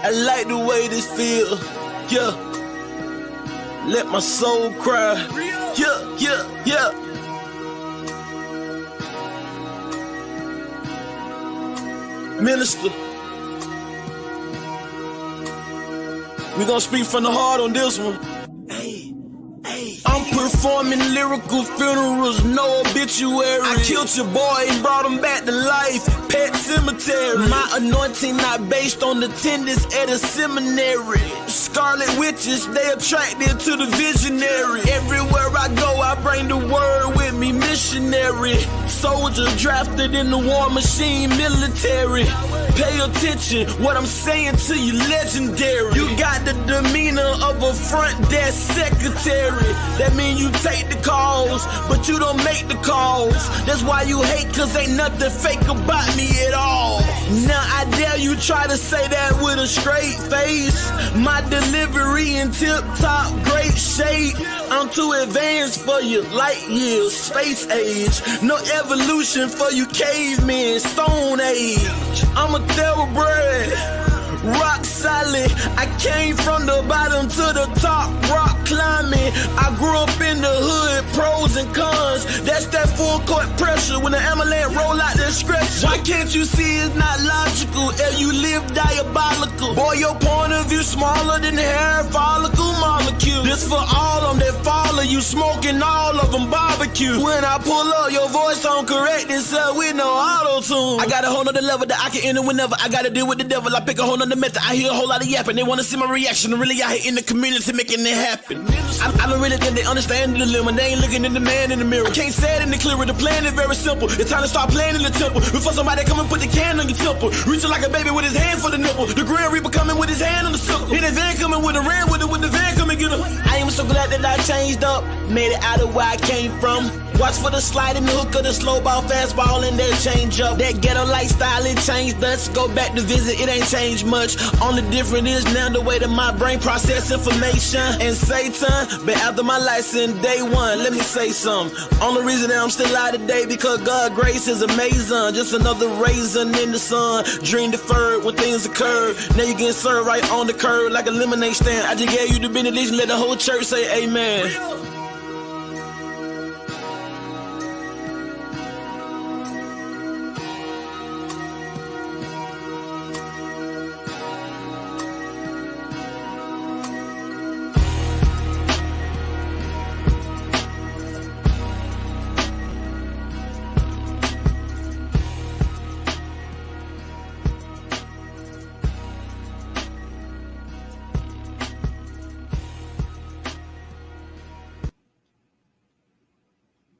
I like the way this feel. Yeah. Let my soul cry. Yeah, yeah, yeah. Minister, we gonna speak from the heart on this one. I'm performing lyrical funerals, no obituary. I killed your boy and brought him back to life. Pet cemetery. My anointing not based on attendance at a seminary. Scarlet witches, they attracted to the visionary. Everywhere I go, I bring the word with me, missionary. Soldier drafted in the war machine, military. Pay attention, what I'm saying to you, legendary. You got the demeanor of a front desk secretary. That mean you take the calls, but you don't make the calls. That's why you hate, cause ain't nothing fake about me at all. Now I dare you try to say that with a straight face. My delivery in tip-top great shape. I'm too advanced for you, light years, space age. No evolution for you cavemen, stone age. I'm a thoroughbred, rock solid. I came from the bottom to the top, rock climbing. I grew up in the hood, pros and cons. That's that full court pressure when the ambulance roll out the stretch. Why can't you see it's not logical? If you live diabolical, boy, your point of view smaller than the hair follicle molecule. This for all of them that follow you, smoking all of them barbecue. When I pull up, your voice on correct itself with no auto-tune. I got a whole nother level that I can enter whenever I gotta deal with the devil. I pick a whole nother method. I hear a whole lot of yapping. They wanna see my reaction. Really out here in the community making it happen. I don't really think they understand the dilemma. They ain't looking at the man in the mirror. I can't say it any clearer. The plan is very simple. It's time to start playing in the temple. Before somebody come and put the can on your temple. Reaching like a baby with his hand for the nipple. The Grand Reaper coming with his hand on the sickle. Hit the van coming with a ram with it. With the van coming get him. I am so glad that I changed up. Made it out of where I came from. Watch for the slide and the hook of the slow ball, fastball, and that change up. That ghetto lifestyle, it changed us. Go back to visit, it ain't changed much. Only difference is now the way that my brain process information. And Satan, but after my license, day one, let me say something. Only reason that I'm still alive today because God's grace is amazing. Just another raisin in the sun. Dream deferred when things occurred. Now you getting served right on the curb like a lemonade stand. I just gave you the benediction, let the whole church say amen.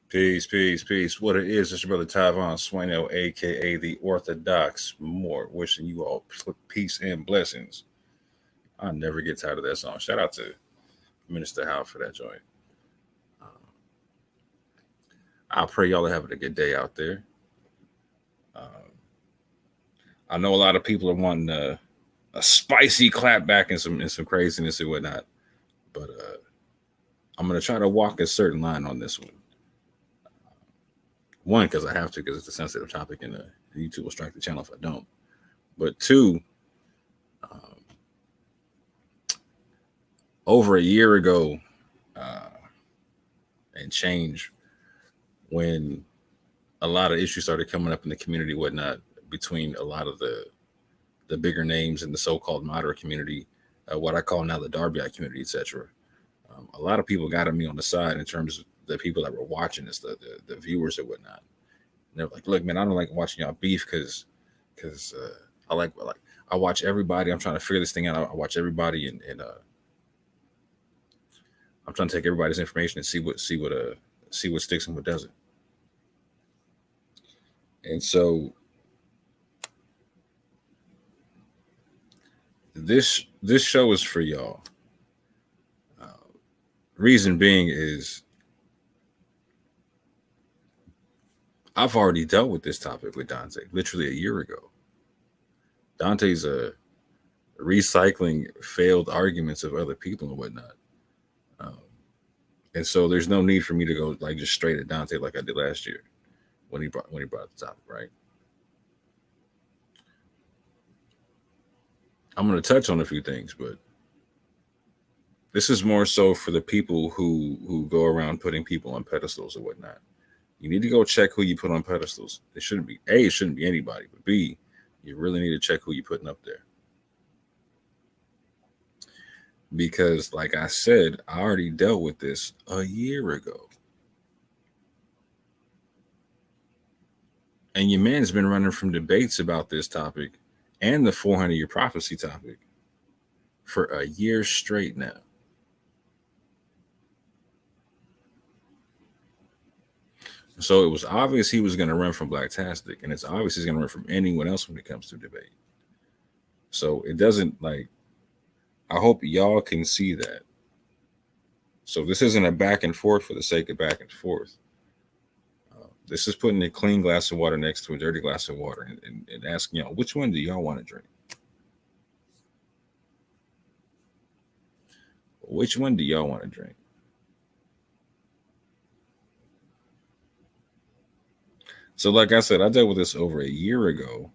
Peace, peace, peace. What it is, it's your brother Tyvon Swano, a.k.a. The Orthodox Moor, wishing you all peace and blessings. I never get tired of that song. Shout out to Minister Howe for that joint. I pray y'all are having a good day out there. I know a lot of people are wanting a spicy clap back and some craziness and whatnot, but I'm going to try to walk a certain line on this one. One, because I have to, because it's a sensitive topic and YouTube will strike the channel if I don't. But two, over a year ago and change, when a lot of issues started coming up in the community, whatnot, between a lot of the bigger names in the so-called moderate community, what I call now the Darbyite community, etc. A lot of people got at me on the side in terms of the people that were watching this, the viewers and whatnot. And they're like, look, man, I don't like watching y'all beef because I watch everybody. I'm trying to figure this thing out. I watch everybody and I'm trying to take everybody's information and see what sticks and what doesn't. And so this show is for y'all. Reason being is I've already dealt with this topic with Dante literally a year ago. Dante's recycling failed arguments of other people and whatnot. And so there's no need for me to go like just straight at Dante like I did last year when he brought the topic, right? I'm going to touch on a few things, but this is more so for the people who go around putting people on pedestals or whatnot. You need to go check who you put on pedestals. It shouldn't be A, it shouldn't be anybody, but B, you really need to check who you're putting up there. Because, like I said, I already dealt with this a year ago. And your man's been running from debates about this topic and the 400-year prophecy topic for a year straight now. So it was obvious he was going to run from Blacktastic, and it's obvious he's going to run from anyone else when it comes to debate. So it doesn't like, I hope y'all can see that. So this isn't a back and forth for the sake of back and forth. This is putting a clean glass of water next to a dirty glass of water and asking y'all, which one do y'all want to drink? Which one do y'all want to drink? So, like I said, I dealt with this over a year ago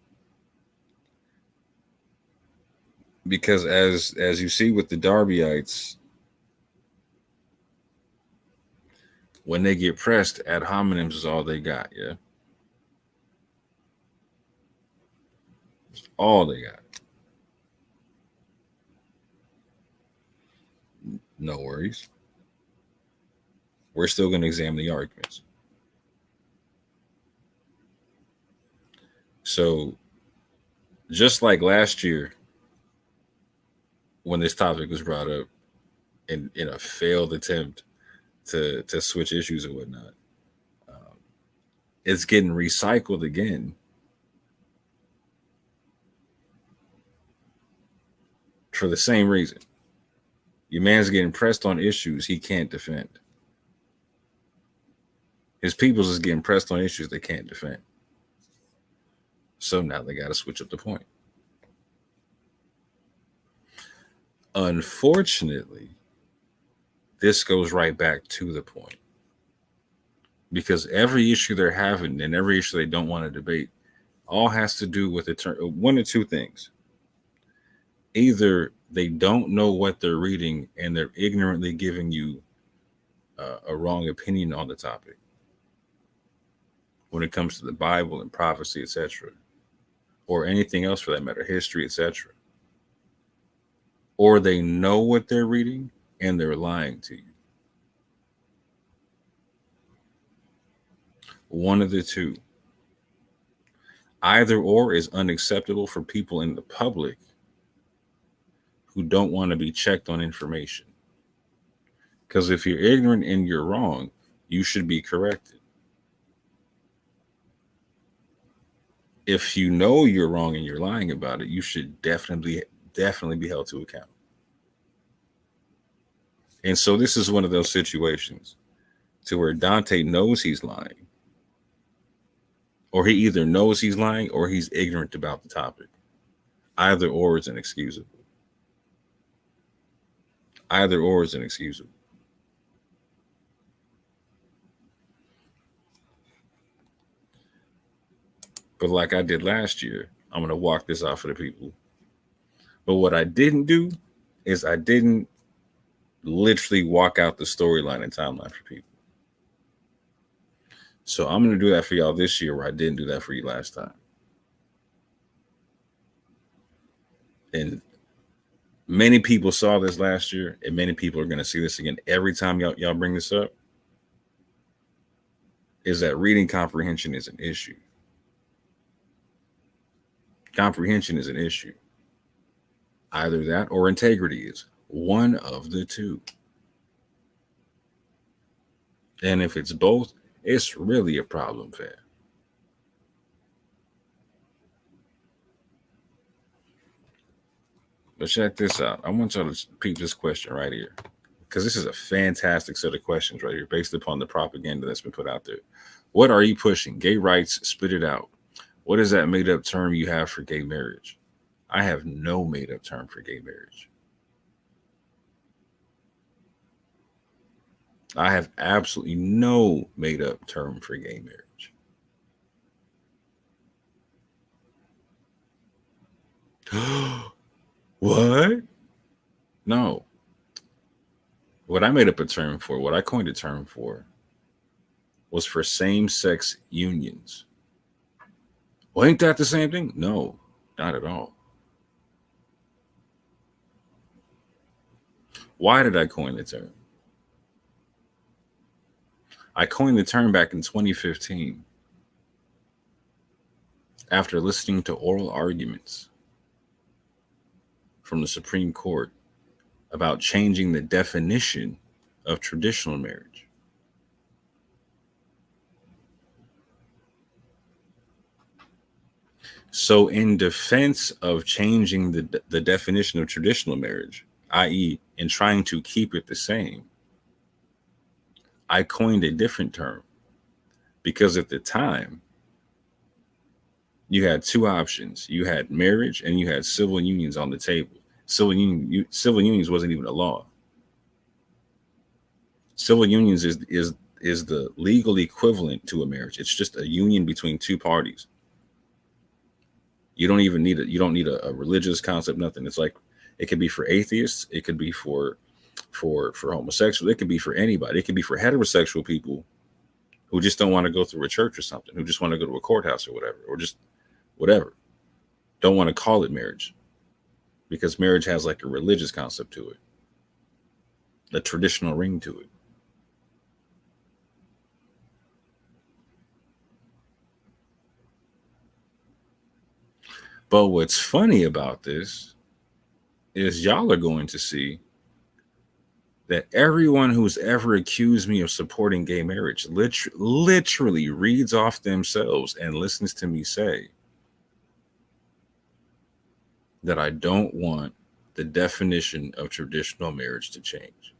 because, as you see with the Darbyites, when they get pressed, ad hominems is all they got. Yeah, it's all they got. No worries. We're still going to examine the arguments. So, just like last year, when this topic was brought up in a failed attempt to switch issues and whatnot, it's getting recycled again for the same reason. Your man's getting pressed on issues he can't defend. His people's is getting pressed on issues they can't defend. So now they got to switch up the point. Unfortunately, this goes right back to the point. Because every issue they're having and every issue they don't want to debate all has to do with one or two things. Either they don't know what they're reading and they're ignorantly giving you a wrong opinion on the topic when it comes to the Bible and prophecy, etc., or anything else for that matter, history, etc. Or they know what they're reading and they're lying to you. One of the two. Either or is unacceptable for people in the public who don't want to be checked on information. Because if you're ignorant and you're wrong, you should be corrected. If you know you're wrong and you're lying about it, you should definitely be held to account. And so this is one of those situations to where Dante knows he's lying. Or he either knows he's lying or he's ignorant about the topic. Either or is inexcusable. Either or is inexcusable. But like I did last year, I'm going to walk this out for the people. But what I didn't do is I didn't literally walk out the storyline and timeline for people. So I'm going to do that for y'all this year where I didn't do that for you last time. And many people saw this last year, and many people are going to see this again every time y'all bring this up, is that reading comprehension is an issue. Comprehension is an issue. Either that or integrity is one of the two. And if it's both, it's really a problem, fam. But check this out. I want y'all to peep this question right here, because this is a fantastic set of questions right here based upon the propaganda that's been put out there. What are you pushing? Gay rights, spit it out. What is that made up term you have for gay marriage? I have no made up term for gay marriage. I have absolutely no made up term for gay marriage. What? No. What I made up a term for, what I coined a term for, was for same-sex unions. Well, ain't that the same thing? No, not at all. Why did I coin the term? I coined the term back in 2015 after listening to oral arguments from the Supreme Court about changing the definition of traditional marriage. So, in defense of changing the definition of traditional marriage, i.e., in trying to keep it the same, I coined a different term because at the time, you had two options. You had marriage and you had civil unions on the table. Civil unions wasn't even a law. Civil unions is the legal equivalent to a marriage. It's just a union between two parties. You don't even need a religious concept, nothing. It's like it could be for atheists, it could be for homosexuals, it could be for anybody. It could be for heterosexual people who just don't want to go through a church or something, who just want to go to a courthouse or whatever, or just whatever. Don't want to call it marriage because marriage has like a religious concept to it, a traditional ring to it. But what's funny about this is y'all are going to see that everyone who's ever accused me of supporting gay marriage literally reads off themselves and listens to me say that I don't want the definition of traditional marriage to change,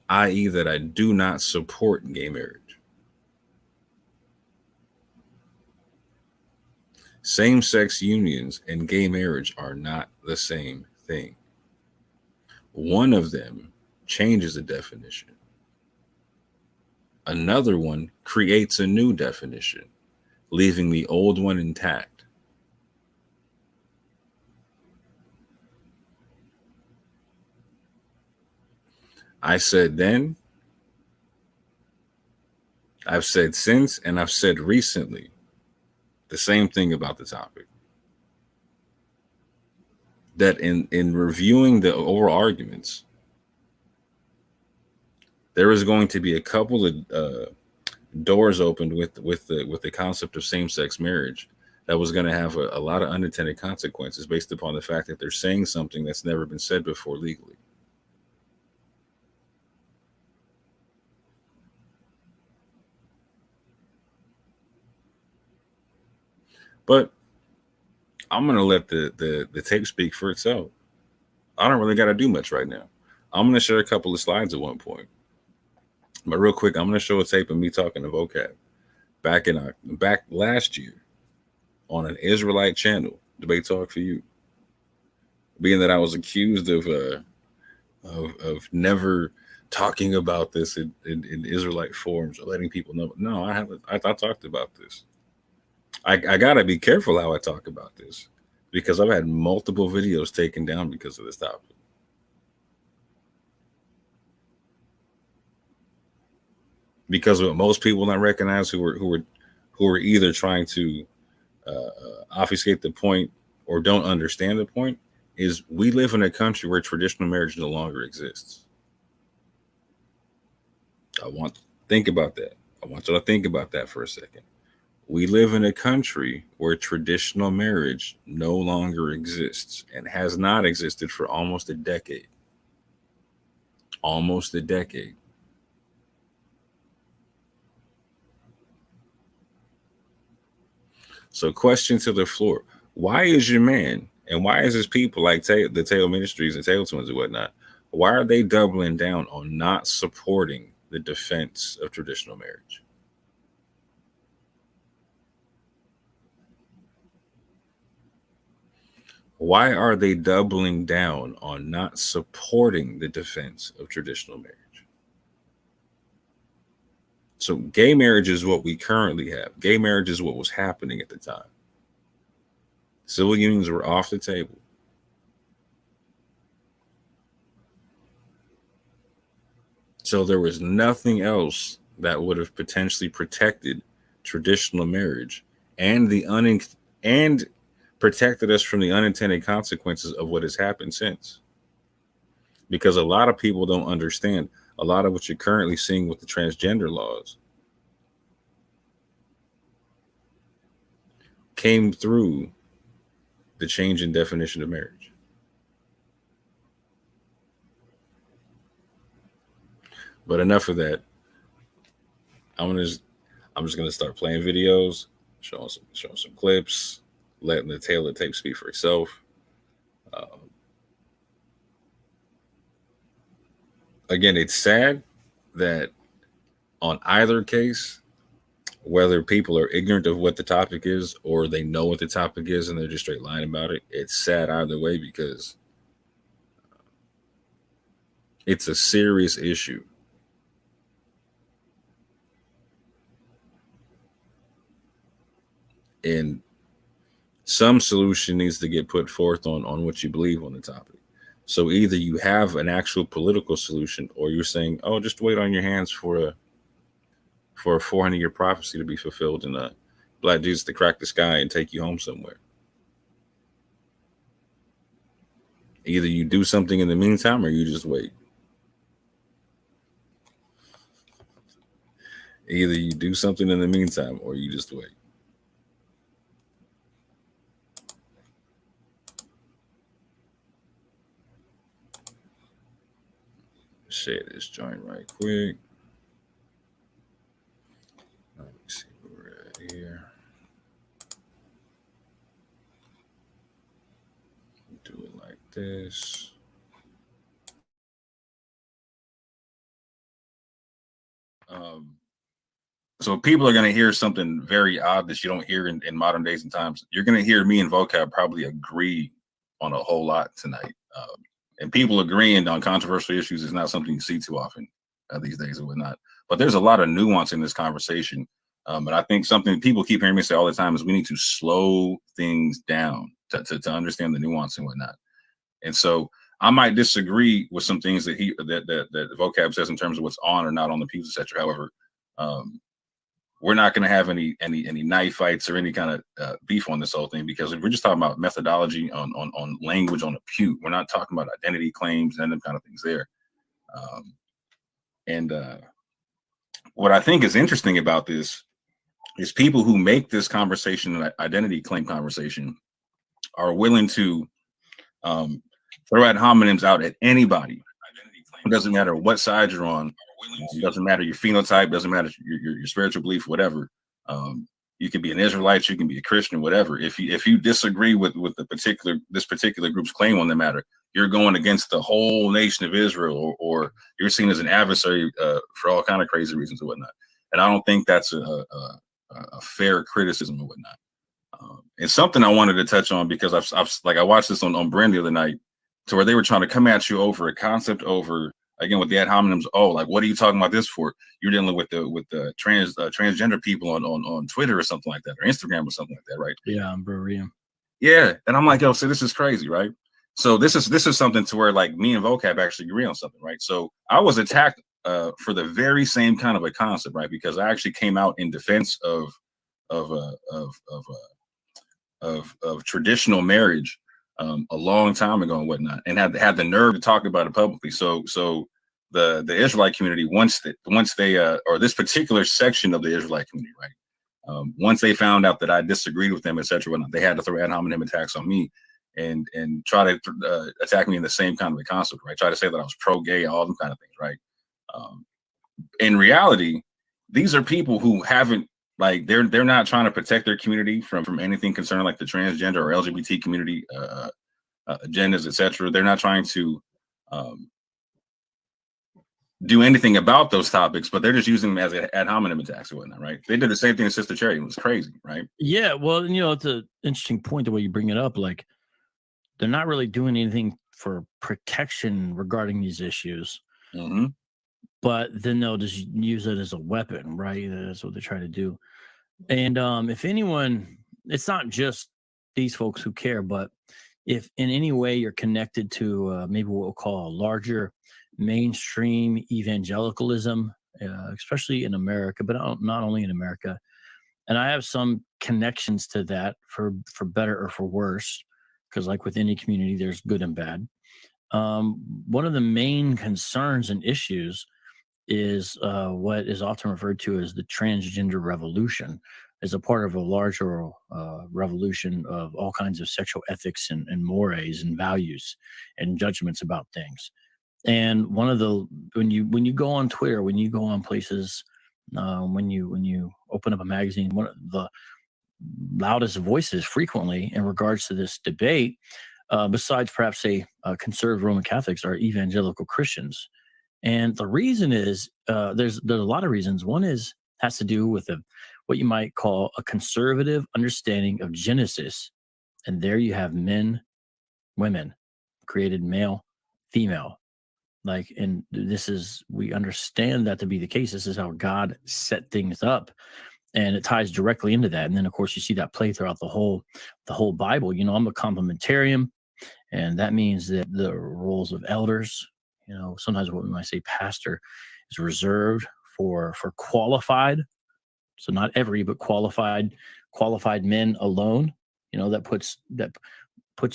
i.e., that I do not support gay marriage. Same-sex unions and gay marriage are not the same thing. One of them changes the definition. Another one creates a new definition, leaving the old one intact. I said then, I've said since, and I've said recently the same thing about the topic. That in reviewing the overall arguments, there is going to be a couple of doors opened with the concept of same-sex marriage that was going to have a lot of unintended consequences based upon the fact that they're saying something that's never been said before legally. But I'm going to let the tape speak for itself. I don't really got to do much right now. I'm going to share a couple of slides at one point. But real quick, I'm going to show a tape of me talking to vocab back last year on an Israelite channel, Debate Talk for You. Being that I was accused of never talking about this in Israelite forums or letting people know. No, I haven't. I talked about this. I gotta be careful how I talk about this because I've had multiple videos taken down because of this topic. Because what most people don't recognize who are either trying to obfuscate the point or don't understand the point is we live in a country where traditional marriage no longer exists. Think about that. I want you to think about that for a second. We live in a country where traditional marriage no longer exists and has not existed for almost a decade. Almost a decade. So, question to the floor. Why is your man and why is his people like the Tail Ministries and Tail Twins and whatnot, why are they doubling down on not supporting the defense of traditional marriage? Why are they doubling down on not supporting the defense of traditional marriage? So gay marriage is what we currently have. Gay marriage is what was happening at the time. Civil unions were off the table. So there was nothing else that would have potentially protected traditional marriage and and protected us from the unintended consequences of what has happened since. Because a lot of people don't understand a lot of what you're currently seeing with the transgender laws came through the change in definition of marriage. But enough of that. I'm just gonna start playing videos, showing some clips, letting the tale of the tape speak for itself. Again, it's sad that on either case, whether people are ignorant of what the topic is or they know what the topic is and they're just straight lying about it, it's sad either way because it's a serious issue. And some solution needs to get put forth on what you believe on the topic. So either you have an actual political solution or you're saying, oh, just wait on your hands for a 400-year prophecy to be fulfilled and Black Jesus to crack the sky and take you home somewhere. Either you do something in the meantime or you just wait. Either you do something in the meantime or you just wait. Share this joint right quick. Let me see where we're at here. Do it like this. So people are going to hear something very odd that you don't hear in modern days and times. You're going to hear me and Vocab probably agree on a whole lot tonight. And people agreeing on controversial issues is not something you see too often these days and whatnot. But there's a lot of nuance in this conversation. And I think something people keep hearing me say all the time is we need to slow things down to understand the nuance and whatnot. And so I might disagree with some things that that Vocab says in terms of what's on or not on the pews, etc. However, we're not going to have any knife fights or any kind of beef on this whole thing because we're just talking about methodology on language on the pew. We're not talking about identity claims and them kind of things there. And what I think is interesting about this is people who make this conversation an identity claim conversation are willing to throw ad hominems out at anybody. It doesn't matter what side you're on. It doesn't matter your phenotype. Doesn't matter your spiritual belief, whatever. You can be an Israelite. You can be a Christian, whatever. If you disagree with this particular group's claim on the matter, you're going against the whole nation of Israel, or you're seen as an adversary for all kind of crazy reasons and whatnot. And I don't think that's a fair criticism and whatnot. And something I wanted to touch on because I watched this on Brand the other night, to where they were trying to come at you over a concept over again with the ad hominems. Oh, like what are you talking about this for? You're dealing with the transgender people on Twitter or something like that, or Instagram or something like that, right? Yeah, I'm Buriam. Yeah, and I'm like, yo, so this is crazy, right? So this is something to where like me and Vocab actually agree on something, right? So I was attacked for the very same kind of a concept, right? Because I actually came out in defense of traditional marriage a long time ago and whatnot, and had the nerve to talk about it publicly. So the Israelite community, once they or this particular section of the Israelite community, right, once they found out that I disagreed with them, etc., they had to throw ad hominem attacks on me and try to attack me in the same kind of a concept, right? Try to say that I was pro-gay, all them kind of things, right? In reality, these are people who haven't, like, they're not trying to protect their community from anything concerning like the transgender or LGBT community agendas, etc. They're not trying to do anything about those topics, but they're just using them as ad hominem attacks or whatnot, right? They did the same thing to Sister Cherry. It was crazy, right? Yeah, well, it's an interesting point the way you bring it up. Like, they're not really doing anything for protection regarding these issues. Mm-hmm. But then they'll just use it as a weapon, right? That's what they try to do. And if anyone, it's not just these folks who care. But if in any way you're connected to maybe what we'll call a larger mainstream evangelicalism, especially in America, but not only in America, and I have some connections to that for better or for worse, because like with any community, there's good and bad. One of the main concerns and issues is what is often referred to as the transgender revolution, as a part of a larger revolution of all kinds of sexual ethics and mores and values and judgments about things. And one of the when you go on Twitter, when you go on places, when you open up a magazine, one of the loudest voices frequently in regards to this debate, besides perhaps say conservative Roman Catholics, are evangelical Christians. And the reason is there's a lot of reasons. One has to do with what you might call a conservative understanding of Genesis, and there you have men, women, created male, female. Like, and we understand that to be the case. This is how God set things up, and it ties directly into that. And then, of course, you see that play throughout the whole Bible. You know, I'm a complementarian, and that means that the roles of elders, you know, sometimes what we might say pastor, is reserved for qualified. So not every, but qualified men alone. You know, that puts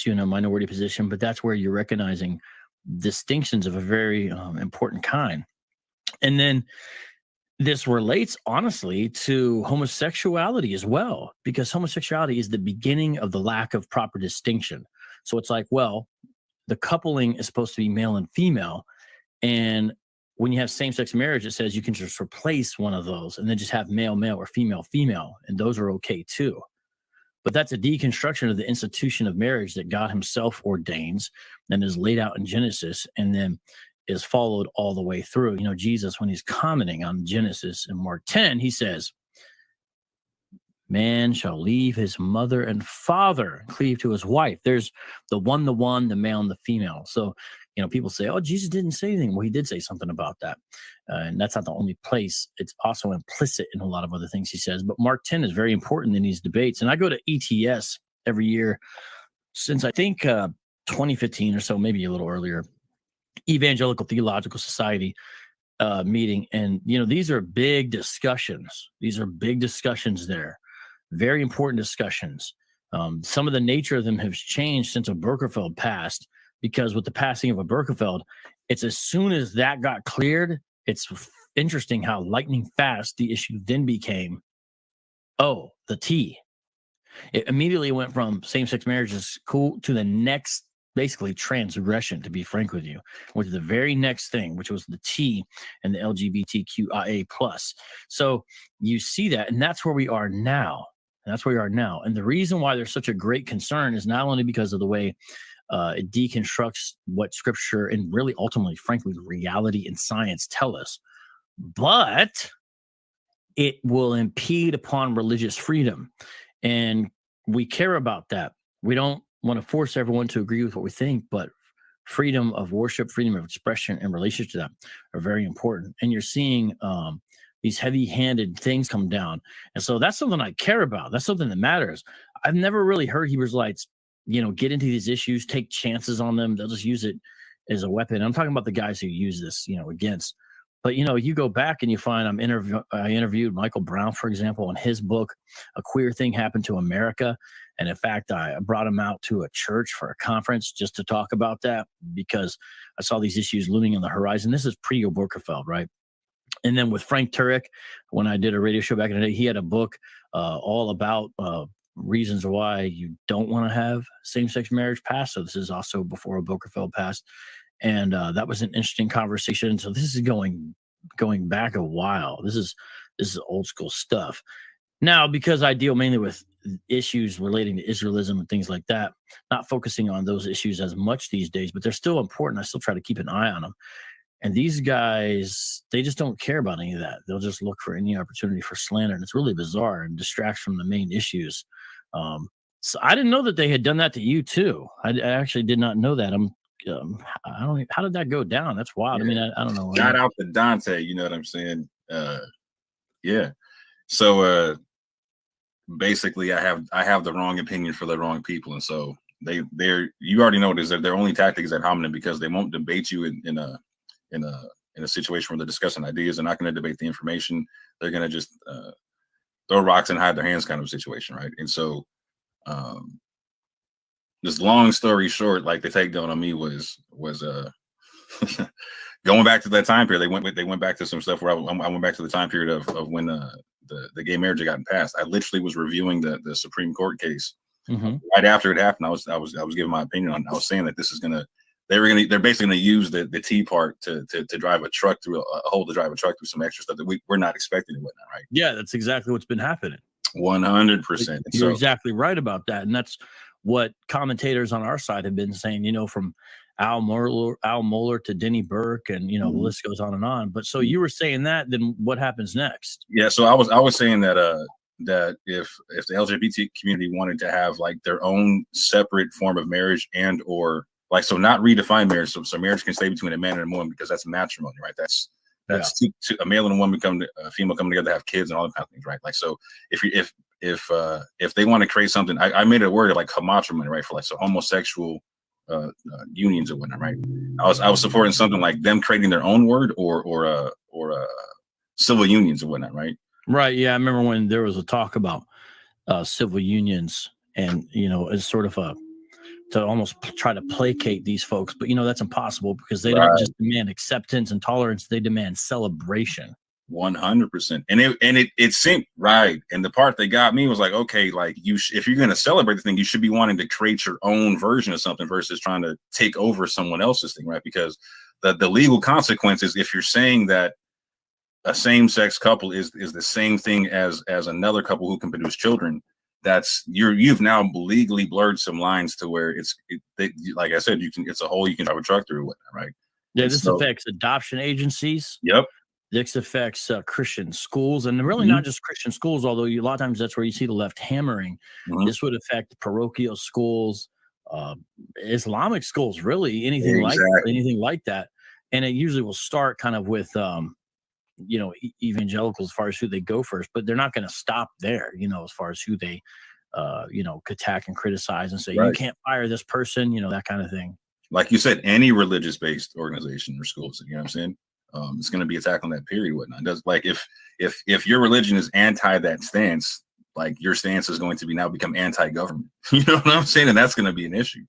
you in a minority position, but that's where you're recognizing distinctions of a very important kind. And then this relates honestly to homosexuality as well, because homosexuality is the beginning of the lack of proper distinction. So it's like, well, the coupling is supposed to be male and female, and when you have same-sex marriage, it says you can just replace one of those and then just have male or female, and those are okay too. But that's a deconstruction of the institution of marriage that God himself ordains and is laid out in Genesis, and then is followed all the way through. You know, Jesus, when he's commenting on Genesis in Mark 10, he says, man shall leave his mother and father and cleave to his wife. There's the one, the male and the female. So, you know, people say, oh, Jesus didn't say anything. Well, he did say something about that. And that's not the only place. It's also implicit in a lot of other things he says. But Mark 10 is very important in these debates. And I go to ETS every year since I think 2015 or so, maybe a little earlier, Evangelical Theological Society meeting. And, you know, these are big discussions. These are big discussions there. Very important discussions. Some of the nature of them has changed since Obergefell passed, because with the passing of Obergefell, it's as soon as that got cleared, it's interesting how lightning fast the issue then became, the T. It immediately went from same-sex marriage is cool to the next, basically transgression, to be frank with you, which is the very next thing, which was the T and the LGBTQIA+. So you see that, and that's where we are now. And the reason why there's such a great concern is not only because of the way it deconstructs what scripture and really ultimately, frankly, reality and science tell us, but it will impede upon religious freedom. And we care about that. We don't want to force everyone to agree with what we think, but freedom of worship, freedom of expression, and relationship to that are very important. And you're seeing these heavy-handed things come down. And so that's something I care about. That's something that matters. I've never really heard Hebrews Lights, you know, get into these issues, take chances on them. They'll just use it as a weapon. I'm talking about the guys who use this, you know, against. But, you know, you go back and you find I interviewed Michael Brown, for example, in his book, A Queer Thing Happened to America. And in fact, I brought him out to a church for a conference just to talk about that, because I saw these issues looming on the horizon. This is pre-Obergefell, right? And then with Frank Turek, when I did a radio show back in the day, he had a book all about reasons why you don't want to have same-sex marriage passed. So this is also before Obergefell passed. And that was an interesting conversation. So this is going back a while. This is old school stuff. Now, because I deal mainly with issues relating to Israelism and things like that, not focusing on those issues as much these days, but they're still important. I still try to keep an eye on them. And these guys, they just don't care about any of that. They'll just look for any opportunity for slander. And it's really bizarre and distracts from the main issues. So I didn't know that they had done that to you too. I actually did not know that. I don't. How did that go down? That's wild. Yeah. I mean, I don't know. Shout out to Dante. You know what I'm saying? Yeah. So basically I have the wrong opinion for the wrong people, and so they're you already know this, that their only tactic is ad hominem, because they won't debate you in a situation where they're discussing ideas. They're not going to debate the information. They're going to just throw rocks and hide their hands kind of situation, right? And so this long story short, like the takedown on me was going back to that time period. They went back to some stuff where I went back to the time period of when the gay marriage had gotten passed. I literally was reviewing the Supreme Court case right after it happened. I was giving my opinion on. I was saying that this is they're basically gonna use the T part to drive a truck through a hole, to drive a truck through some extra stuff that we're not expecting and whatnot, right? Yeah, that's exactly what's been happening. 100%. You're exactly right about that, and that's what commentators on our side have been saying. From Al Mohler to Denny Burke, and the list goes on and on. But so you were saying that, then what happens next? Yeah, so I was saying that that if the LGBT community wanted to have like their own separate form of marriage, and or like, so not redefine marriage, so marriage can stay between a man and a woman, because that's matrimony, right? That's a male and a woman a female coming together to have kids and all that kind of things, right? Like, so if they want to create something, I made a word like homatrimony, right? For like, so homosexual unions or whatnot, right? I was supporting something like them creating their own word, or civil unions or whatnot, right? Right. Yeah, I remember when there was a talk about civil unions, and it's sort of to almost try to placate these folks, but that's impossible, because they don't just demand acceptance and tolerance; they demand celebration. 100%. And it seemed right. And the part that got me was like, okay, like if you're going to celebrate the thing, you should be wanting to create your own version of something versus trying to take over someone else's thing, right? Because the legal consequences, if you're saying that a same-sex couple is the same thing as another couple who can produce children, you've now legally blurred some lines to where like I said, it's a hole you can drive a truck through with, right? Yeah, this affects adoption agencies. Yep. This affects Christian schools, and really not just Christian schools, although a lot of times that's where you see the left hammering. This would affect parochial schools, Islamic schools, really anything like that. And it usually will start kind of with evangelicals as far as who they go first, but they're not going to stop there, as far as who they attack and criticize and say, you can't fire this person, that kind of thing. Like you said, any religious-based organization or schools, you know what I'm saying? It's going to be attacked on that period, whatnot. Does like if your religion is anti that stance, like your stance is going to become anti-government. You know what I'm saying? And that's going to be an issue.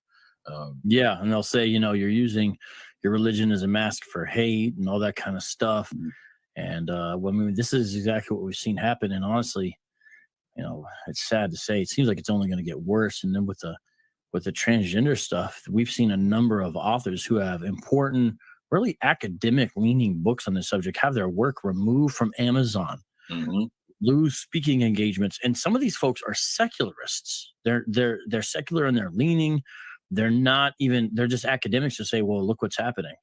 Yeah, and they'll say, you're using your religion as a mask for hate and all that kind of stuff. And this is exactly what we've seen happen. And honestly, it's sad to say, it seems like it's only going to get worse. And then with the transgender stuff, we've seen a number of authors who have important, really academic leaning books on this subject have their work removed from Amazon, lose speaking engagements. And some of these folks are secularists. They're secular and they're leaning. They're just academics to say, well, look what's happening.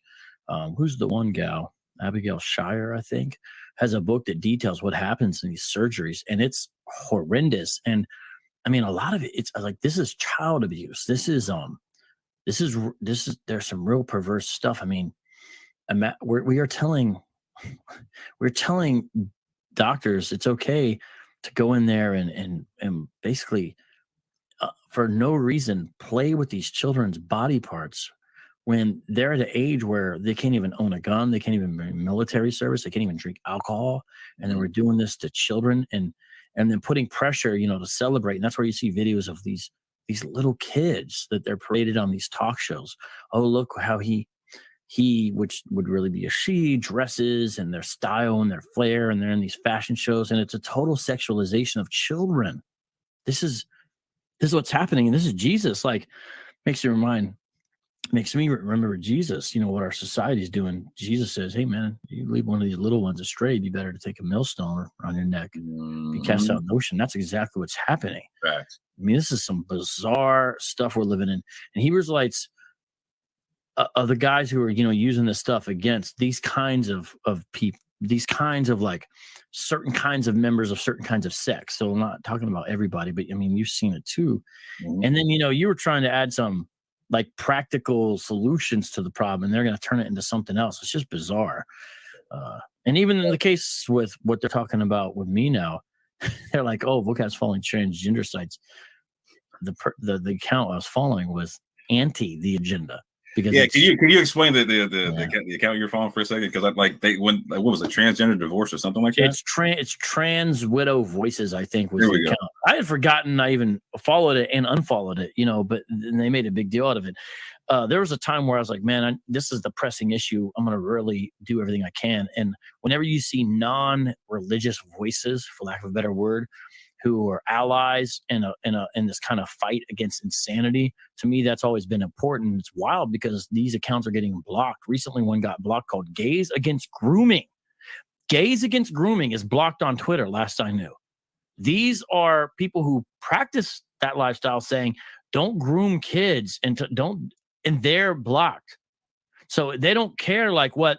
Who's the one gal? Abigail Shire, I think, has a book that details what happens in these surgeries, and it's horrendous. And I mean, a lot of it's like, this is child abuse. There's some real perverse stuff. I mean, we're telling doctors it's okay to go in there and basically for no reason play with these children's body parts when they're at an age where they can't even own a gun, they can't even be in military service, they can't even drink alcohol, and then we're doing this to children and then putting pressure, to celebrate. And that's where you see videos of these little kids that they're paraded on these talk shows. Oh, look how he, which would really be a she, dresses and their style and their flair, and they're in these fashion shows, and it's a total sexualization of children. This is what's happening, and this is Jesus. Like, makes me remember Jesus, what our society is doing. Jesus says, hey, man, you leave one of these little ones astray, it'd be better to take a millstone around your neck, be cast out in the ocean. That's exactly what's happening. Right. I mean, this is some bizarre stuff we're living in. And Hebrews Lights, the guys who are, using this stuff against these kinds of people, these kinds of like certain kinds of members of certain kinds of sects. So I'm not talking about everybody, but I mean, you've seen it too. And then, you were trying to add some like practical solutions to the problem, and they're going to turn it into something else. It's just bizarre. And even in the case with what they're talking about with me now, They're like, oh, vocab's following transgender sites. The account I was following was anti the agenda. Because yeah, can you explain the account you're following for a second? Because what was it, transgender divorce or something like that? It's trans widow voices, I think, was There the we go. account. I had forgotten I even followed it and unfollowed it, but they made a big deal out of it. There was a time where I was like, man, this is the pressing issue. I'm going to really do everything I can. And whenever you see non-religious voices, for lack of a better word, who are allies in this kind of fight against insanity, to me, that's always been important. It's wild because these accounts are getting blocked. Recently, one got blocked called Gays Against Grooming. Gays Against Grooming is blocked on Twitter, last I knew. These are people who practice that lifestyle saying, don't groom kids and they're blocked. So they don't care like what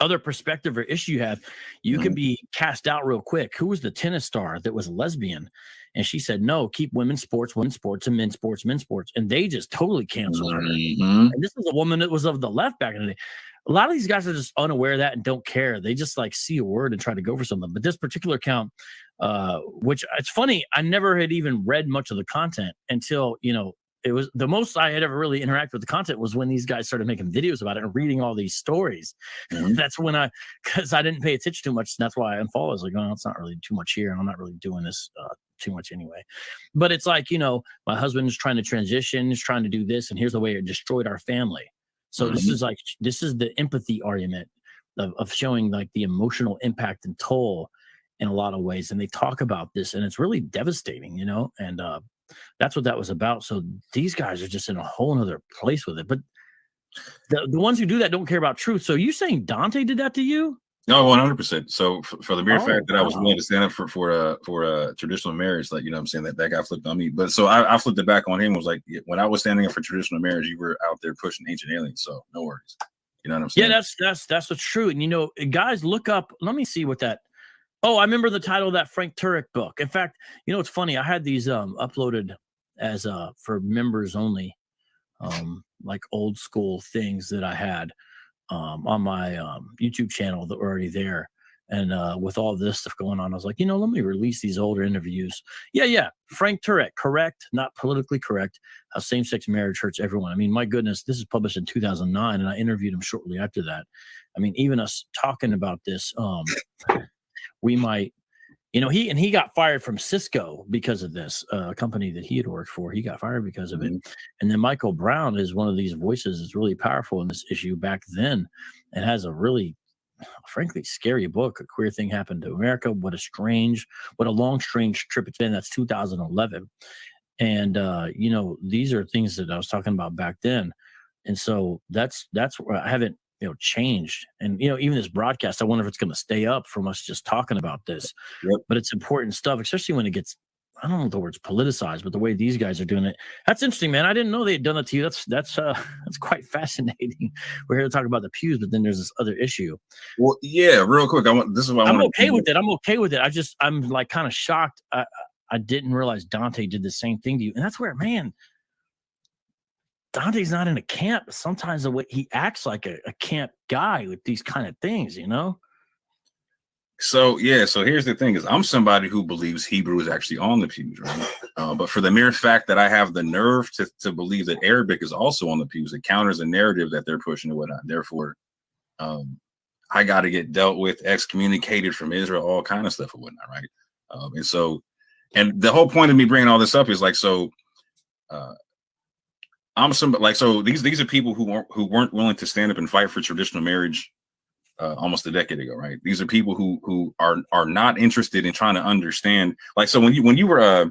other perspective or issue you have. You could be cast out real quick. Who was the tennis star that was a lesbian? And she said, no, keep women's sports, and men's sports. And they just totally canceled her. And this is a woman that was of the left back in the day. A lot of these guys are just unaware of that and don't care. They just like see a word and try to go for something. But this particular account, which it's funny, I never had even read much of the content until, it was the most I had ever really interacted with the content was when these guys started making videos about it and reading all these stories. That's when because I didn't pay attention too much. And that's why I unfollowed. I was like, oh, it's not really too much here. I'm not really doing this too much anyway. But it's like, my husband is trying to transition, is trying to do this. And here's the way it destroyed our family. So this is the empathy argument of showing like the emotional impact and toll in a lot of ways. And they talk about this and it's really devastating, and that's what that was about. So these guys are just in a whole nother place with it. But the ones who do that don't care about truth. So you saying Dante did that to you? No, 100%. So for the mere fact that I was willing to stand up for traditional marriage, like, I'm saying that guy flipped on me. But so I flipped it back on him. Was like, when I was standing up for traditional marriage, you were out there pushing ancient aliens. So no worries. You know what I'm saying? Yeah, that's what's true. And guys, look up. Let me see what that. Oh, I remember the title of that Frank Turek book. In fact, it's funny. I had these uploaded as for members only, like old school things that I had on my YouTube channel that were already there. And with all this stuff going on, I was like, let me release these older interviews. Yeah. Frank Turek, correct, not politically correct. How same-sex marriage hurts everyone. I mean, my goodness, this is published in 2009, and I interviewed him shortly after that. I mean, even us talking about this, we might, he got fired from Cisco because of this company that he had worked for. He got fired because of it. And then Michael Brown is one of these voices that's really powerful in this issue back then and has a really, frankly, scary book. A Queer Thing Happened to America. What a long, strange trip it's been. That's 2011. And, these are things that I was talking about back then. And so that's where I haven't, changed. And, even this broadcast, I wonder if it's going to stay up from us just talking about this. But it's important stuff, especially when it gets, I don't know if the word's politicized, but the way these guys are doing it, that's interesting, man. I didn't know they had done that to you. That's quite fascinating. We're here to talk about the pews, but then there's this other issue. Well, yeah, real quick. I'm okay with it. I'm okay with it. I'm like kind of shocked. I didn't realize Dante did the same thing to you. And that's where, man, Dante's not in a camp. Sometimes the way he acts like a camp guy with these kind of things, So here's the thing: is I'm somebody who believes Hebrew is actually on the pews, right? But for the mere fact that I have the nerve to believe that Arabic is also on the pews, it counters a narrative that they're pushing and whatnot. Therefore, I got to get dealt with, excommunicated from Israel, all kind of stuff and whatnot, right? And the whole point of me bringing all this up is like, I'm somebody like, so these are people who weren't willing to stand up and fight for traditional marriage almost a decade ago, right? These are people who are not interested in trying to understand. Like, so when you were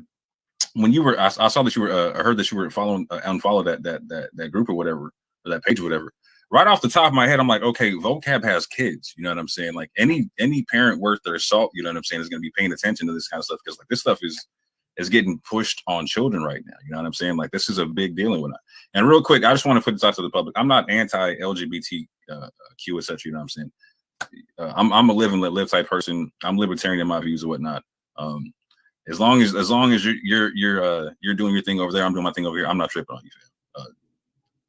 I saw that you were I heard that you were unfollow that group or whatever, or that page or whatever. Right off the top of my head, I'm like, okay, vocab has kids. You know what I'm saying? Like any parent worth their salt, you know what I'm saying, is going to be paying attention to this kind of stuff, because like this stuff is getting pushed on children right now. You know what I'm saying? Like this is a big deal and whatnot. And real quick, I just want to put this out to the public. I'm not anti-LGBTQ, etc. You know what I'm saying? I'm a live and let live type person. I'm libertarian in my views and whatnot. As long as you're doing your thing over there, I'm doing my thing over here. I'm not tripping on you, fam.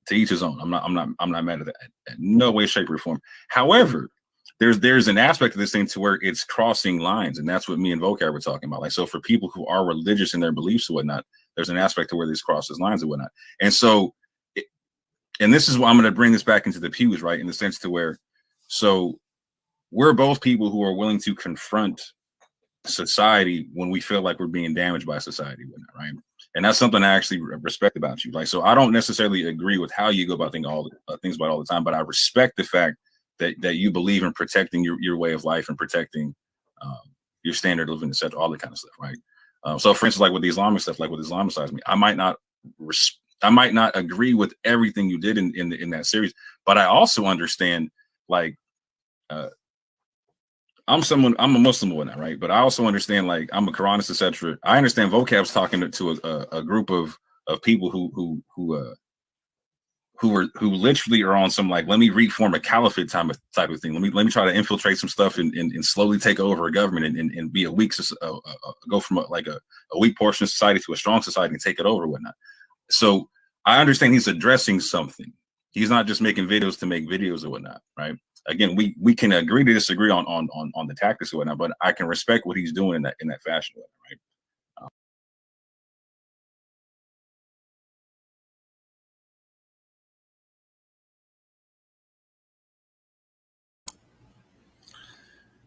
To each his own. I'm not mad at that in no way, shape, or form. However, there's an aspect of this thing to where it's crossing lines, and that's what me and Vocab were talking about. Like, so for people who are religious in their beliefs and whatnot, there's an aspect to where this crosses lines and whatnot. And so, and this is why I'm going to bring this back into the pews, right? In the sense to where, so we're both people who are willing to confront society when we feel like we're being damaged by society, whatnot, right? And that's something I actually respect about you. Like, so I don't necessarily agree with how you go about things all the time, but I respect the fact that you believe in protecting your way of life and protecting your standard of living, etc., all that kind of stuff, right? So, for instance, like with the Islamic stuff, like with Islamicize me, I might not agree with everything you did in that series, but I also understand, like, I'm a Muslim or not, right? But I also understand, like, I'm a Quranist, etc. I understand Vocab's talking to a group of people who literally are on some, like, let me reform a caliphate type of thing. Let me try to infiltrate some stuff and slowly take over a government and be a weak go from a weak portion of society to a strong society and take it over and whatnot. So I understand he's addressing something. He's not just making videos to make videos or whatnot, right? Again, we can agree to disagree on the tactics or whatnot, but I can respect what he's doing in that fashion, right?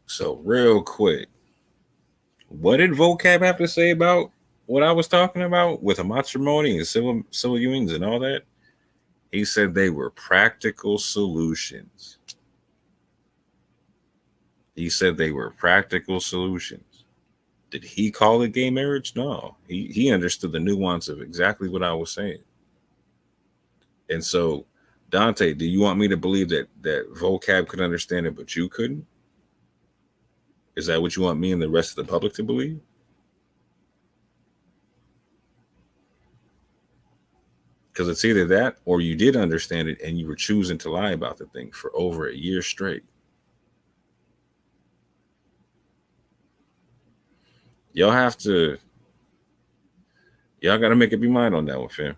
So real quick, what did Vocab have to say about what I was talking about with a matrimony and civil unions and all that? He said they were practical solutions. He said they were practical solutions. Did he call it gay marriage? No. He understood the nuance of exactly what I was saying. And so, Dante, do you want me to believe that Vocab could understand it, but you couldn't? Is that what you want me and the rest of the public to believe? Because it's either that or you did understand it and you were choosing to lie about the thing for over a year straight. Y'all got to make up your mind on that one, fam.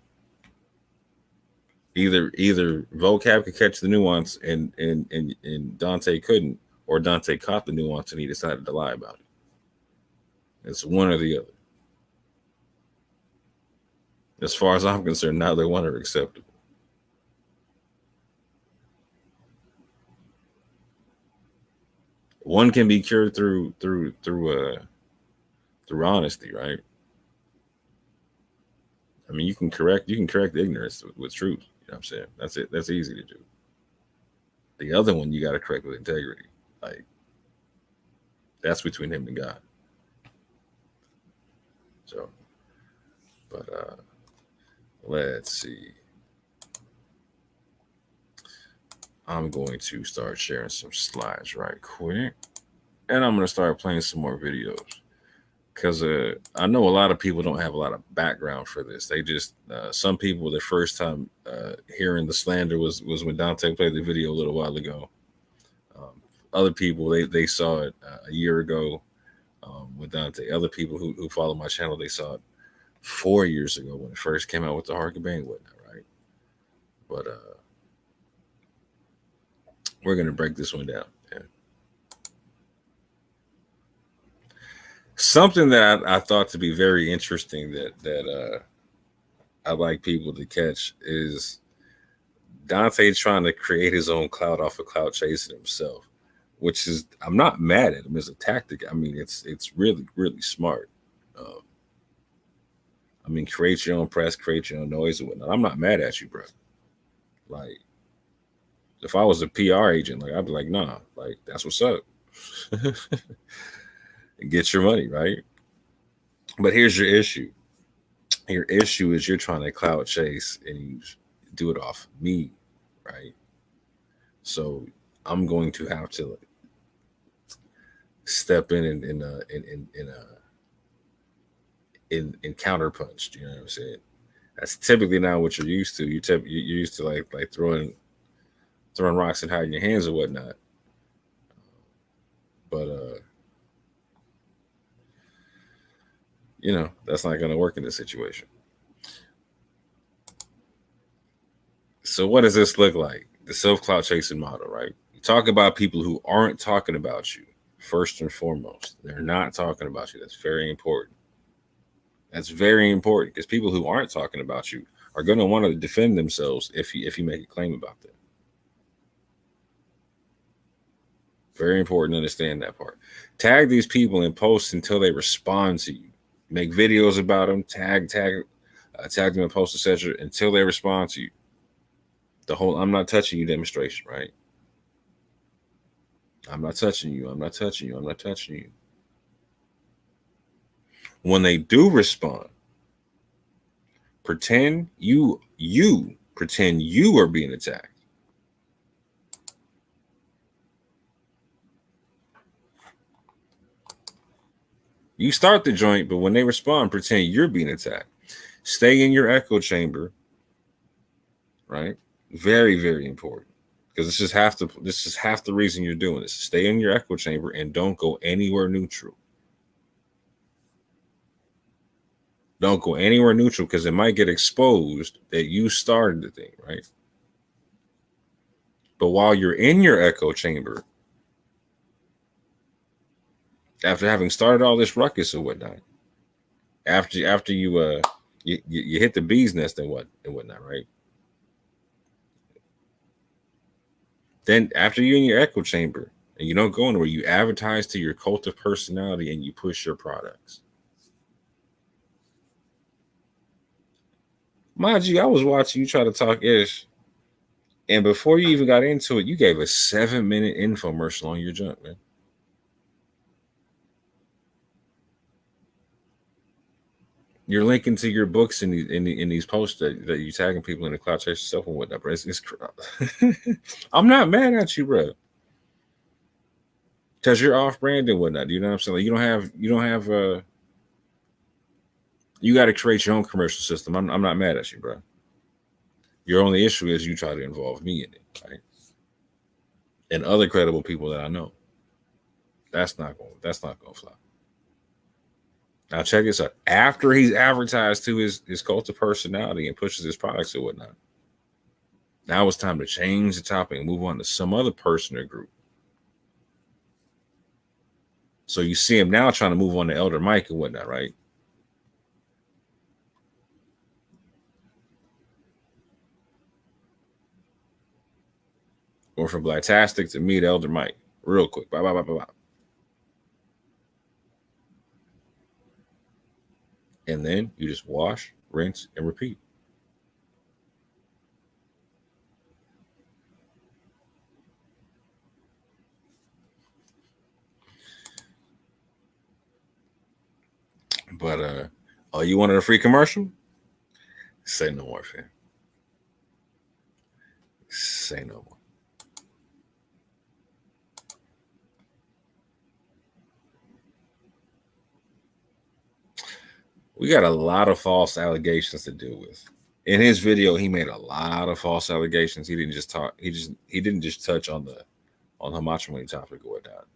Either Vocab could catch the nuance and Dante couldn't, or Dante caught the nuance and he decided to lie about it. It's one or the other. As far as I'm concerned, neither one are acceptable. One can be cured through honesty, right? I mean, you can correct ignorance with truth. You know what I'm saying? That's it. That's easy to do. The other one you got to correct with integrity. Like, that's between him and God. So, but let's see. I'm going to start sharing some slides right quick, and I'm going to start playing some more videos because I know a lot of people don't have a lot of background for this. They just some people, their first time hearing the slander was when Dante played the video a little while ago. Other people they saw it a year ago with Dante. Other people who follow my channel, they saw it 4 years ago when it first came out with the Harker Bang and whatnot, right? But we're gonna break this one down. Yeah. Something that I thought to be very interesting that I like people to catch is Dante trying to create his own clout off of clout chasing himself, which is, I'm not mad at him as a tactic. I mean, it's really, really smart. I mean, create your own press, create your own noise and whatnot. I'm not mad at you, bro. Like, if I was a PR agent, like, I'd be like, nah, like, that's what's up. Get your money, right? But here's your issue. Your issue is you're trying to clout chase and you do it off me, right? So I'm going to have to step in and counterpunch. You know what I'm saying? That's typically not what you're used to. You're used to like throwing rocks and hiding your hands or whatnot. But you know, that's not going to work in this situation. So what does this look like? The self-clout chasing model, right? Talk about people who aren't talking about you first and foremost. They're not talking about you. That's very important. That's very important because people who aren't talking about you are going to want to defend themselves if you make a claim about them. Very important to understand that part. Tag these people in posts until they respond to you. Make videos about them. Tag them in posts, etc. until they respond to you. The whole "I'm not touching you" demonstration, right? I'm not touching you. I'm not touching you. I'm not touching you. When they do respond, pretend you are being attacked. You start the joint, but when they respond, pretend you're being attacked. Stay in your echo chamber, right? Very, very important. Because this is half the reason you're doing this. Stay in your echo chamber and don't go anywhere neutral. Don't go anywhere neutral because it might get exposed that you started the thing, right? But while you're in your echo chamber, after having started all this ruckus or whatnot, after you hit the bee's nest and whatnot, right? Then after you're in your echo chamber and you don't go anywhere, you advertise to your cult of personality and you push your products. Mind you, I was watching you try to talk ish, and before you even got into it, you gave a 7-minute infomercial on your junk, man. You're linking to your books in these posts that you're tagging people in the cloud chase yourself and whatnot, bro. It's I'm not mad at you, bro. Because you're off brand and whatnot. You know what I'm saying? Like, you don't have you got to create your own commercial system. I'm not mad at you, bro. Your only issue is you try to involve me in it, right? And other credible people that I know. That's not gonna fly. Now check this out. After he's advertised to his cult of personality and pushes his products and whatnot, now it's time to change the topic and move on to some other person or group. So you see him now trying to move on to Elder Mike and whatnot, right? Going from Blacktastic to meet Elder Mike. Real quick. Bye, bye, bye, bye, bye. And then you just wash, rinse, and repeat. But oh, you wanted a free commercial? Say no more, fam. Say no more. We got a lot of false allegations to deal with. In his video, he made a lot of false allegations. He didn't just talk. He didn't just touch on the matrimony topic or whatnot.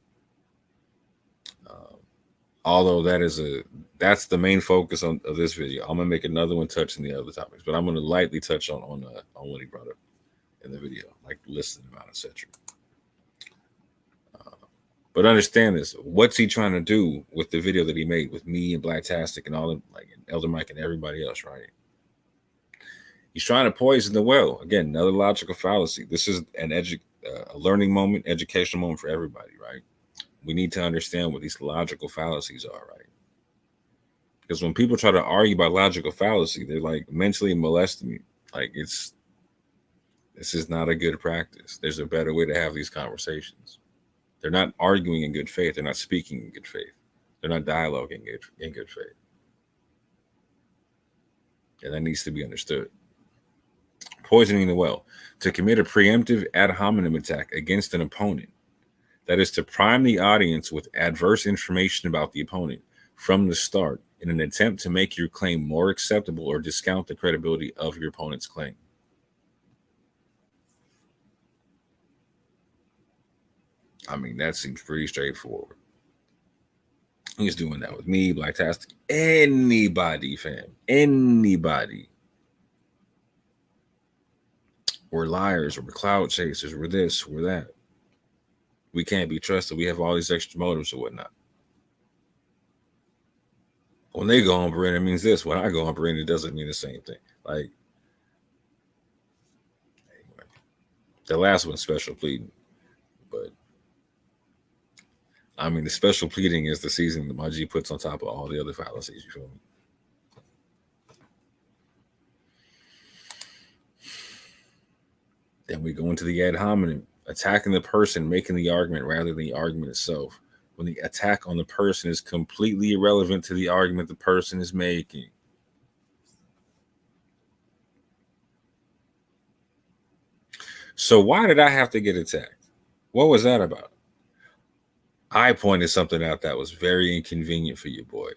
Although that's the main focus of this video. I'm gonna make another one touching the other topics, but I'm gonna lightly touch on what he brought up in the video, like listening about, etc. But understand this: what's he trying to do with the video that he made with me and Blacktastic and all, like Elder Mike and everybody else, right? He's trying to poison the well. Again, another logical fallacy. This is a learning moment, educational moment for everybody, right? We need to understand what these logical fallacies are, right? Because when people try to argue about logical fallacy, they're like mentally molesting you. Like this is not a good practice. There's a better way to have these conversations. They're not arguing in good faith. They're not speaking in good faith. They're not dialoguing in good faith. And that needs to be understood. Poisoning the well. To commit a preemptive ad hominem attack against an opponent. That is to prime the audience with adverse information about the opponent from the start in an attempt to make your claim more acceptable or discount the credibility of your opponent's claim. I mean, that seems pretty straightforward. He's doing that with me, Blacktastic, anybody, fam, anybody. We're liars, or we're cloud chasers, we're this, we're that. We can't be trusted. We have all these extra motives or whatnot. When they go on Berin, it means this. When I go on Berin, it doesn't mean the same thing. Like, anyway, the last one's special pleading. But, I mean, the special pleading is the season that my G puts on top of all the other fallacies. You feel me? Then we go into the ad hominem, attacking the person, making the argument rather than the argument itself. When the attack on the person is completely irrelevant to the argument the person is making. So why did I have to get attacked? What was that about? I pointed something out that was very inconvenient for you, boy.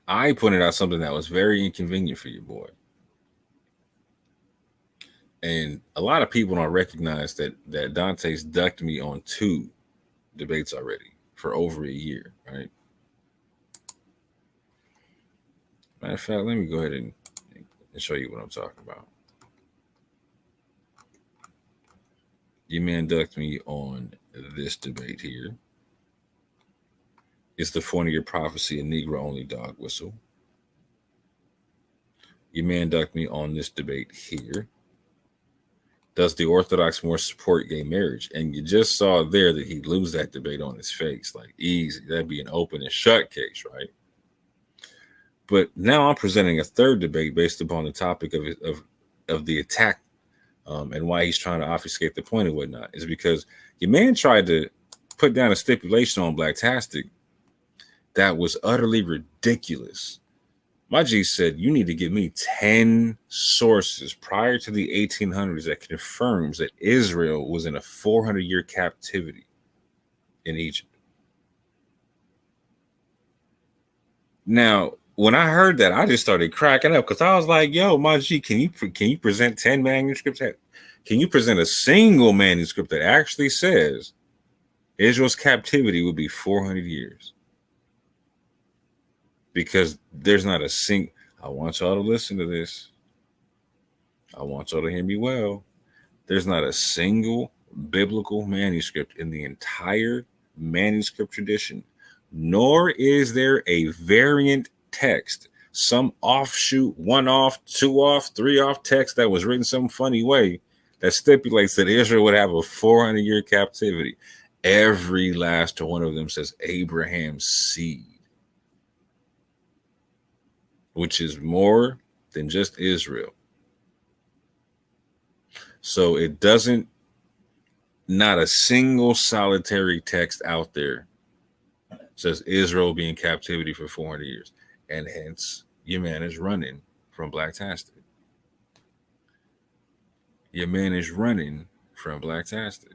I pointed out something that was very inconvenient for you, boy. And a lot of people don't recognize that Dante's ducked me on 2 debates already for over a year, right? Matter of fact, let me go ahead and show you what I'm talking about. Your man ducked me on this debate here. It's the 400-year prophecy, a Negro-only dog whistle. Your man ducked me on this debate here. Does the Orthodox more support gay marriage? And you just saw there that he'd lose that debate on his face. Like, easy. That'd be an open and shut case, right? But now I'm presenting a third debate based upon the topic of the attack and why he's trying to obfuscate the point and whatnot. Is because your man tried to put down a stipulation on Blacktastic that was utterly ridiculous. My G said, you need to give me 10 sources prior to the 1800s that confirms that Israel was in a 400-year captivity in Egypt. Now, when I heard that, I just started cracking up because I was like, yo, my G, can you present 10 manuscripts? Can you present a single manuscript that actually says Israel's captivity would be 400 years? Because there's not a single, I want y'all to listen to this. I want y'all to hear me well. There's not a single biblical manuscript in the entire manuscript tradition, nor is there a variant text, some offshoot, 1 off, 2 off, 3 off text that was written some funny way that stipulates that Israel would have a 400-year captivity. Every last one of them says Abraham's seed, which is more than just Israel. So it doesn't, not a single solitary text out there says Israel will be in captivity for 400 years. And hence, your man is running from Blacktastic. Your man is running from Blacktastic.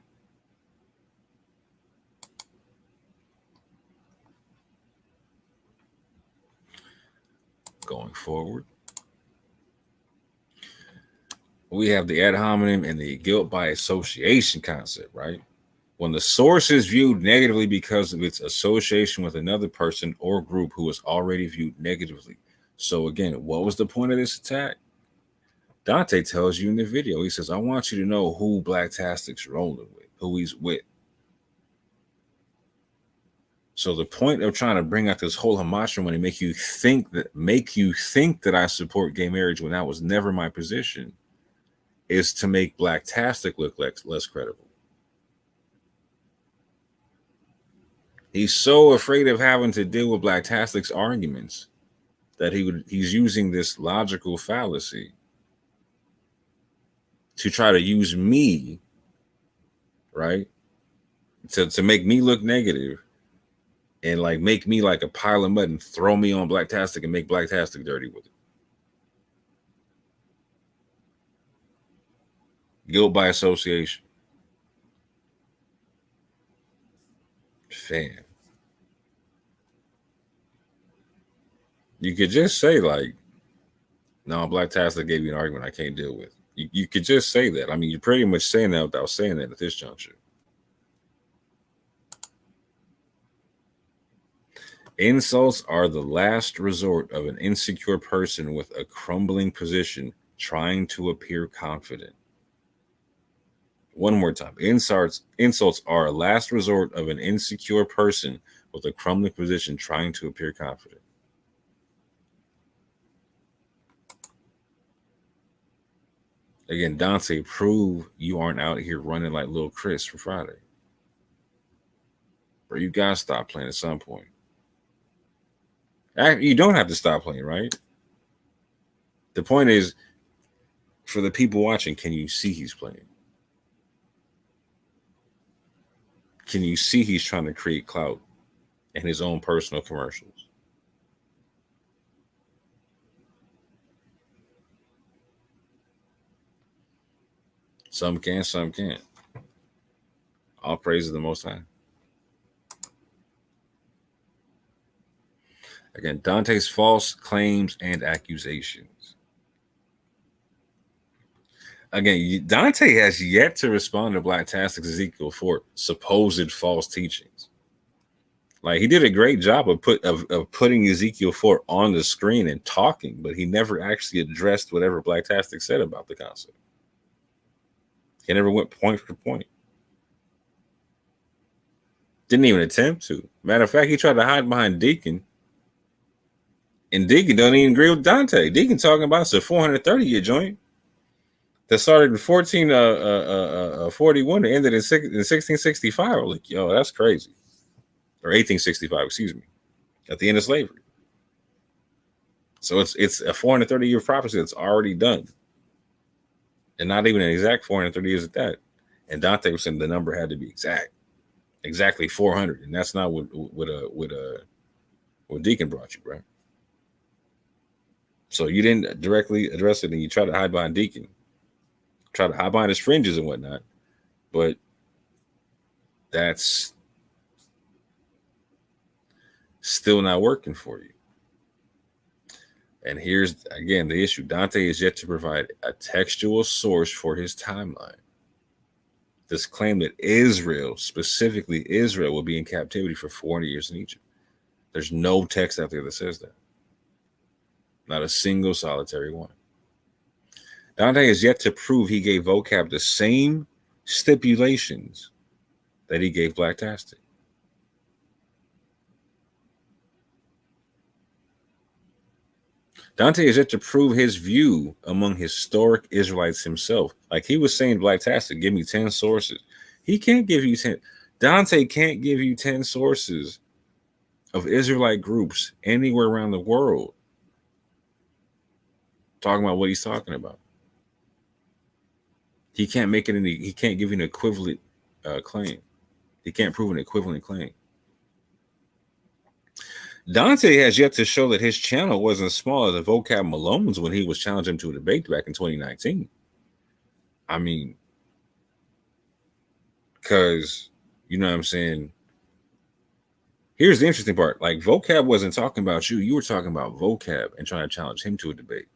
Going forward, we have the ad hominem and the guilt by association concept, right? When the source is viewed negatively because of its association with another person or group who is already viewed negatively. So again, what was the point of this attack? Dante tells you in the video, he says, I want you to know who Blacktastic's rolling with, who he's with. So the point of trying to bring out this whole hamashiach and make you think that I support gay marriage when that was never my position is to make Blacktastic look less credible. He's so afraid of having to deal with Blacktastic's arguments that he's using this logical fallacy to try to use me, right, to make me look negative. And like make me like a pile of mud and throw me on Blacktastic and make Blacktastic dirty with it. Guilt by association. Fam. You could just say like, no, Blacktastic gave you an argument I can't deal with. You could just say that. I mean, you're pretty much saying that without saying that at this juncture. Insults are the last resort of an insecure person with a crumbling position trying to appear confident. One more time. Insults are a last resort of an insecure person with a crumbling position trying to appear confident. Again, Dante, prove you aren't out here running like Lil Chris for Friday. Bro, you gotta stop playing at some point. You don't have to stop playing, right? The point is, for the people watching, can you see he's playing? Can you see he's trying to create clout and his own personal commercials? Some can, some can't. All praise to the Most High. Again, Dante's false claims and accusations. Again, Dante has yet to respond to Blacktastic's Ezekiel 4 supposed false teachings. Like, he did a great job of putting Ezekiel 4 on the screen and talking, but he never actually addressed whatever Blacktastic said about the concept. He never went point for point. Didn't even attempt to. Matter of fact, he tried to hide behind Deacon. And Deacon don't even agree with Dante. Deacon talking about it's a 430-year joint that started in 1441 and ended in 1665. I was like, yo, that's crazy. Or 1865, excuse me. At the end of slavery. So it's a 430-year prophecy that's already done. And not even an exact 430 years at that. And Dante was saying the number had to be exactly 400. And that's not what Deacon brought you, right? So you didn't directly address it, and you try to hide behind Deacon, try to hide behind his fringes and whatnot, but that's still not working for you. And here's, again, the issue. Dante is yet to provide a textual source for his timeline. This claim that Israel, specifically Israel, will be in captivity for 400 years in Egypt. There's no text out there that says that. Not a single solitary one. Dante is yet to prove he gave vocab the same stipulations that he gave Blacktastic. Dante is yet to prove his view among historic Israelites himself. Like he was saying, Blacktastic, give me 10 sources. He can't give you 10. Dante can't give you 10 sources of Israelite groups anywhere around the world talking about what he's talking about. He can't make it he can't give you an equivalent claim. He can't prove an equivalent claim. Dante has yet to show that his channel wasn't as small as the vocab Malone's when he was challenging him to a debate back in 2019. I mean, because, you know what I'm saying? Here's the interesting part. Like, vocab wasn't talking about you. You were talking about vocab and trying to challenge him to a debate.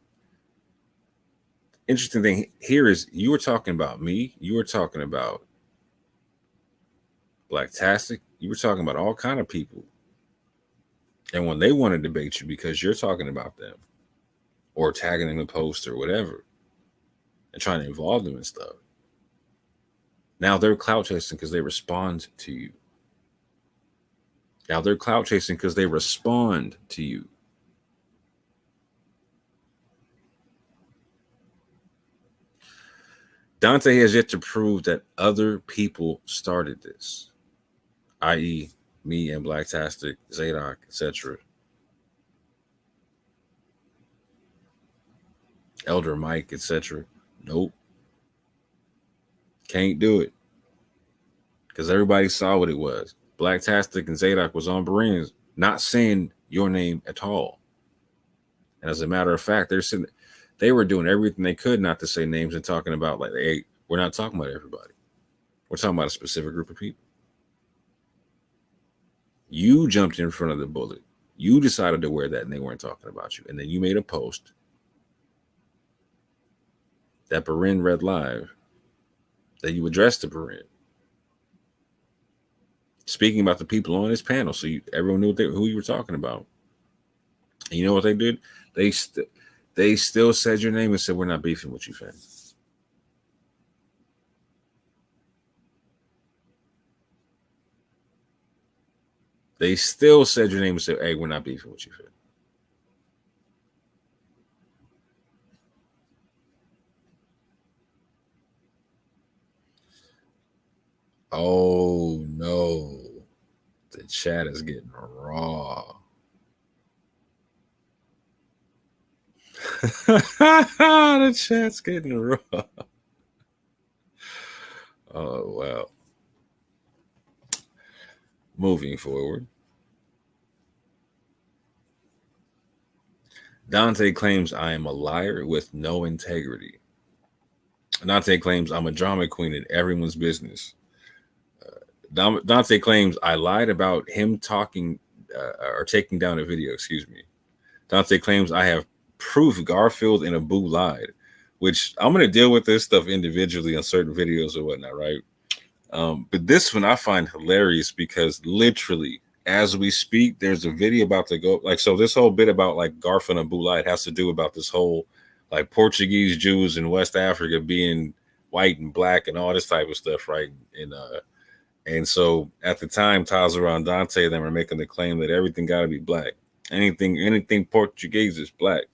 Interesting thing here is you were talking about me. You were talking about Blacktastic. You were talking about all kind of people. And when they want to debate you because you're talking about them or tagging them in a post or whatever and trying to involve them in stuff, now they're clout chasing because they respond to you. Now they're clout chasing because they respond to you. Dante has yet to prove that other people started this, i.e., me and Blacktastic, Zadok, etc. Elder Mike, etc. Nope. Can't do it. Because everybody saw what it was. Blacktastic and Zadok was on Bereans, not saying your name at all. And as a matter of fact, they were doing everything they could not to say names and talking about, like, hey, we're not talking about everybody. We're talking about a specific group of people. You jumped in front of the bullet. You decided to wear that and they weren't talking about you. And then you made a post that Berin read live, that you addressed to Berin, speaking about the people on this panel. So everyone knew who you were talking about. And you know what they did? They still said your name and said, we're not beefing with you, fam. They still said your name and said, hey, we're not beefing with you, fam. Oh no. The chat is getting raw. The chat's getting raw. Oh wow. Moving forward. Dante claims I am a liar with no integrity. Dante claims I'm a drama queen in everyone's business. Dante claims I lied about him talking or taking down a video. Excuse me. Dante claims I have proof Garfield and Abu lied, which I'm going to deal with this stuff individually on certain videos or whatnot, right? But this one I find hilarious because literally as we speak, there's a video about to go. Like, so this whole bit about like Garfield and Abu lied has to do about this whole like Portuguese Jews in West Africa being white and black and all this type of stuff, right? And so at the time, Tazara and Dante and them were making the claim that everything got to be black. Anything Portuguese is black.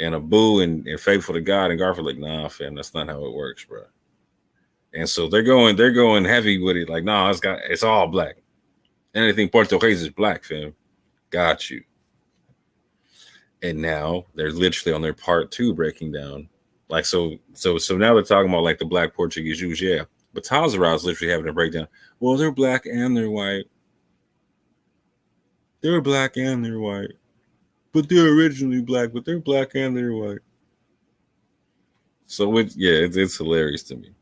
And Abu and Faithful to God and Garfield like, nah, fam, that's not how it works, bro. And so they're going heavy with it, like, nah, it's all black. Anything Portuguese is black, fam. Got you. And now they're literally on their part 2 breaking down. Like, so now they're talking about like the black Portuguese Jews, yeah. But Tazara is literally having a breakdown. Well, they're black and they're white. They're black and they're white. But they're originally black, but they're black and they're white. So it's hilarious to me.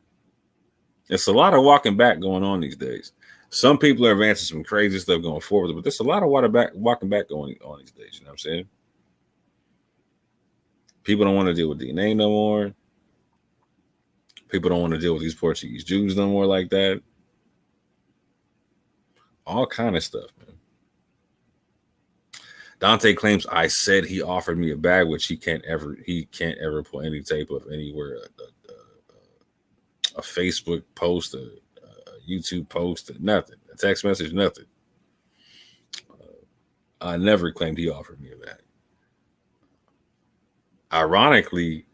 It's a lot of walking back going on these days. Some people are advancing some crazy stuff going forward, but there's a lot of walking back going on these days. You know what I'm saying? People don't want to deal with DNA no more. People don't want to deal with these Portuguese Jews no more like that. All kind of stuff, man. Dante claims I said he offered me a bag, which he can't ever pull any tape of anywhere. A Facebook post, a YouTube post, nothing. A text message, nothing. I never claimed he offered me a bag. Ironically,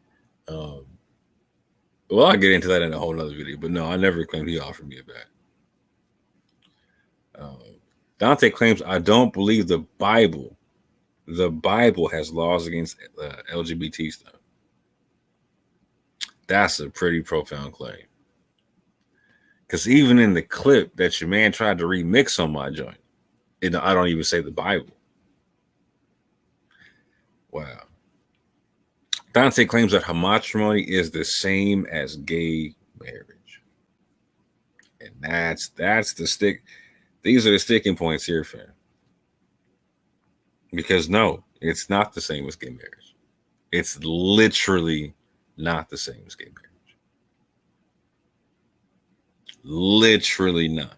well, I'll get into that in a whole nother video, but no, I never claimed he offered me a bag. Dante claims I don't believe the Bible. The Bible has laws against LGBT stuff. That's a pretty profound claim. Because even in the clip that your man tried to remix on my joint, I don't even say the Bible. Wow. Dante claims that matrimony is the same as gay marriage. And that's the stick. These are the sticking points here, fam. Because no, it's not the same as gay marriage. It's literally not the same as gay marriage. Literally not.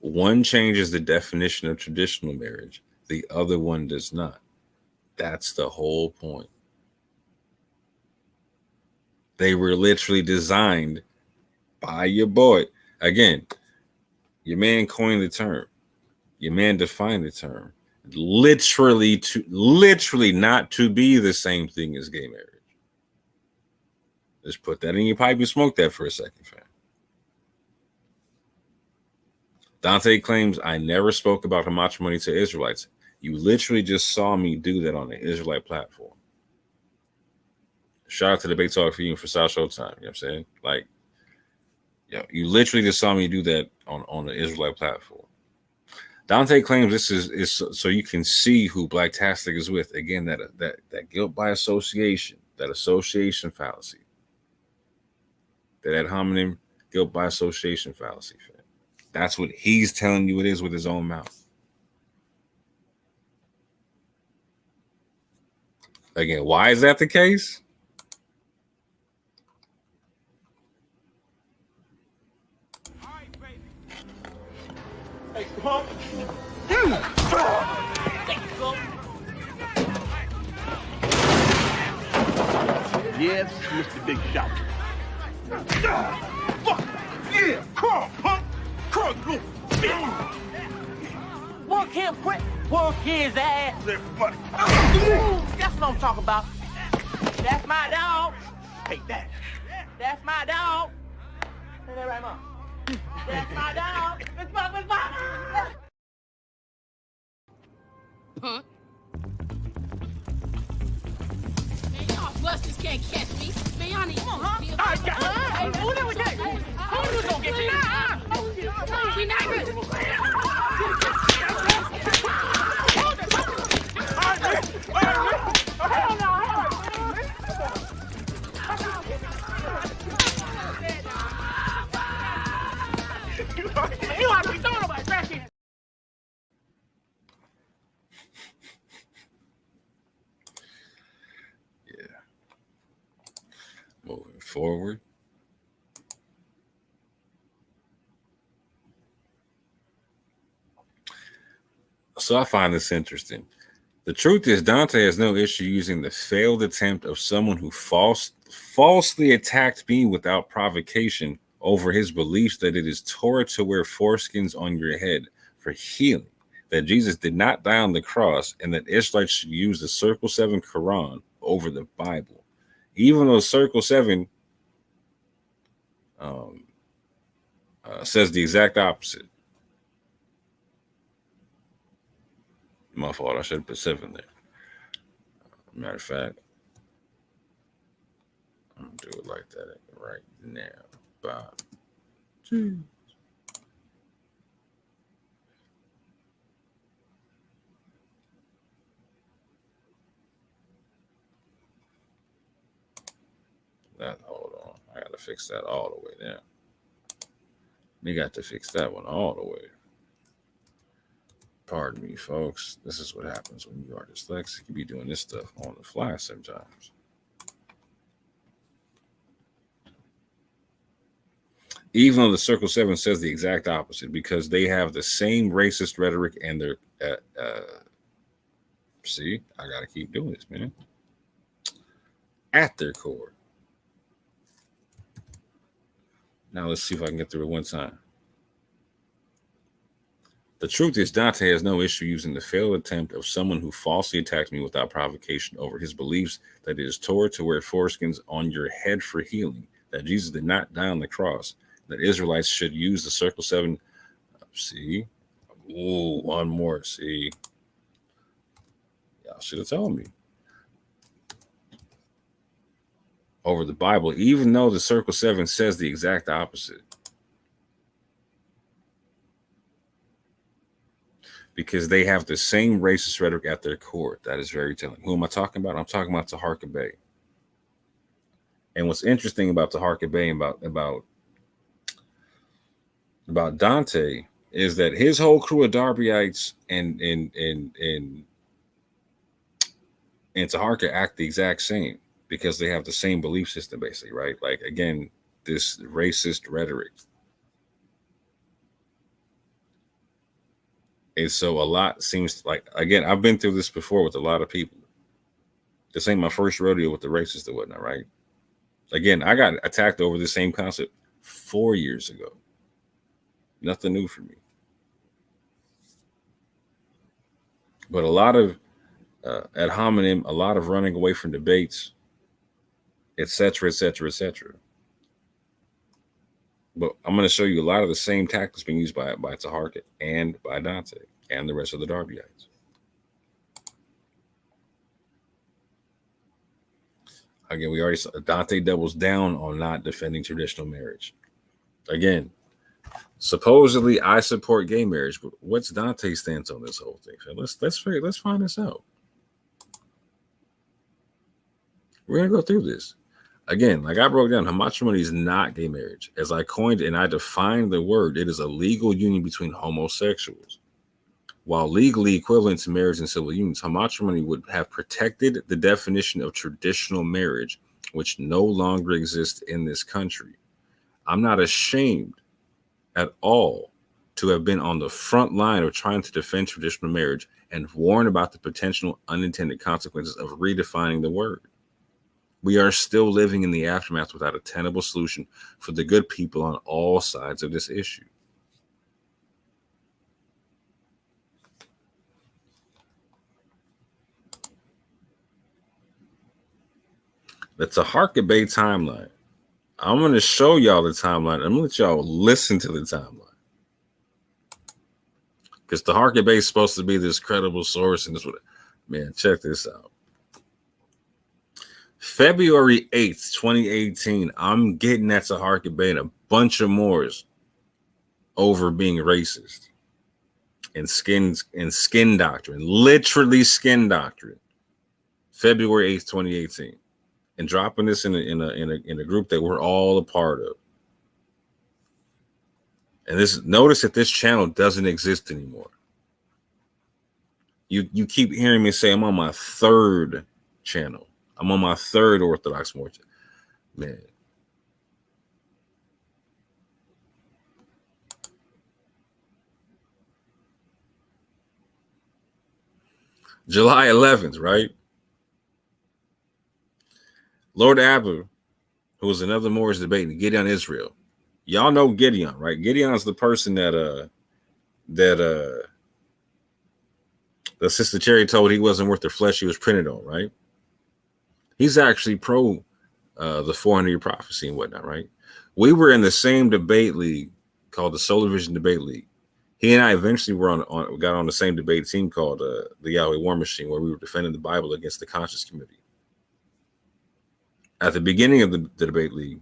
One changes the definition of traditional marriage. The other one does not. That's the whole point. They were literally designed by your boy. Again, your man coined the term. Your man defined the term. Literally not to be the same thing as gay marriage. Just put that in your pipe and smoke that for a second, fam. Dante claims I never spoke about matrimony to Israelites. You literally just saw me do that on the Israelite platform. Shout out to the Big Talk for you and for South Showtime. You know what I'm saying? Like, yeah, you literally just saw me do that on the Israelite platform. Dante claims this is so you can see who Blacktastic is with. Again, that guilt by association, that association fallacy, that ad hominem guilt by association fallacy. Fam. That's what he's telling you it is with his own mouth. Again, why is that the case? All right, baby. Hey, come on. Yes, Mr. Big Shot. Fuck! Yeah! Come on, punk! Come on, Work him quick. Work his ass. go! Buddy. That's what I'm talking about. That's my dog. Take that. That's my dog. Say that right, Mom. That's my dog. It's my. Punk. Man, y'all busters can't catch me. Man, y'all need to feel I got it. Hey, who that was that? Who was gonna get you? We not good. You ought to be throwing about back here. Yeah. Moving forward. So I find this interesting. The truth is, Dante has no issue using the failed attempt of someone who falsely attacked me without provocation over his beliefs that it is Torah to wear foreskins on your head for healing, that Jesus did not die on the cross, and that Israelites should use the Circle 7 Quran over the Bible, even though Circle 7 says the exact opposite. My fault. I should have put 7 there. Matter of fact, I'm gonna do it like that right now. Bob. Jeez. Hold on. I gotta fix that all the way down. We got to fix that one all the way. Pardon me, folks. This is what happens when you are dyslexic. You be doing this stuff on the fly sometimes. Even though the Circle 7 says the exact opposite, because they have the same racist rhetoric and they're see, I gotta keep doing this, man. At their core. Now let's see if I can get through it one time. The truth is, Dante has no issue using the failed attempt of someone who falsely attacked me without provocation over his beliefs that it is Torah to wear foreskins on your head for healing, that Jesus did not die on the cross, that Israelites should use the Circle 7. See? Ooh, one more. See? Y'all should have told me. Over the Bible, even though the Circle 7 says the exact opposite. Because they have the same racist rhetoric at their core. That is very telling. Who am I talking about? I'm talking about Taharka Bey. And what's interesting about Taharka Bey and about Dante is that his whole crew of Darbyites and Taharka act the exact same because they have the same belief system, basically, right? Like, again, this racist rhetoric. And so a lot seems like, again, I've been through this before with a lot of people. This ain't my first rodeo with the racist and whatnot, right? Again, I got attacked over the same concept 4 years ago. Nothing new for me. But a lot of ad hominem, a lot of running away from debates, etc., etc., etc. But I'm going to show you a lot of the same tactics being used by Taharka and by Dante and the rest of the Darbyites. Again, we already saw Dante doubles down on not defending traditional marriage. Again, supposedly I support gay marriage, but what's Dante's stance on this whole thing? So let's find this out. We're gonna go through this. Again, like I broke down, matrimony is not gay marriage. As I coined and I defined the word, it is a legal union between homosexuals. While legally equivalent to marriage and civil unions, matrimony would have protected the definition of traditional marriage, which no longer exists in this country. I'm not ashamed at all to have been on the front line of trying to defend traditional marriage and warn about the potential unintended consequences of redefining the word. We are still living in the aftermath without a tenable solution for the good people on all sides of this issue. The Taharka Bay timeline. I'm going to show y'all the timeline. I'm going to let y'all listen to the timeline. Because Taharka Bay is supposed to be this credible source. And this, man, check this out. February 8th, 2018, I'm getting at Taharka Bay and a bunch of Moors over being racist and skin doctrine, literally skin doctrine. February 8th, 2018. And dropping this in a group that we're all a part of. And notice that this channel doesn't exist anymore. You keep hearing me say I'm on my third channel. I'm on my third Orthodox Moor channel. Man. July 11th, right? Lord Abba, who was another Moorish debating Gideon Israel. Y'all know Gideon, right? Gideon's the person that Sister Cherry told he wasn't worth the flesh he was printed on, right? He's actually pro the 400-year prophecy and whatnot, right? We were in the same debate league called the Solar Vision Debate League. He and I eventually got on the same debate team called the Yahweh War Machine, where we were defending the Bible against the conscious community. At the beginning of the debate league,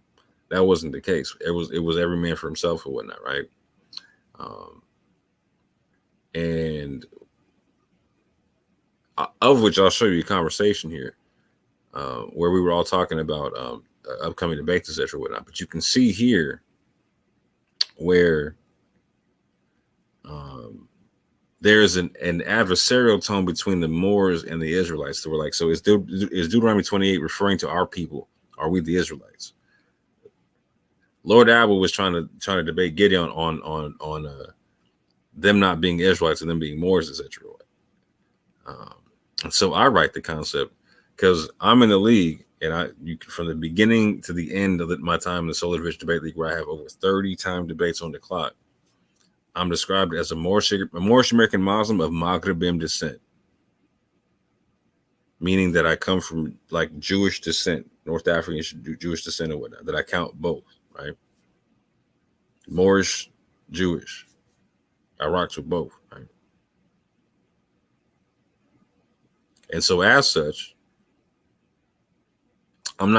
that wasn't the case. It was every man for himself or whatnot, right? And of which I'll show you a conversation here where we were all talking about upcoming debates, etc., whatnot. But you can see here where there's an adversarial tone between the Moors and the Israelites. So we're like, so is Deuteronomy 28 referring to our people? Are we the Israelites? Lord Abba was trying to debate Gideon on them not being Israelites and them being Moors, etc. And so I write the concept because I'm in the league, and from the beginning to the end of my time in the Solar Vision Debate League, where I have over 30 time debates on the clock, I'm described as a Moorish American Muslim of Maghrebim descent, meaning that I come from like Jewish descent, North African Jewish descent or whatnot, that I count both, right? Moorish, Jewish. I rocks with both, right? And so as such, I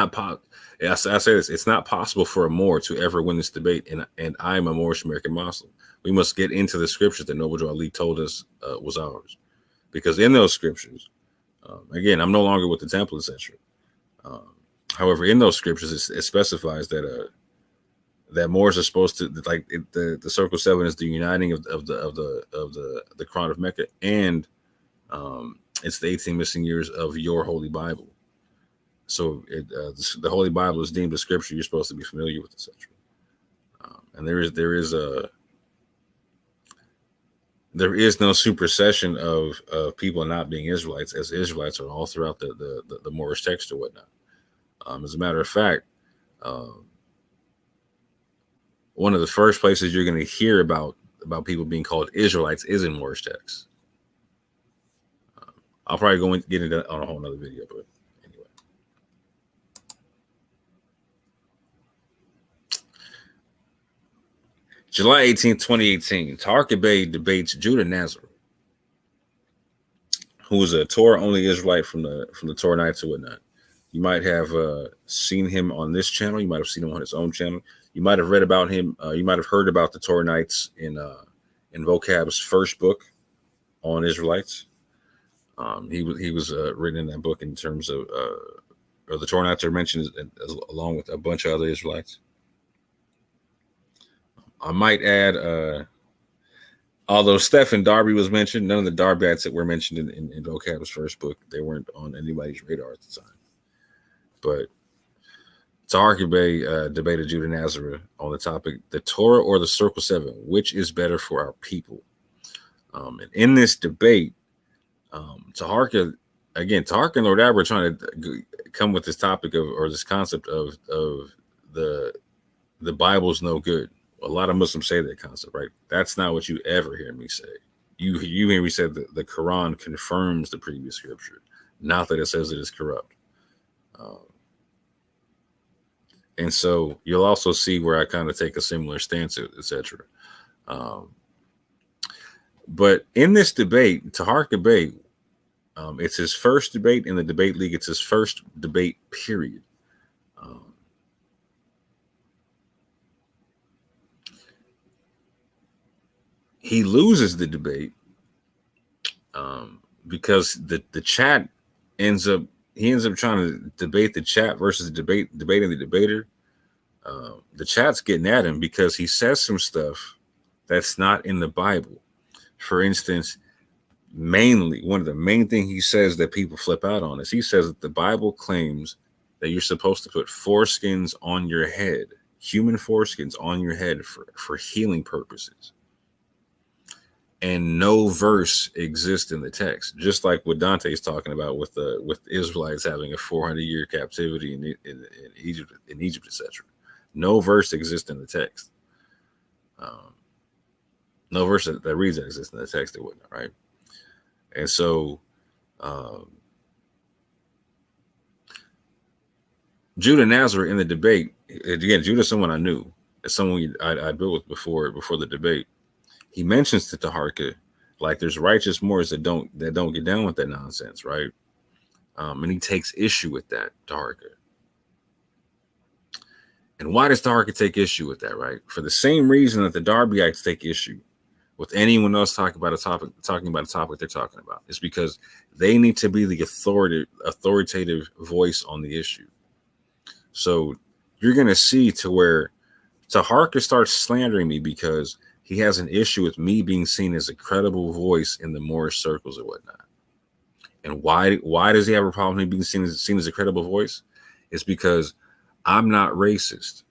say this, it's not possible for a Moor to ever win this debate, and I'm a Moorish American Muslim. We must get into the scriptures that Noble Drew Ali told us was ours. Because in those scriptures, again, I'm no longer with the temple, etc. However, in those scriptures, it specifies that Moors are supposed to, like, the circle 7 is the uniting of the Quran of Mecca, and it's the 18 missing years of your Holy Bible. So the Holy Bible is deemed a scripture you're supposed to be familiar with, etc. And there is no supersession of people not being Israelites, as the Israelites are all throughout the Moorish text or whatnot. As a matter of fact, one of the first places you're going to hear about people being called Israelites is in Moorish texts. I'll probably get into that on a whole nother video, but anyway. July 18th, 2018, Taharka Bay debates Judah Nazareth, who is a Torah-only Israelite from the Torah Nights or whatnot. You might have seen him on this channel. You might have seen him on his own channel. You might have read about him. You might have heard about the Torah Nights in Vocab's first book on Israelites. He was written in that book in terms of, or the Torah Nights are mentioned along with a bunch of other Israelites. I might add, although Stephen Darby was mentioned, none of the Darbites that were mentioned in Vocab's first book, they weren't on anybody's radar at the time. But Taharka Bay debated Judah Nazareth on the topic, the Torah or the Circle 7, which is better for our people? And in this debate, Taharka and Lord Abba are trying to come with this topic of, or this concept of the Bible's no good. A lot of Muslims say that concept, right? That's not what you ever hear me say. You hear me say that the Quran confirms the previous scripture, not that it says it is corrupt. And so you'll also see where I kind of take a similar stance, etc. But in this debate, Taharqa Bey, it's his first debate in the debate league. It's his first debate, period. He loses the debate because the chat ends up trying to debate the chat versus debating the debater. The chat's getting at him because he says some stuff that's not in the Bible. For instance, mainly one of the main things he says that people flip out on is he says that the Bible claims that you're supposed to put foreskins on your head, human foreskins on your head for healing purposes. And no verse exists in the text, just like what Dante is talking about with the Israelites having a 400-year captivity in Egypt, etc. No verse exists in the text. No verse that reads that exists in the text, it wouldn't, right? And so Judah Nazareth in the debate, again, Judah's someone I knew, as someone I built with before the debate. He mentions to Taharqa, like, there's righteous Moors that don't get down with that nonsense, right? And he takes issue with that, Taharqa. And why does Taharqa take issue with that, right? For the same reason that the Darbyites take issue with anyone else talking about a topic they're talking about. It's because they need to be the authoritative voice on the issue. So you're going to see to where Taharqa starts slandering me because he has an issue with me being seen as a credible voice in the Moorish circles and whatnot. And why does he have a problem with me being seen as a credible voice? It's because I'm not racist.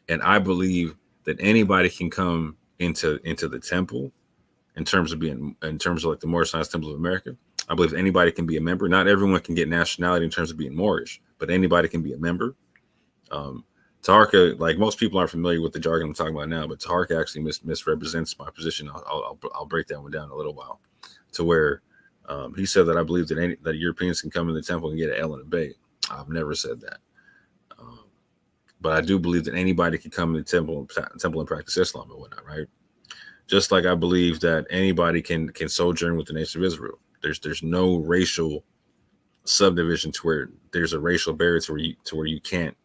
And I believe that anybody can come into the temple in terms of like the Moorish Science Temple of America. I believe anybody can be a member. Not everyone can get nationality in terms of being Moorish, but anybody can be a member. Taharqa, like, most people aren't familiar with the jargon I'm talking about now, but Taharqa actually misrepresents my position. I'll break that one down in a little while, to where he said that I believe that Europeans can come in the temple and get an L and a Bay. I've never said that. But I do believe that anybody can come in the temple and practice Islam and whatnot, right? Just like I believe that anybody can sojourn with the nation of Israel. There's no racial subdivision to where there's a racial barrier to where you can't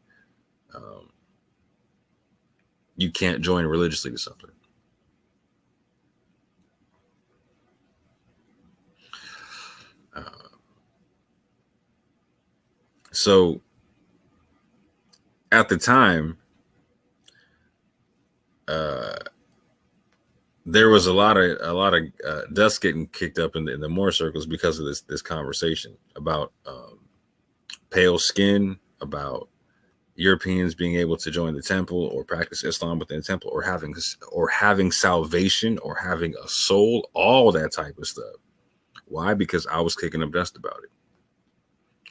join religiously to something. So at the time, there was a lot of dust getting kicked up in the Moor circles because of this conversation about pale skin, about Europeans being able to join the temple or practice Islam within the temple, or having salvation, or having a soul, all that type of stuff. Why? Because I was kicking up dust about it.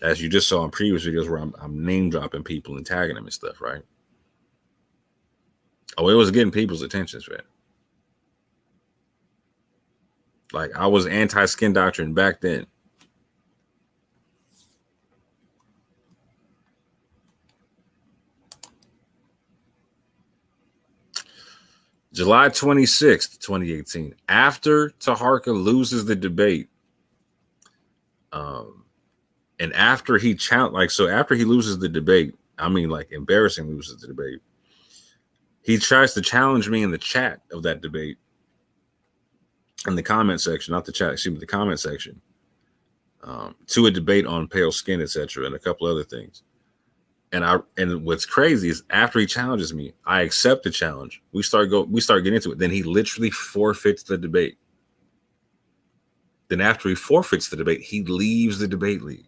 As you just saw in previous videos where I'm name dropping people and tagging them and stuff, right? Oh, it was getting people's attentions, man. Like, I was anti-skin doctrine back then. July 26th, 2018, after Taharqa loses the debate, and after he after he loses the debate, I mean, like, embarrassingly loses the debate, he tries to challenge me in the chat of that debate, in the comment section, not the chat, excuse me, the comment section, to a debate on pale skin, etc., and a couple other things. And what's crazy is, after he challenges me, I accept the challenge. We start getting into it. Then he literally forfeits the debate. Then after he forfeits the debate, he leaves the debate league.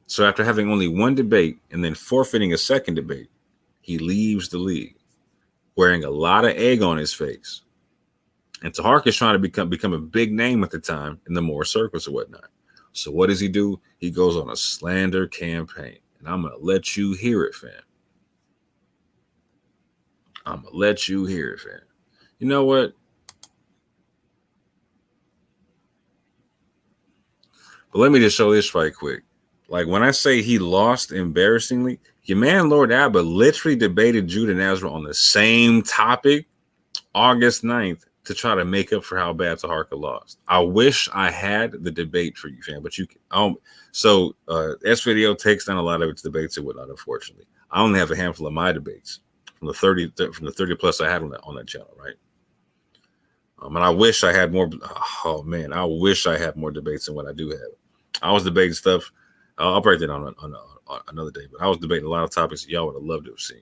So after having only one debate and then forfeiting a second debate, he leaves the league, wearing a lot of egg on his face. And Taharqa is trying to become a big name at the time in the Moor circles or whatnot. So what does he do? He goes on a slander campaign. And I'm going to let you hear it, fam. I'm going to let you hear it, fam. You know what? But let me just show this right quick. Like when I say he lost embarrassingly, your man Lord Abbott literally debated Judah Nazareth on the same topic August 9th to try to make up for how bad Taharka lost. I wish I had the debate for you, fam, but you can. So S Video takes down a lot of its debates and whatnot, unfortunately. I only have a handful of my debates from the 30 plus I had on that channel, right? And I wish I had more. Oh man, I wish I had more debates than what I do have. I was debating stuff. I'll break that on another day, but I was debating a lot of topics that y'all would have loved to have seen.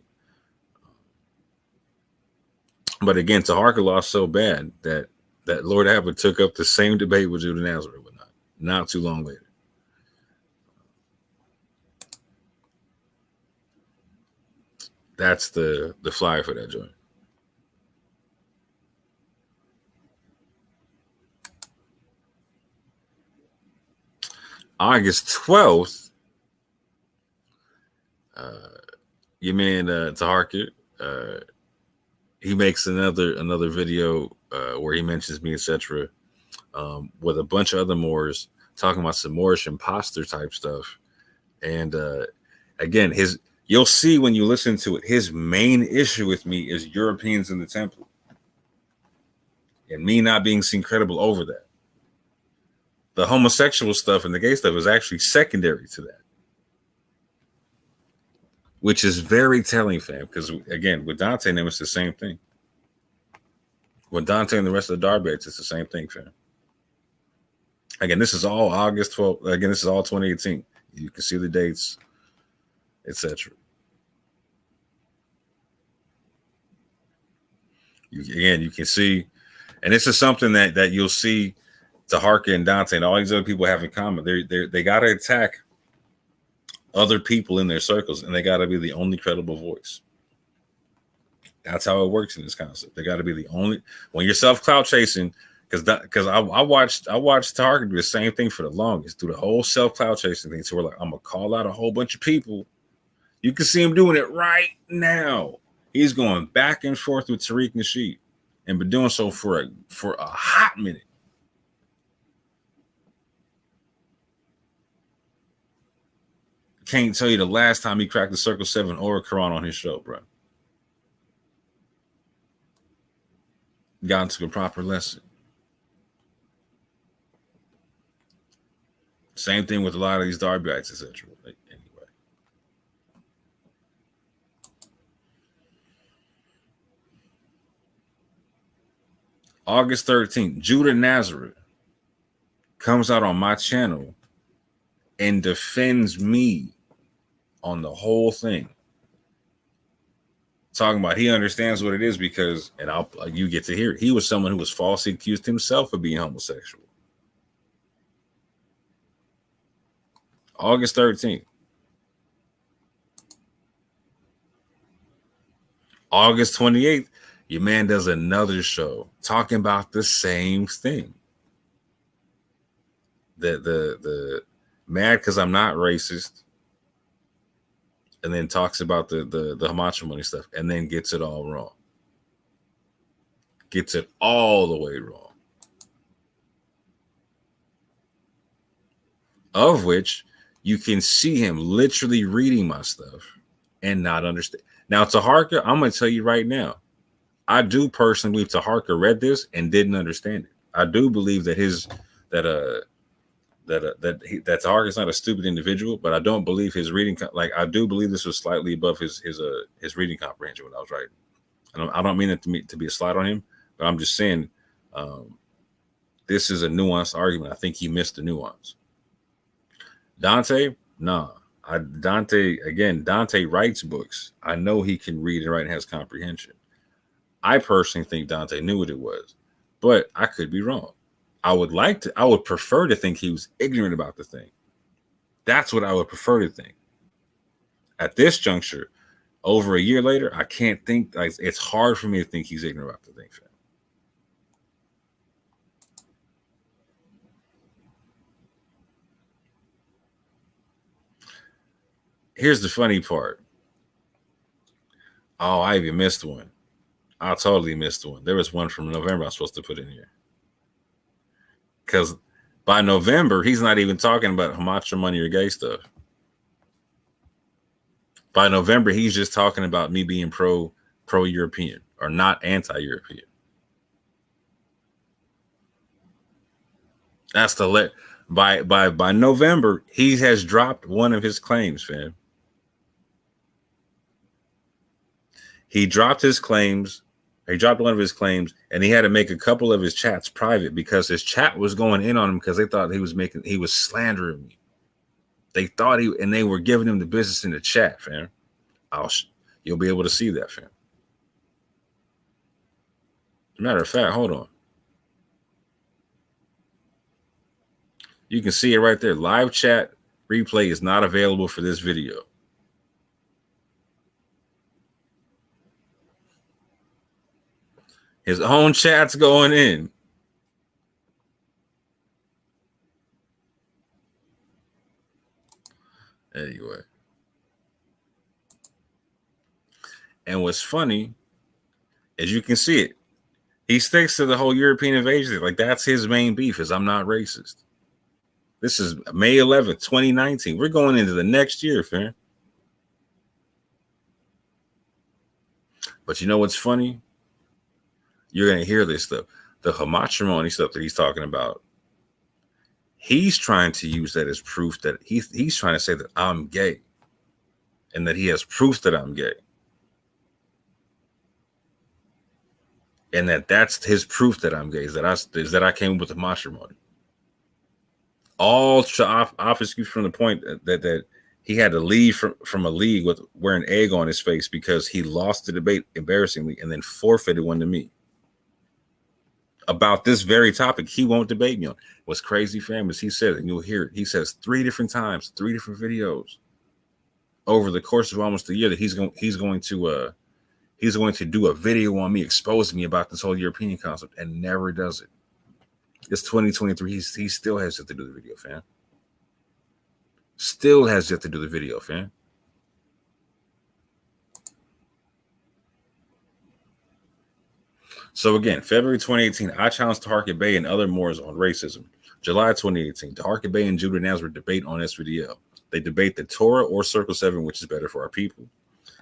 But again, Taharka lost so bad that Lord Abbott took up the same debate with Judah Nazareth, but not too long later. That's the flyer for that joint. August 12th, your man Taharka, he makes another video where he mentions me, etc., with a bunch of other Moors talking about some Moorish imposter type stuff. And again, you'll see when you listen to it, his main issue with me is Europeans in the temple and me not being seen credible over that. The homosexual stuff and the gay stuff is actually secondary to that, which is very telling, fam. Because again, with Dante and them, it's the same thing. With Dante and the rest of the Darbites, it's the same thing, fam. Again, this is all August 12th. Again, this is all 2018. You can see the dates, etc. You can see, and this is something that you'll see Taharka and Dante and all these other people have in common. They got to attack other people in their circles, and they got to be the only credible voice. That's how it works in this concept. They got to be the only. When you're self-clout chasing, because I watched Taharka do the same thing for the longest, through the whole self-clout chasing thing. So we're like, I'm gonna call out a whole bunch of people. You can see him doing it right now. He's going back and forth with Tariq Nasheed, and been doing so for a hot minute. Can't tell you the last time he cracked the Circle 7 or a Quran on his show, bro. Got into a proper lesson. Same thing with a lot of these Darbites, etc. Anyway. August 13th, Judah Nazareth comes out on my channel and defends me on the whole thing. Talking about he understands what it is because, and you get to hear it, he was someone who was falsely accused himself of being homosexual. August 13th. August 28th, your man does another show talking about the same thing. The mad because I'm not racist, and then talks about the matrimony stuff, and then gets it all wrong. Gets it all the way wrong. Of which you can see him literally reading my stuff and not understand. Now, Taharka, I'm going to tell you right now, I do personally believe Taharka read this and didn't understand it. I do believe that that Taharka is not a stupid individual, but I don't believe his reading. I do believe this was slightly above his reading comprehension when I was writing. I don't mean it to be a slight on him, but I'm just saying this is a nuanced argument. I think he missed the nuance. Dante, nah. Dante writes books. I know he can read and write and has comprehension. I personally think Dante knew what it was, but I could be wrong. I would prefer to think he was ignorant about the thing. That's what I would prefer to think. At this juncture, over a year later, I can't think, it's hard for me to think he's ignorant about the thing, fam. here's the funny part. Oh, I even missed one. I totally missed one. There was one from November I was supposed to put in here. Because by November, he's not even talking about how much money or gay stuff. By November, he's just talking about me being pro-European or not anti-European. That's the by November, he has dropped one of his claims, fam. He dropped his claims. He dropped one of his claims, and he had to make a couple of his chats private because his chat was going in on him because they thought he was slandering me. They thought and they were giving him the business in the chat, fam. You'll be able to see that, fam. Matter of fact, hold on. You can see it right there. Live chat replay is not available for this video. His own chat's going in. Anyway. And what's funny is you can see it. He sticks to the whole European invasion thing. Like, that's his main beef, is I'm not racist. This is May 11th, 2019. We're going into the next year, fam. But you know what's funny? You're going to hear this stuff. The homatrimony stuff that he's talking about. He's trying to use that as proof that he's trying to say that I'm gay. And that he has proof that I'm gay. And that's his proof that I'm gay, is that I came up with the matrimony. All off excuse from the point that he had to leave from a league with wearing egg on his face because he lost the debate embarrassingly and then forfeited one to me. About this very topic, he won't debate me on. What's crazy, fam, is he said, and you'll hear it, he says 3 different times, 3 different videos over the course of almost a year that he's going to do a video on me, exposing me about this whole European concept, and never does it. It's 2023. He still has yet to do the video, fam. Still has yet to do the video, fam. So again, February 2018, I challenged Taharka Bey and other Moors on racism. July 2018, Taharka Bey and Judah Nazareth debate on SVDL. They debate the Torah or Circle 7, which is better for our people.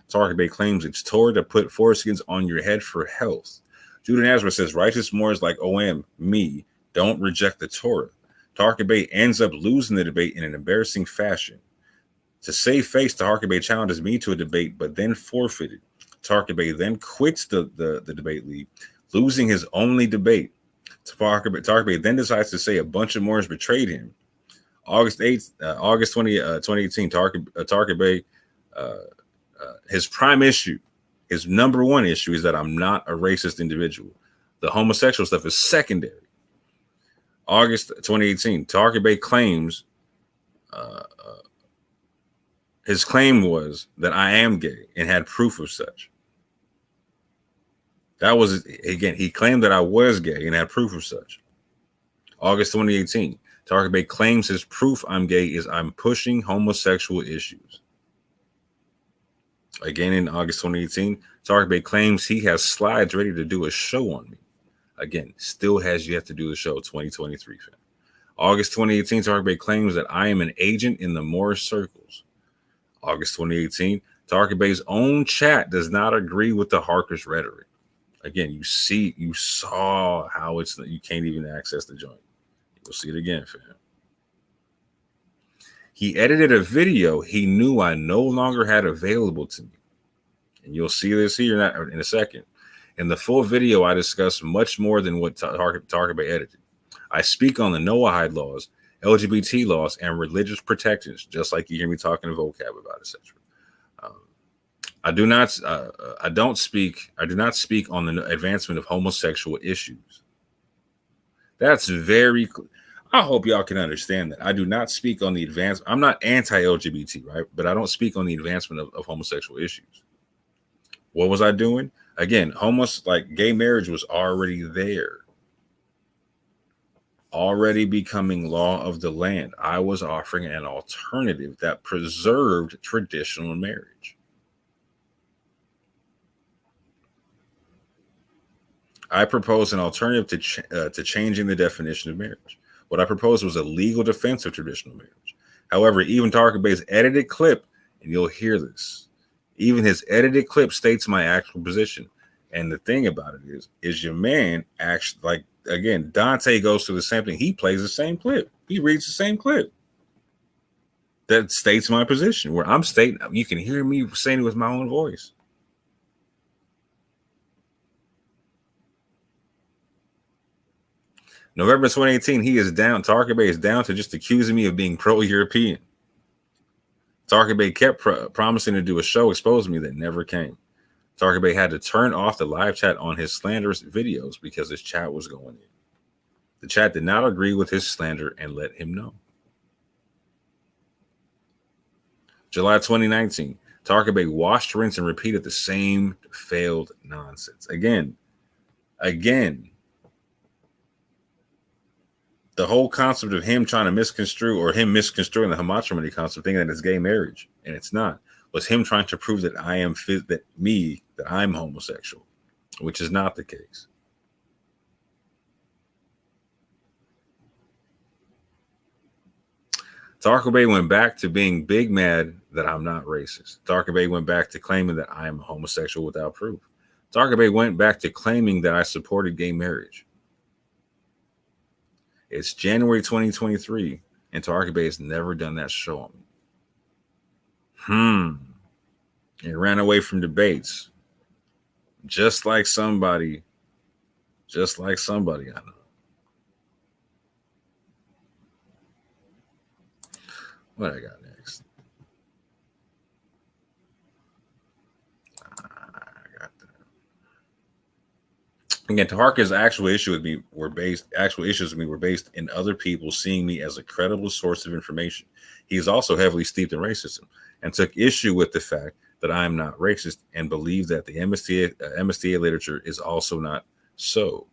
Taharka Bey claims it's Torah to put foreskins on your head for health. Judah Nazareth says righteous Moors like OM, me, don't reject the Torah. Taharka Bey ends up losing the debate in an embarrassing fashion. To save face, Taharka Bey challenges me to a debate, but then forfeited. Taharka Bey then quits the debate league, losing his only debate. Taharka Bey then decides to say a bunch of Moors betrayed him. August 2018, Taharka Bey, his prime issue, his number one issue is that I'm not a racist individual. The homosexual stuff is secondary. August 2018, Taharka Bey claims, his claim was that I am gay and had proof of such. That was, again, he claimed that I was gay and had proof of such. August 2018, Taharka Bey claims his proof I'm gay is I'm pushing homosexual issues. Again, in August 2018, Taharka Bey claims he has slides ready to do a show on me. Again, still has yet to do the show, 2023. Fam. August 2018, Taharka Bey claims that I am an agent in the Moorish circles. August 2018, Taharka Bey's own chat does not agree with the Harker's rhetoric. Again, you saw how you can't even access the joint. You'll see it again, fam. He edited a video he knew I no longer had available to me. And you'll see this here in a second. In the full video, I discuss much more than what Taharka Bey edited. I speak on the Noahide laws, LGBT laws, and religious protections, just like you hear me talking to vocab about, etc. I do not speak on the advancement of homosexual issues. That's very clear. I hope y'all can understand that. I do not speak on the advance. I'm not anti-LGBT, right? But I don't speak on the advancement of homosexual issues. What was I doing? Again, gay marriage was already there. already becoming law of the land, I was offering an alternative that preserved traditional marriage. I proposed an alternative to changing the definition of marriage. What I proposed was a legal defense of traditional marriage. However, even Tarka Bay's edited clip, and you'll hear this, even his edited clip states my actual position. And the thing about it is your man actually, like, again, Dante goes through the same thing. He plays the same clip. He reads the same clip. That states my position, where I'm stating, you can hear me saying it with my own voice. November 2018, Tarka Bay is down to just accusing me of being pro-European. Tarka Bay kept promising to do a show exposing me that never came. Tarka Bay had to turn off the live chat on his slanderous videos because his chat was going in. The chat did not agree with his slander and let him know. July 2019, Tarka Bay washed, rinsed, and repeated the same failed nonsense. Again, the whole concept of him trying to misconstrue, or him misconstruing the homatrimony concept, thinking that it's gay marriage, and it's not, was him trying to prove that I'm homosexual, which is not the case. Tarka Bay went back to being big mad that I'm not racist. Tarka Bay went back to claiming that I am a homosexual without proof. Tarka Bay went back to claiming that I supported gay marriage. It's January 2023, and Tarka Bay has never done that show on me. It ran away from debates. Just like somebody I know. What I got next? I got that. Again, Tarka's actual issues with me were based in other people seeing me as a credible source of information. He is also heavily steeped in racism and took issue with the fact that I am not racist and believe that the MSTA literature is also not so.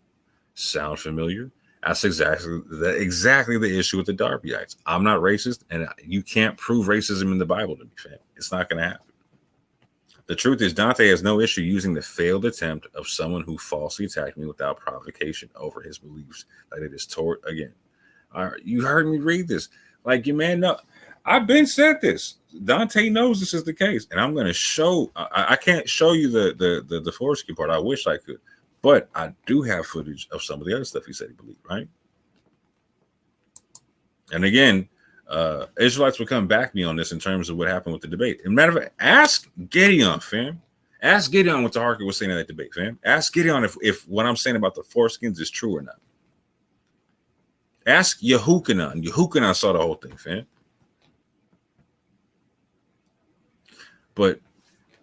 Sound familiar? That's exactly the issue with the Darbyites. I'm not racist, and you can't prove racism in the Bible to me, fam. It's not going to happen. The truth is, Dante has no issue using the failed attempt of someone who falsely attacked me without provocation over his beliefs. That it is toward, again. You heard me read this. Like, your man, no, I've been said this. Dante knows this is the case, and I'm going to show. I can't show you the foreskin part. I wish I could. But I do have footage of some of the other stuff he said he believed, right? And again, Israelites will come back to me on this in terms of what happened with the debate. As a matter of fact, ask Gideon, fam. Ask Gideon what the Harker was saying in that debate, fam. Ask Gideon if what I'm saying about the foreskins is true or not. Ask Yehukanan. Yehukanan saw the whole thing, fam. But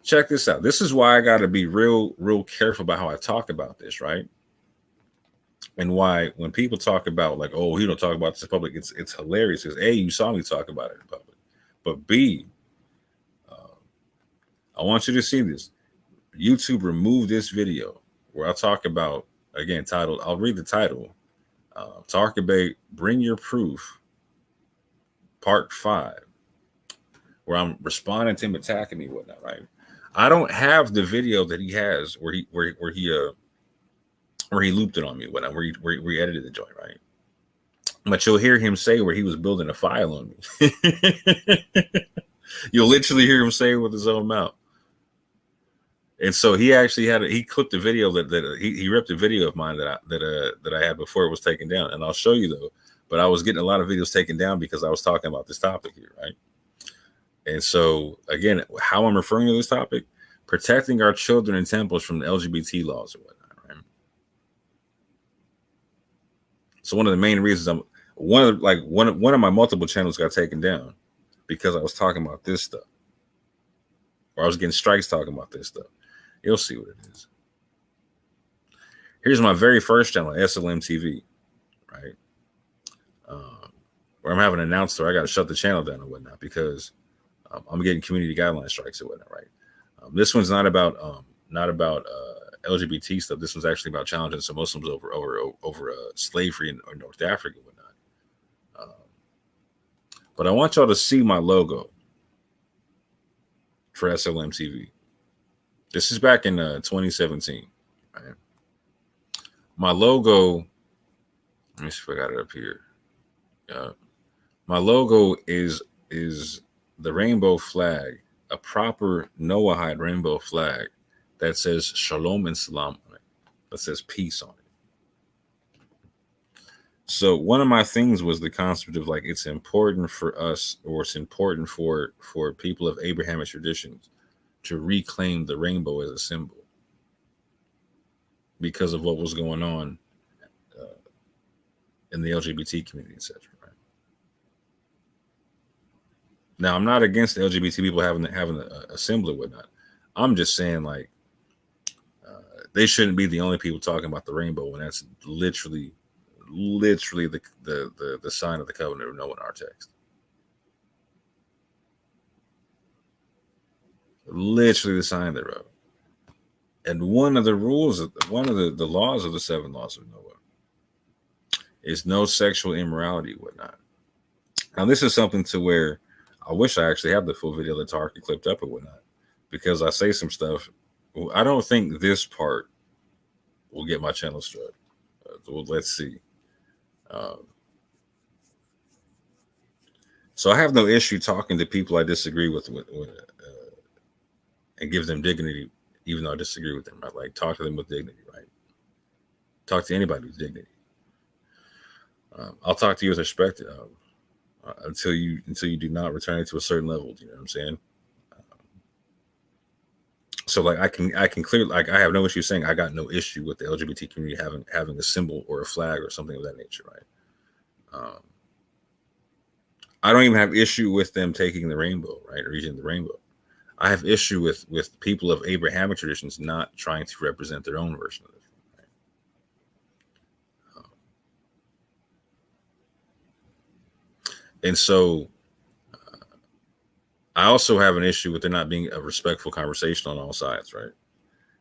check this out. This is why I got to be real careful about how I talk about this, right? And why when people talk about like, oh, he don't talk about this in public, it's hilarious because A, you saw me talk about it in public. But B, I want you to see this. YouTube removed this video where I talk about, again, titled, I'll read the title. Tarka Bay, Bring Your Proof, Part 5, where I'm responding to him attacking me and whatnot, right? I don't have the video that he has where he looped it on me, whatnot, where he edited the joint, right? But you'll hear him say where he was building a file on me. You'll literally hear him say it with his own mouth. And so he actually he clipped the video that he ripped a video of mine that I had before it was taken down. And I'll show you though, but I was getting a lot of videos taken down because I was talking about this topic here, right? And so again, how I'm referring to this topic, protecting our children in temples from the LGBT laws or whatnot, right? So one of the main reasons one of my multiple channels got taken down because I was talking about this stuff. Or I was getting strikes talking about this stuff. You'll see what it is. Here's my very first channel, SLM TV, right? Where I'm having an announcer. I got to shut the channel down and whatnot because I'm getting community guideline strikes and whatnot, right? This one's not about LGBT stuff. This was actually about challenging some Muslims over slavery in North Africa and whatnot. But I want y'all to see my logo for SLM TV. This is back in 2017. Right? My logo, let me see if I got it up here. My logo is the rainbow flag, a proper Noahide rainbow flag that says Shalom and Salam on it, that says peace on it. So one of my things was the concept of like, it's important for us, or it's important for people of Abrahamic traditions to reclaim the rainbow as a symbol because of what was going on in the LGBT community, etc. Right? Now, I'm not against the LGBT people having a symbol or whatnot. I'm just saying, like, they shouldn't be the only people talking about the rainbow when that's literally the sign of the covenant of Noah in our text. Literally the sign thereof. And one of the rules, one of the laws of the 7 laws of Noah is no sexual immorality, whatnot. Now, this is something to where I wish I actually had the full video that Tarky clipped up or whatnot, because I say some stuff. I don't think this part will get my channel struck. Well, let's see. So I have no issue talking to people I disagree with and give them dignity, even though I disagree with them. Right? Like, talk to them with dignity, right? Talk to anybody with dignity. I'll talk to you with respect until you do not return it to a certain level. You know what I'm saying? So like I can clearly, like, I have no issue saying I got no issue with the LGBT community having a symbol or a flag or something of that nature, right? I don't even have issue with them taking the rainbow, right, or using the rainbow. I have issue with people of Abrahamic traditions not trying to represent their own version of it. Right? And so I also have an issue with there not being a respectful conversation on all sides, right?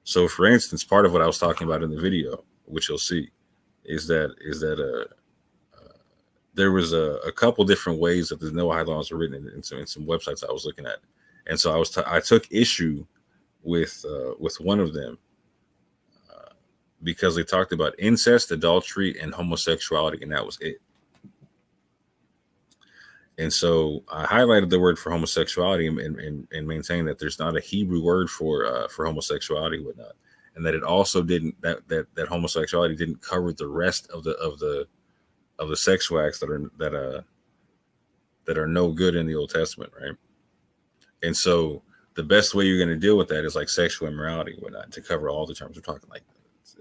So, for instance, part of what I was talking about in the video, which you'll see, is that there was a couple different ways that the Noahide laws are written in some websites I was looking at, and so I took issue with one of them because they talked about incest, adultery, and homosexuality, and that was it. And so I highlighted the word for homosexuality and maintained that there's not a Hebrew word for homosexuality and whatnot, and that it also didn't that homosexuality didn't cover the rest of the sexual acts that are no good in the Old Testament, right? And so the best way you're going to deal with that is like sexual immorality and whatnot, to cover all the terms we're talking. Like,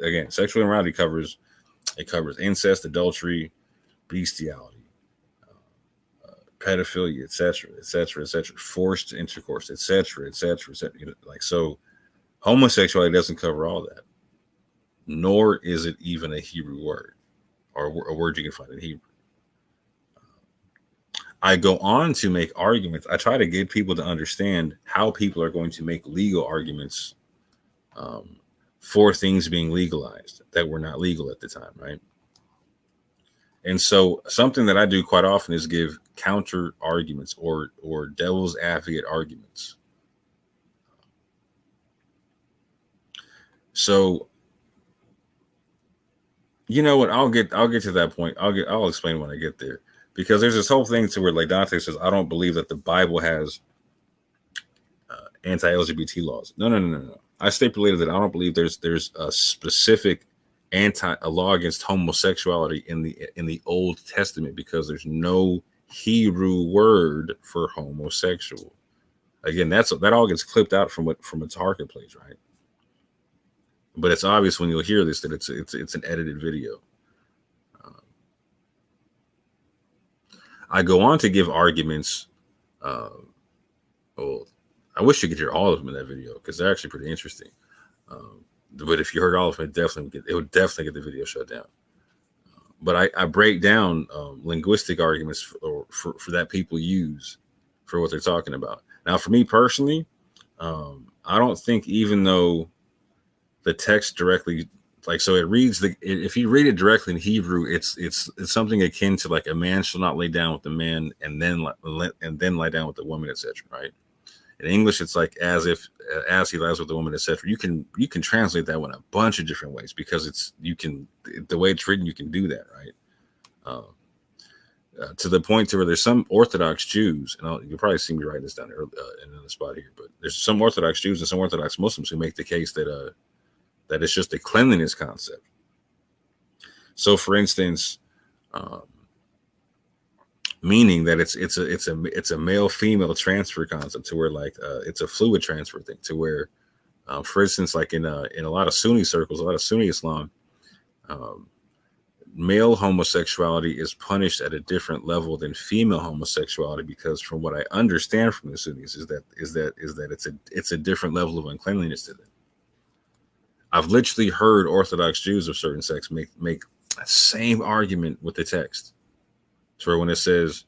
again, sexual immorality covers incest, adultery, bestiality, pedophilia, etc., forced intercourse, etc. You know, like, so homosexuality doesn't cover all that, nor is it even a Hebrew word or a word you can find in Hebrew. I go on to make arguments. I try to get people to understand how people are going to make legal arguments for things being legalized that were not legal at the time, right? And so something that I do quite often is give counter arguments or devil's advocate arguments. So, you know what? I'll get to that point. I'll explain when I get there, because there's this whole thing to where, like, Dante says, I don't believe that the Bible has anti-LGBT laws. No. I stipulated that I don't believe there's a specific a law against homosexuality in the Old Testament, because there's no Hebrew word for homosexual. Again, that all gets clipped out from its Tarka plays, right? But it's obvious when you'll hear this that it's an edited video. I go on to give arguments. Well, I wish you could hear all of them in that video, because they're actually pretty interesting. But if you heard all of them, it would definitely get the video shut down. But I break down linguistic arguments for that people use for what they're talking about. Now, for me personally, I don't think, even though the text directly, like, so it reads if you read it directly in Hebrew, it's something akin to like, a man shall not lay down with the man and then lie down with the woman, etc. Right? In English, it's like as he lies with the woman, etc. You can translate that one a bunch of different ways, because the way it's written, you can do that, right? To the point to where there's some Orthodox Jews, and you'll probably see me write this down there in another spot here, but there's some Orthodox Jews and some Orthodox Muslims who make the case that it's just a cleanliness concept. So, for instance, meaning that it's a male female transfer concept, to where like it's a fluid transfer thing, to where, for instance, like in a lot of Sunni circles, a lot of Sunni Islam, male homosexuality is punished at a different level than female homosexuality, because from what I understand from the Sunnis is that it's a different level of uncleanliness to them. I've literally heard Orthodox Jews of certain sects make the same argument with the text, to where when it says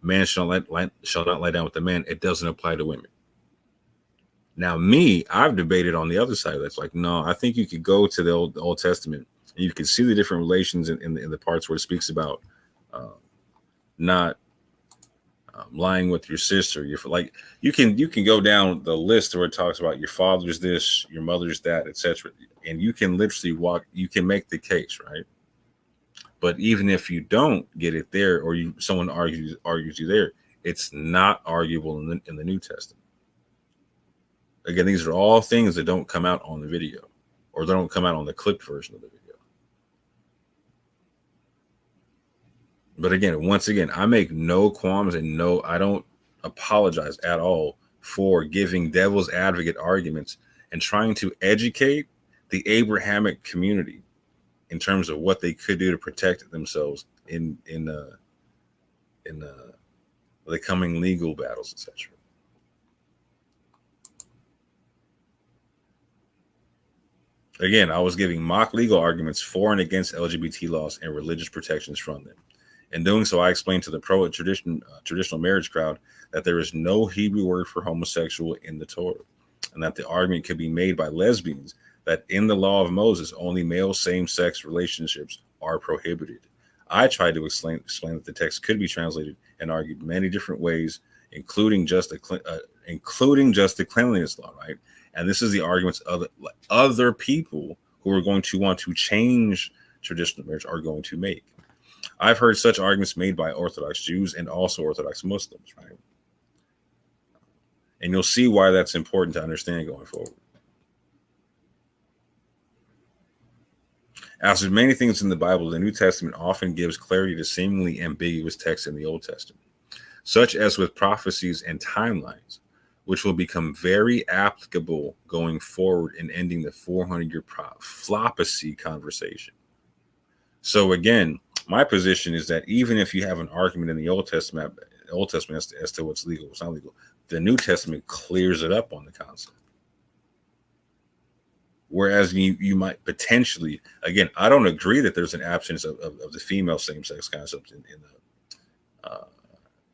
man shall not lie down with the man, it doesn't apply to women. Now, I've debated on the other side. That's like, no, I think you could go to the Old Testament, and you can see the different relations in the parts where it speaks about not lying with your sister. Like, you can go down the list where it talks about your father's this, your mother's that, etc. And you can literally you can make the case, right? But even if you don't get it there, or someone argues you there, it's not arguable in the New Testament. Again, these are all things that don't come out on the video, or they don't come out on the clipped version of the video. But again, once again, I make no qualms and I don't apologize at all for giving devil's advocate arguments and trying to educate the Abrahamic community in terms of what they could do to protect themselves in the coming legal battles, etc. Again, I was giving mock legal arguments for and against LGBT laws and religious protections from them. In doing so, I explained to the traditional marriage crowd that there is no Hebrew word for homosexual in the Torah, and that the argument could be made by lesbians that in the law of Moses, only male same-sex relationships are prohibited. I tried to explain that the text could be translated and argued many different ways, including just the cleanliness law, right? And this is the arguments of other people who are going to want to change traditional marriage are going to make. I've heard such arguments made by Orthodox Jews and also Orthodox Muslims, right? And you'll see why that's important to understand going forward. As with many things in the Bible, the New Testament often gives clarity to seemingly ambiguous texts in the Old Testament, such as with prophecies and timelines, which will become very applicable going forward in ending the 400-year prophecy conversation. So again, my position is that even if you have an argument in the Old Testament as to what's legal, what's not legal, the New Testament clears it up on the concept. Whereas you might potentially, again, I don't agree that there's an absence of the female same-sex concept in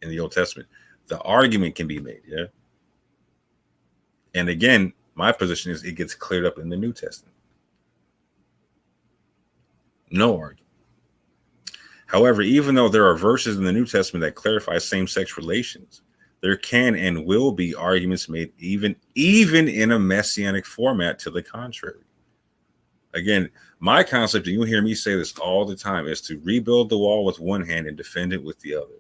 the Old Testament. The argument can be made, yeah. And again, my position is it gets cleared up in the New Testament. No argument. However, even though there are verses in the New Testament that clarify same-sex relations, there can and will be arguments made even in a messianic format to the contrary. Again, my concept, and you'll hear me say this all the time, is to rebuild the wall with one hand and defend it with the other.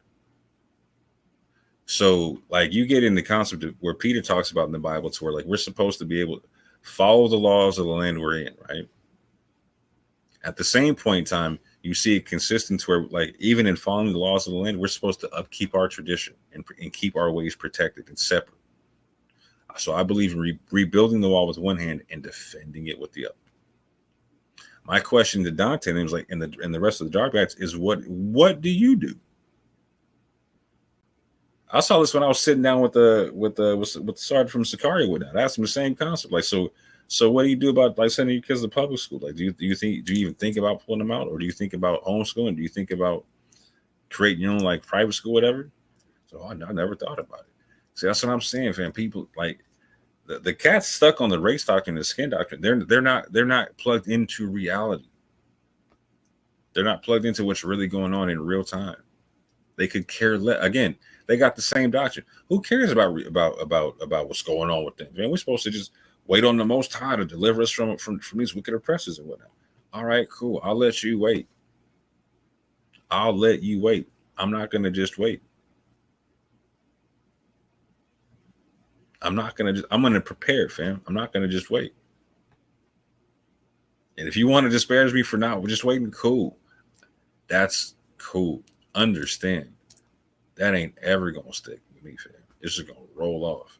So, like, you get in the concept of where Peter talks about in the Bible, to where, like, we're supposed to be able to follow the laws of the land we're in, right? At the same point in time, you see it consistent to where, like, even in following the laws of the land, we're supposed to upkeep our tradition and keep our ways protected and separate. So I believe in rebuilding the wall with one hand and defending it with the other. My question to Dante, and it was like, and the rest of the dark bats, is what do you do? I saw this when I was sitting down with the sergeant from Sicario with that. I asked him the same concept. Like, so what do you do about, like, sending your kids to public school? Like, do you even think about pulling them out, or do you think about homeschooling? Do you think about creating your own, like, private school, whatever? So I never thought about it. See, that's what I'm saying, fam. People, like, The cat's stuck on the race doctrine, the skin doctrine. They're not plugged into reality. They're not plugged into what's really going on in real time. They could care less. Again, they got the same doctrine. Who cares about what's going on with them? Man, we're supposed to just wait on the Most High to deliver us from these wicked oppressors and whatnot. All right, cool. I'll let you wait. I'll let you wait. I'm not gonna just wait. I'm gonna prepare, fam. I'm not gonna just wait. And if you want to disparage me for not just waiting, cool. That's cool. Understand. That ain't ever gonna stick with me, fam. It's just gonna roll off.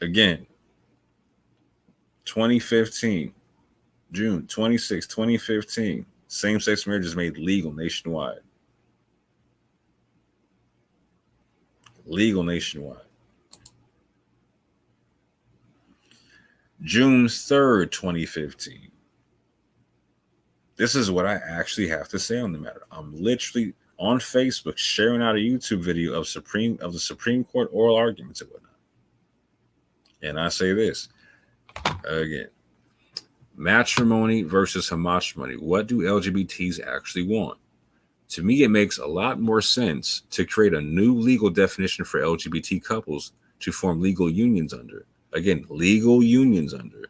Again, 2015, June 26, 2015, same-sex marriage is made legal nationwide. Legal nationwide. June 3rd, 2015. This is what I actually have to say on the matter. I'm literally on Facebook sharing out a YouTube video of the Supreme Court oral arguments and whatnot. And I say this again: matrimony versus homatrimony. What do LGBTs actually want? To me, it makes a lot more sense to create a new legal definition for LGBT couples to form legal unions under. Again, legal unions under.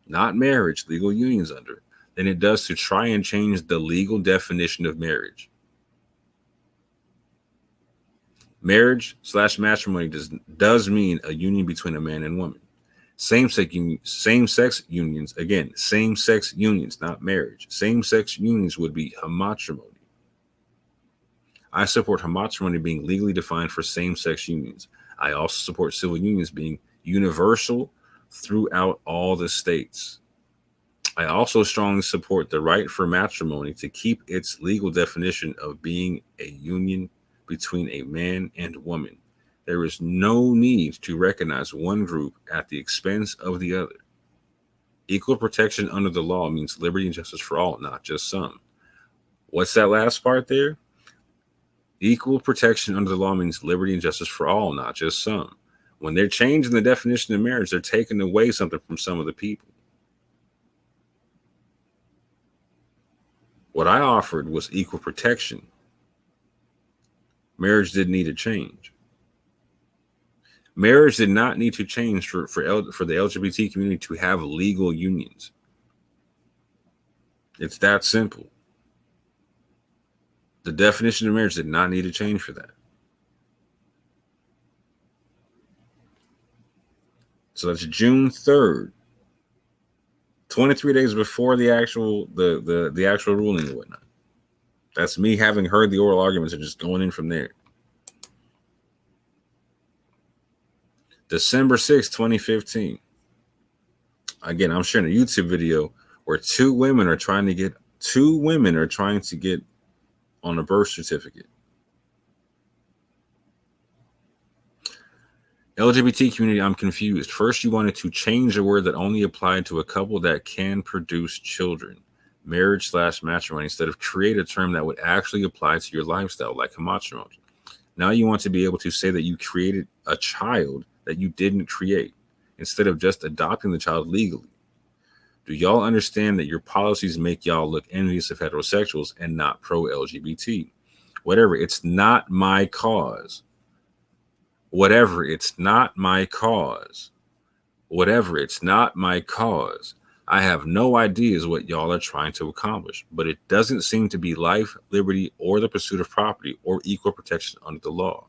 Not marriage, legal unions under. Than it does to try and change the legal definition of marriage. Marriage / matrimony does mean a union between a man and woman. Same-sex unions, again, same-sex unions, not marriage. Same-sex unions would be homatrimony. I support homatrimony being legally defined for same-sex unions. I also support civil unions being universal throughout all the states. I also strongly support the right for matrimony to keep its legal definition of being a union between a man and woman. There is no need to recognize one group at the expense of the other. Equal protection under the law means liberty and justice for all, not just some. What's that last part there? Equal protection under the law means liberty and justice for all, not just some. When they're changing the definition of marriage, they're taking away something from some of the people. What I offered was equal protection. Marriage didn't need to change. Marriage did not need to change for the LGBT community to have legal unions. It's that simple. The definition of marriage did not need to change for that. So that's June 3rd, 23 days before the actual ruling and whatnot. That's me having heard the oral arguments and just going in from there. December 6th, 2015. Again, I'm sharing a YouTube video where two women are trying to get on a birth certificate. LGBT community, I'm confused. First, you wanted to change a word that only applied to a couple that can produce children, marriage / matrimony, instead of create a term that would actually apply to your lifestyle, like homatrimony. Now you want to be able to say that you created a child that you didn't create, instead of just adopting the child legally. Do y'all understand that your policies make y'all look envious of heterosexuals and not pro-LGBT? Whatever, it's not my cause. Whatever, it's not my cause. Whatever, it's not my cause. I have no ideas what y'all are trying to accomplish, but it doesn't seem to be life, liberty, or the pursuit of property, or equal protection under the law.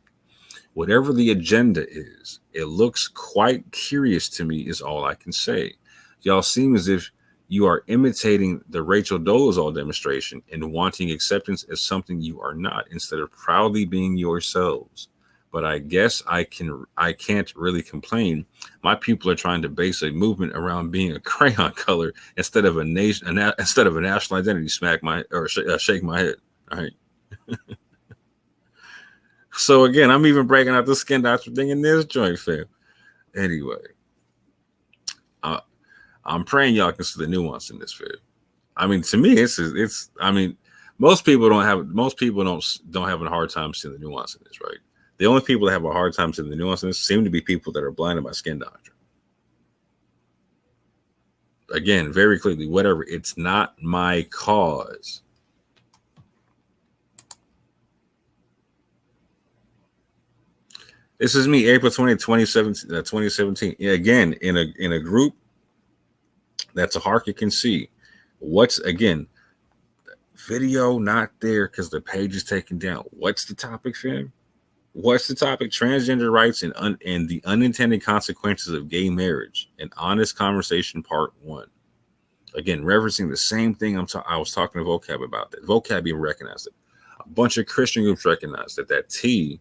Whatever the agenda is, it looks quite curious to me is all I can say. Y'all seem as if you are imitating the Rachel Dolezal demonstration and wanting acceptance as something you are not, instead of proudly being yourselves. But I guess I can't really complain. My people are trying to base a movement around being a crayon color instead of a national identity. Shake my head. All right. So again, I'm even breaking out the skin doctor thing in this joint, fam. Anyway, I'm praying y'all can see the nuance in this, fam. I mean, to me, it's. I mean, most people don't have a hard time seeing the nuance in this, right? The only people that have a hard time seeing the nuance in this seem to be people that are blinded by skin doctrine. Again, very clearly, whatever. It's not my cause. This is me, April 20th, 2017. Again, in a group that's a heart you can see. What's again? Video not there because the page is taken down. What's the topic, fam? What's the topic? Transgender rights and the unintended consequences of gay marriage. An honest conversation, part 1. Again, referencing the same thing I was talking to Vocab about. That Vocab even recognized it. A bunch of Christian groups recognized that T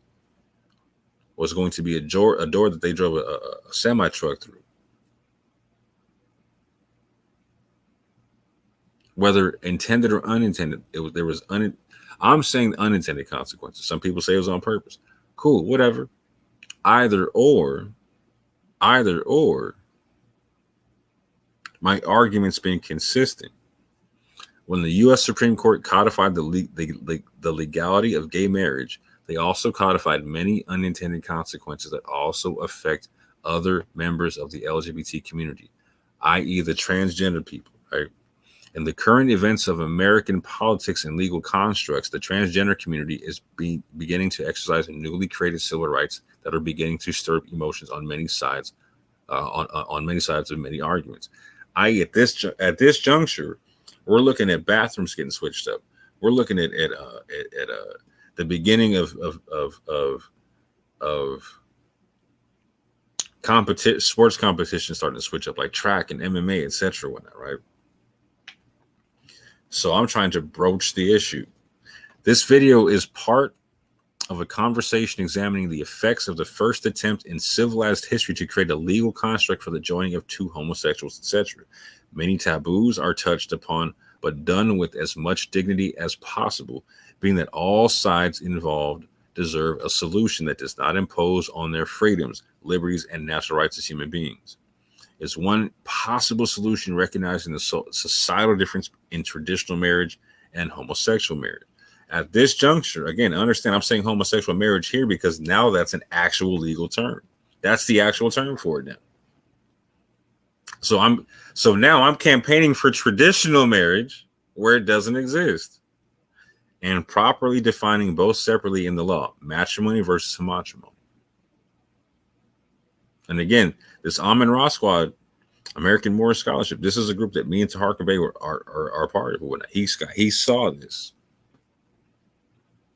was going to be a door that they drove a semi truck through. Whether intended or unintended, I'm saying unintended consequences. Some people say it was on purpose. Cool, whatever. Either or, my argument's been consistent. When the U.S. Supreme Court codified the legality of gay marriage, they also codified many unintended consequences that also affect other members of the LGBT community, i.e. the transgender people, right? In the current events of American politics and legal constructs, the transgender community is beginning to exercise newly created civil rights that are beginning to stir up emotions on many sides, on many sides of many arguments. At this juncture, we're looking at bathrooms getting switched up. We're looking at the beginning of sports competition starting to switch up, like track and MMA, etc. Whatnot, right? So I'm trying to broach the issue. This video is part of a conversation examining the effects of the first attempt in civilized history to create a legal construct for the joining of two homosexuals, etc. Many taboos are touched upon, but done with as much dignity as possible, being that all sides involved deserve a solution that does not impose on their freedoms, liberties, and natural rights as human beings. Is one possible solution recognizing the societal difference in traditional marriage and homosexual marriage. At this juncture, again, understand I'm saying homosexual marriage here because now that's an actual legal term. That's the actual term for it now. So now I'm campaigning for traditional marriage where it doesn't exist and properly defining both separately in the law, matrimony versus matrimony. And again, this Amin Ra Squad, American Moorish Scholarship, this is a group that me and Taharka Bey are part of. He saw this.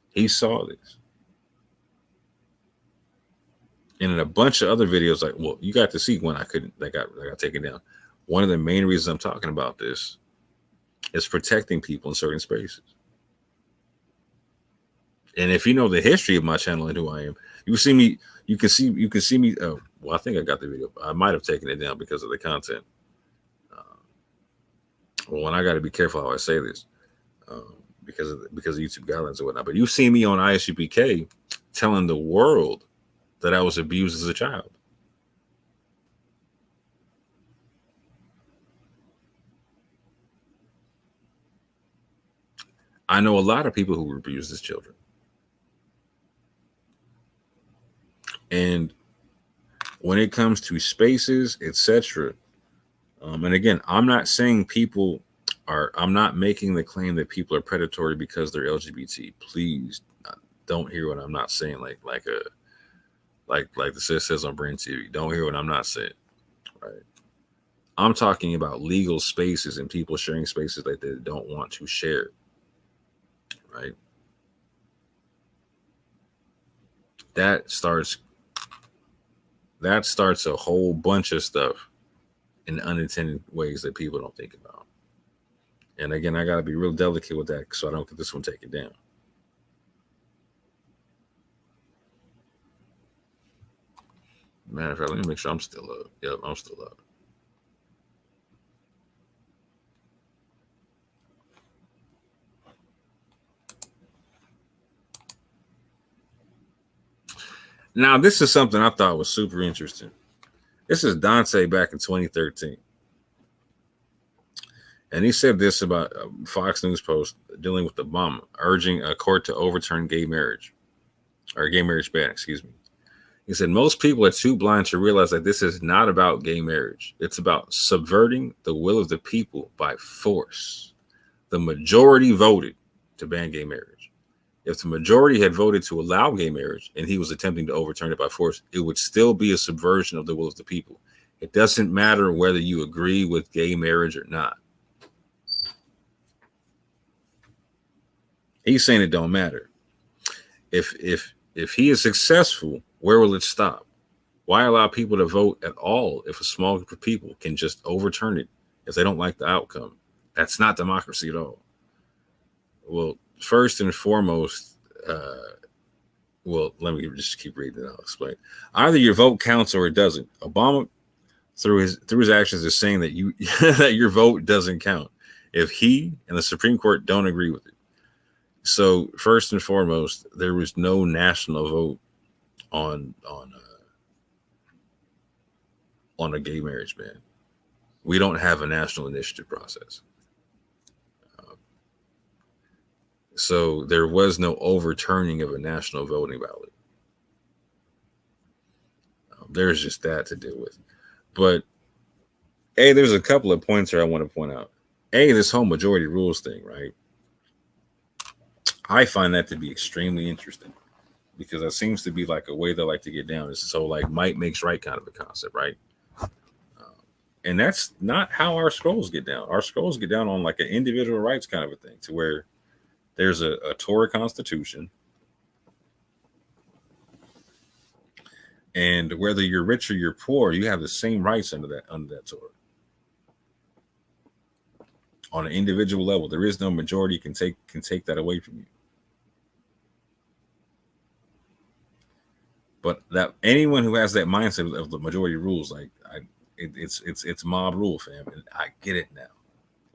He saw this. And in a bunch of other videos, like, well, you got to see when that got taken down. One of the main reasons I'm talking about this is protecting people in certain spaces. And if you know the history of my channel and who I am, you can see me. Oh, well, I think I got the video. I might have taken it down because of the content. Well, and I got to be careful how I say this because of YouTube guidelines and whatnot. But you've seen me on ISUPK telling the world that I was abused as a child. I know a lot of people who were abused as children. And when it comes to spaces, etc., and again, I'm not saying I'm not making the claim that people are predatory because they're LGBT. Please don't hear what I'm not saying. Like the sis says on Brain TV. Don't hear what I'm not saying. Right. I'm talking about legal spaces and people sharing spaces that they don't want to share. Right. That starts a whole bunch of stuff in unintended ways that people don't think about. And again, I got to be real delicate with that so I don't get this one taken down. Matter of fact, let me make sure I'm still up. Yep, I'm still up. Now, this is something I thought was super interesting. This is Dante back in 2013. And he said this about Fox News Post dealing with Obama, urging a court to overturn gay marriage or gay marriage ban, excuse me. He said, most people are too blind to realize that this is not about gay marriage. It's about subverting the will of the people by force. The majority voted to ban gay marriage. If the majority had voted to allow gay marriage and he was attempting to overturn it by force, it would still be a subversion of the will of the people. It doesn't matter whether you agree with gay marriage or not. He's saying it don't matter. If he is successful, where will it stop? Why allow people to vote at all if a small group of people can just overturn it if they don't like the outcome? That's not democracy at all. Well, first and foremost, well, let me just keep reading and I'll explain. Either your vote counts or it doesn't. Obama, through his actions, is saying that that your vote doesn't count if he and the Supreme Court don't agree with it. So first and foremost, there was no national vote on a gay marriage ban. We don't have a national initiative process. So there was no overturning of a national voting ballot. There's just that to deal with. But there's a couple of points here I want to point out. This whole majority rules thing, right? I find that to be extremely interesting because that seems to be like a way they like to get down. It's so like might makes right kind of a concept, right? And that's not how our scrolls get down. Our scrolls get down on like an individual rights kind of a thing, to where there's a Torah constitution, and whether you're rich or you're poor, you have the same rights under that Torah. On an individual level, there is no majority can take that away from you. But that anyone who has that mindset of the majority rules, like it's mob rule, fam, and I get it now.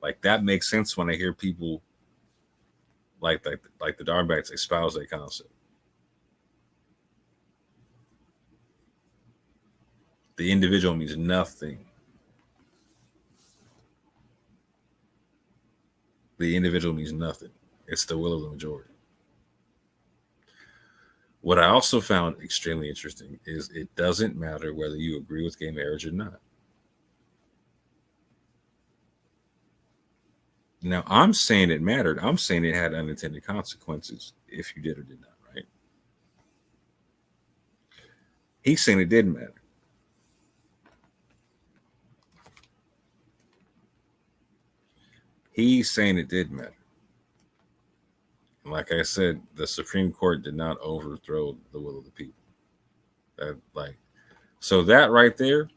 Like that makes sense when I hear people like the Darbacks espouse that concept. The individual means nothing. The individual means nothing. It's the will of the majority. What I also found extremely interesting is it doesn't matter whether you agree with gay marriage or not. Now, I'm saying it mattered. I'm saying it had unintended consequences if you did or did not, right? He's saying it didn't matter. He's saying it did matter. And like I said, the Supreme Court did not overthrow the will of the people. So that right there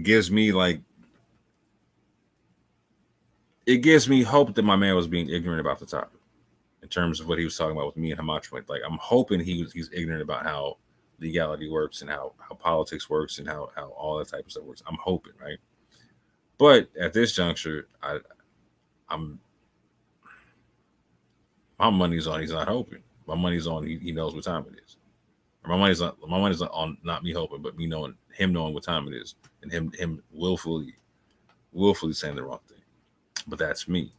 gives me it gives me hope that my man was being ignorant about the topic in terms of what he was talking about with me and Hamachi. Like I'm hoping he's ignorant about how legality works and how politics works and how all that type of stuff works. I'm hoping, right? But at this juncture, my money's on he's not hoping. My money's on he knows what time it is. Or my money's not on not me hoping, but me knowing what time it is, and him willfully saying the wrong thing. But that's me.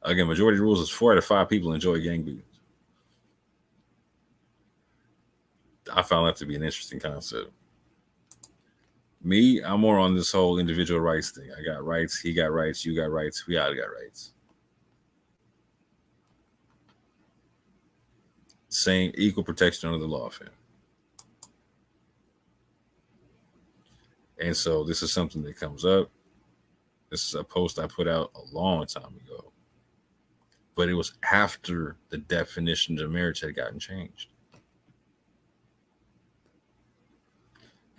Again, majority rules is 4 out of 5 people enjoy gang beatings. I found that to be an interesting concept. Me, I'm more on this whole individual rights thing. I got rights, he got rights, you got rights, we all got rights. Same equal protection under the law, fam. And so this is something that comes up. This is a post I put out a long time ago. But it was after the definitions of marriage had gotten changed.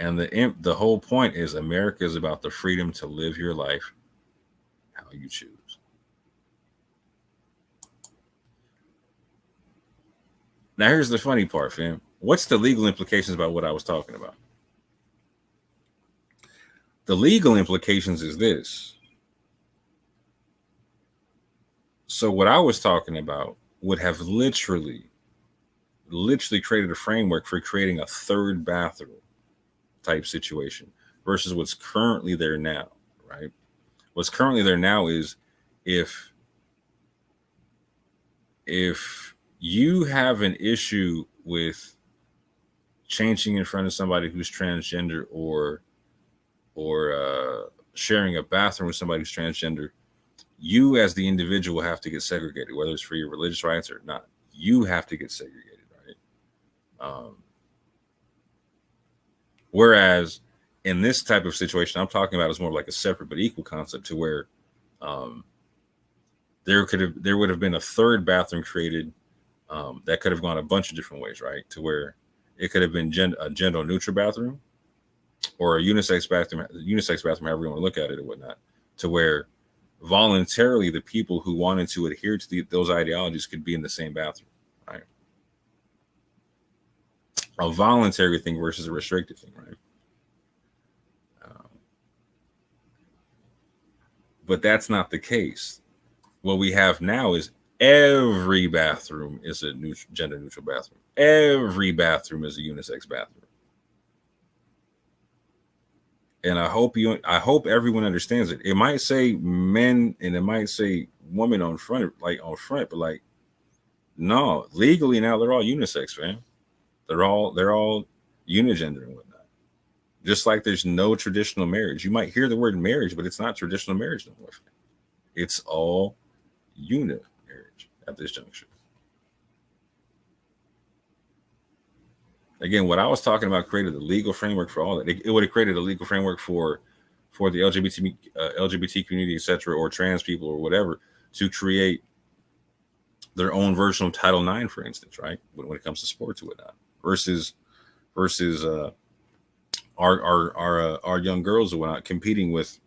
And the whole point is America is about the freedom to live your life how you choose. Now, here's the funny part, fam. What's the legal implications about what I was talking about? The legal implications is this. So what I was talking about would have literally created a framework for creating a third bathroom type situation versus what's currently there now, right? What's currently there now is if you have an issue with changing in front of somebody who's transgender or sharing a bathroom with somebody who's transgender, you as the individual have to get segregated, whether it's for your religious rights or not. You have to get segregated, right? Whereas in this type of situation, I'm talking about is more like a separate but equal concept, to where there would have been a third bathroom created that could have gone a bunch of different ways, right? To where it could have been a gender neutral bathroom or a unisex bathroom, however you want to look at it or whatnot, to where voluntarily the people who wanted to adhere to those ideologies could be in the same bathroom, right? A voluntary thing versus a restricted thing, right? But that's not the case. What we have now is every bathroom is a gender neutral bathroom. Every bathroom is a unisex bathroom. And I hope everyone understands it. It might say men and it might say women on front, but like, no, legally now they're all unisex, man. They're all unigender and whatnot. Just like there's no traditional marriage. You might hear the word marriage, but it's not traditional marriage no more. It's all uni marriage at this juncture. Again, what I was talking about created the legal framework for all that. It would have created a legal framework for the LGBT community, etc., or trans people or whatever, to create their own version of Title IX, for instance, right? When it comes to sports or whatnot, versus our young girls or whatnot competing with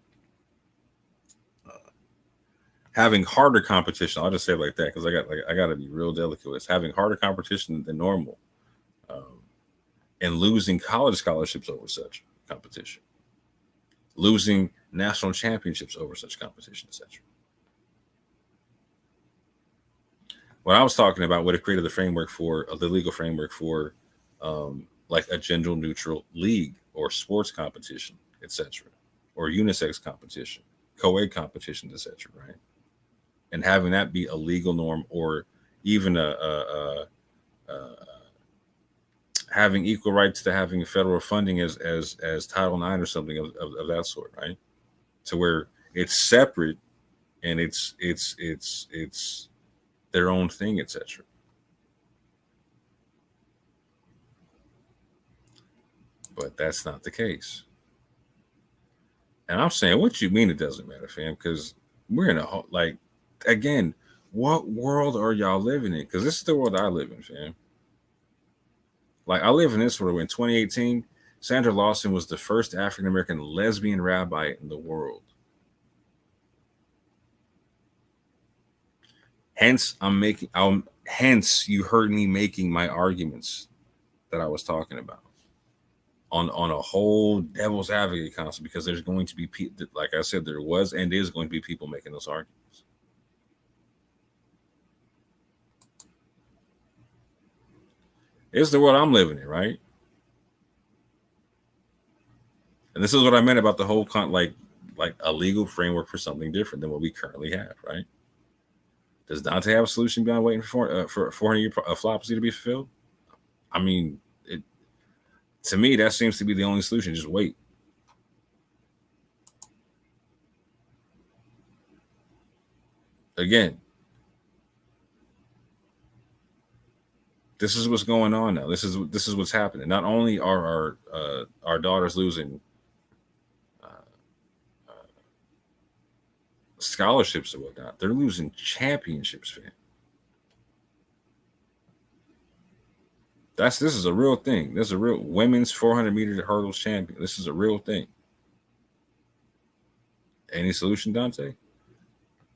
having harder competition. I'll just say it like that because I got to be real delicate with this. Having harder competition than normal, and losing college scholarships over such competition, losing national championships over such competition, etc. What I was talking about would have created the framework for the legal framework for like a gender neutral league or sports competition, etc., or unisex competition, co-ed competitions, etc., right? And having that be a legal norm, or even having equal rights to having federal funding as Title IX or something of that sort, right? To where it's separate and it's their own thing, etc. But that's not the case. And I'm saying, what you mean it doesn't matter, fam? Because we're in a, like, again, what world are y'all living in? Because this is the world I live in, fam. Like, I live in this world where in 2018, Sandra Lawson was the first African-American lesbian rabbi in the world. Hence, hence you heard me making my arguments that I was talking about on a whole devil's advocate concept, because there's going to be people, like I said, there was and is going to be people making those arguments. It's the world I'm living in, right? And this is what I meant about the whole like a legal framework for something different than what we currently have, right? Does Dante have a solution beyond waiting for 400-year prophecy to be fulfilled? I mean, to me, that seems to be the only solution. Just wait. Again, this is what's going on now. This is what's happening. Not only are our daughters losing scholarships and whatnot, they're losing championships, man. This is a real thing. There's a real women's 400-meter hurdles champion. This is a real thing. Any solution, Dante?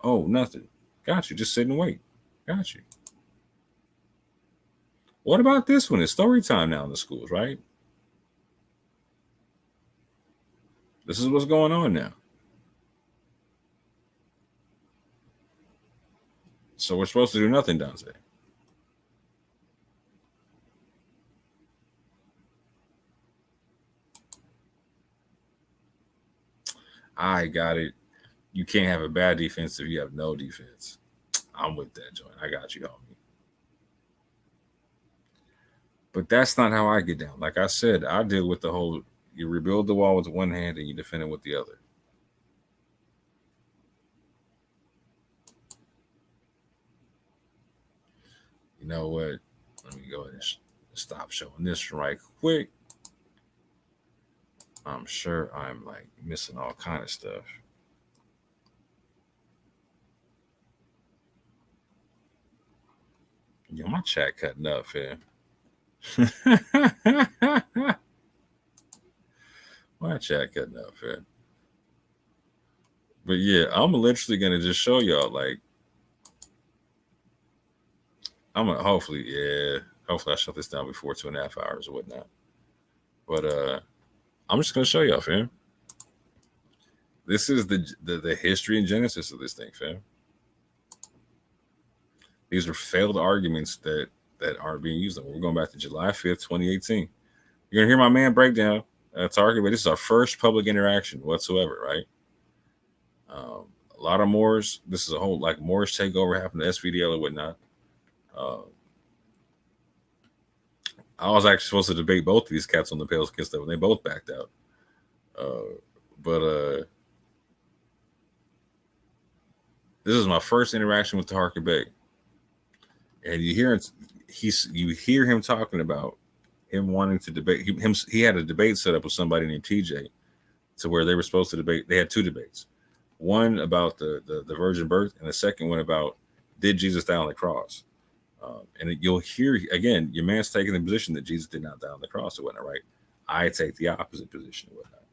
Oh, nothing. Got you. Just sit and wait. Got you. What about this one? It's story time now in the schools, right? This is what's going on now. So we're supposed to do nothing, Dante. I got it. You can't have a bad defense if you have no defense. I'm with that, joint. I got you, homie. But that's not how I get down. Like I said, I deal with the whole, you rebuild the wall with one hand and you defend it with the other. You know what? Let me go ahead and stop showing this right quick. I'm sure I'm like missing all kind of stuff. Yo, my chat cutting up, fam. My chat cutting up, fam. But yeah, I'm literally gonna just show y'all, like, I'm gonna hopefully I shut this down before 2.5 hours or whatnot. But I'm just gonna show y'all, fam. This is the history and genesis of this thing, fam. These are failed arguments that aren't being used. We're going back to July 5th, 2018. You're gonna hear my man break down Target, but this is our first public interaction whatsoever, right? A lot of Moors. This is a whole like Moorish takeover happened to SVDL or whatnot. I was actually supposed to debate both of these cats on the Pale Skin stuff, and they both backed out. But this is my first interaction with Taharka Bey, and you hear him talking about him wanting to debate. He had a debate set up with somebody named TJ, to where they were supposed to debate. They had two debates, one about the virgin birth, and the second one about did Jesus die on the cross. And you'll hear again, your man's taking the position that Jesus did not die on the cross or whatnot, right? I take the opposite position or whatnot.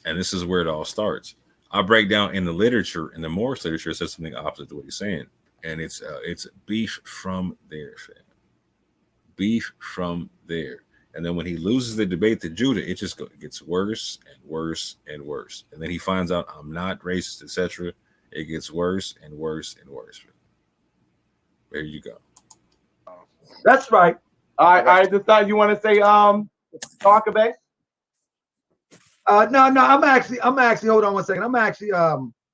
And this is where it all starts. I break down in the literature, in the Moorish literature, it says something opposite to what he's saying. And it's beef from there, fam. Beef from there. And then when he loses the debate to Judah, it just gets worse and worse and worse. And then he finds out I'm not racist, etc. It gets worse and worse and worse. Fam. There you go. That's right. I decided you want to say talk about. No, I'm actually hold on one second. I'm actually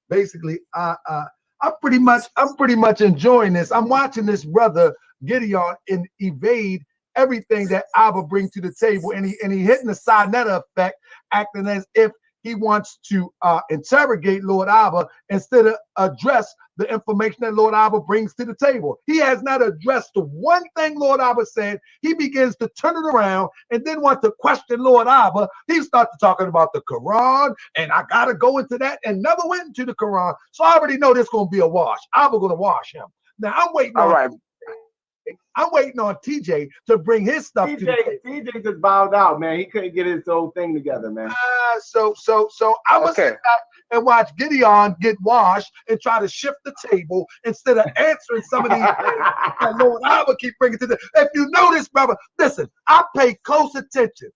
basically I'm pretty much enjoying this. I'm watching this brother Gideon evade everything that Abba brings to the table, and he hitting the Sinetta effect, acting as if he wants to interrogate Lord Abba instead of address the information that Lord Abba brings to the table. He has not addressed the one thing Lord Abba said. He begins to turn it around and then want to question Lord Abba. He started talking about the Quran, and I got to go into that, and never went into the Quran. So I already know this is going to be a wash. Abba going to wash him. Now I'm waiting I'm waiting on TJ to bring his stuff. TJ just bowed out, man. He couldn't get his whole thing together, man. So I'm gonna sit back and watch Gideon get washed and try to shift the table instead of answering some of these things that Lord Abba keep bringing to the. If you notice, brother, listen. I pay close attention.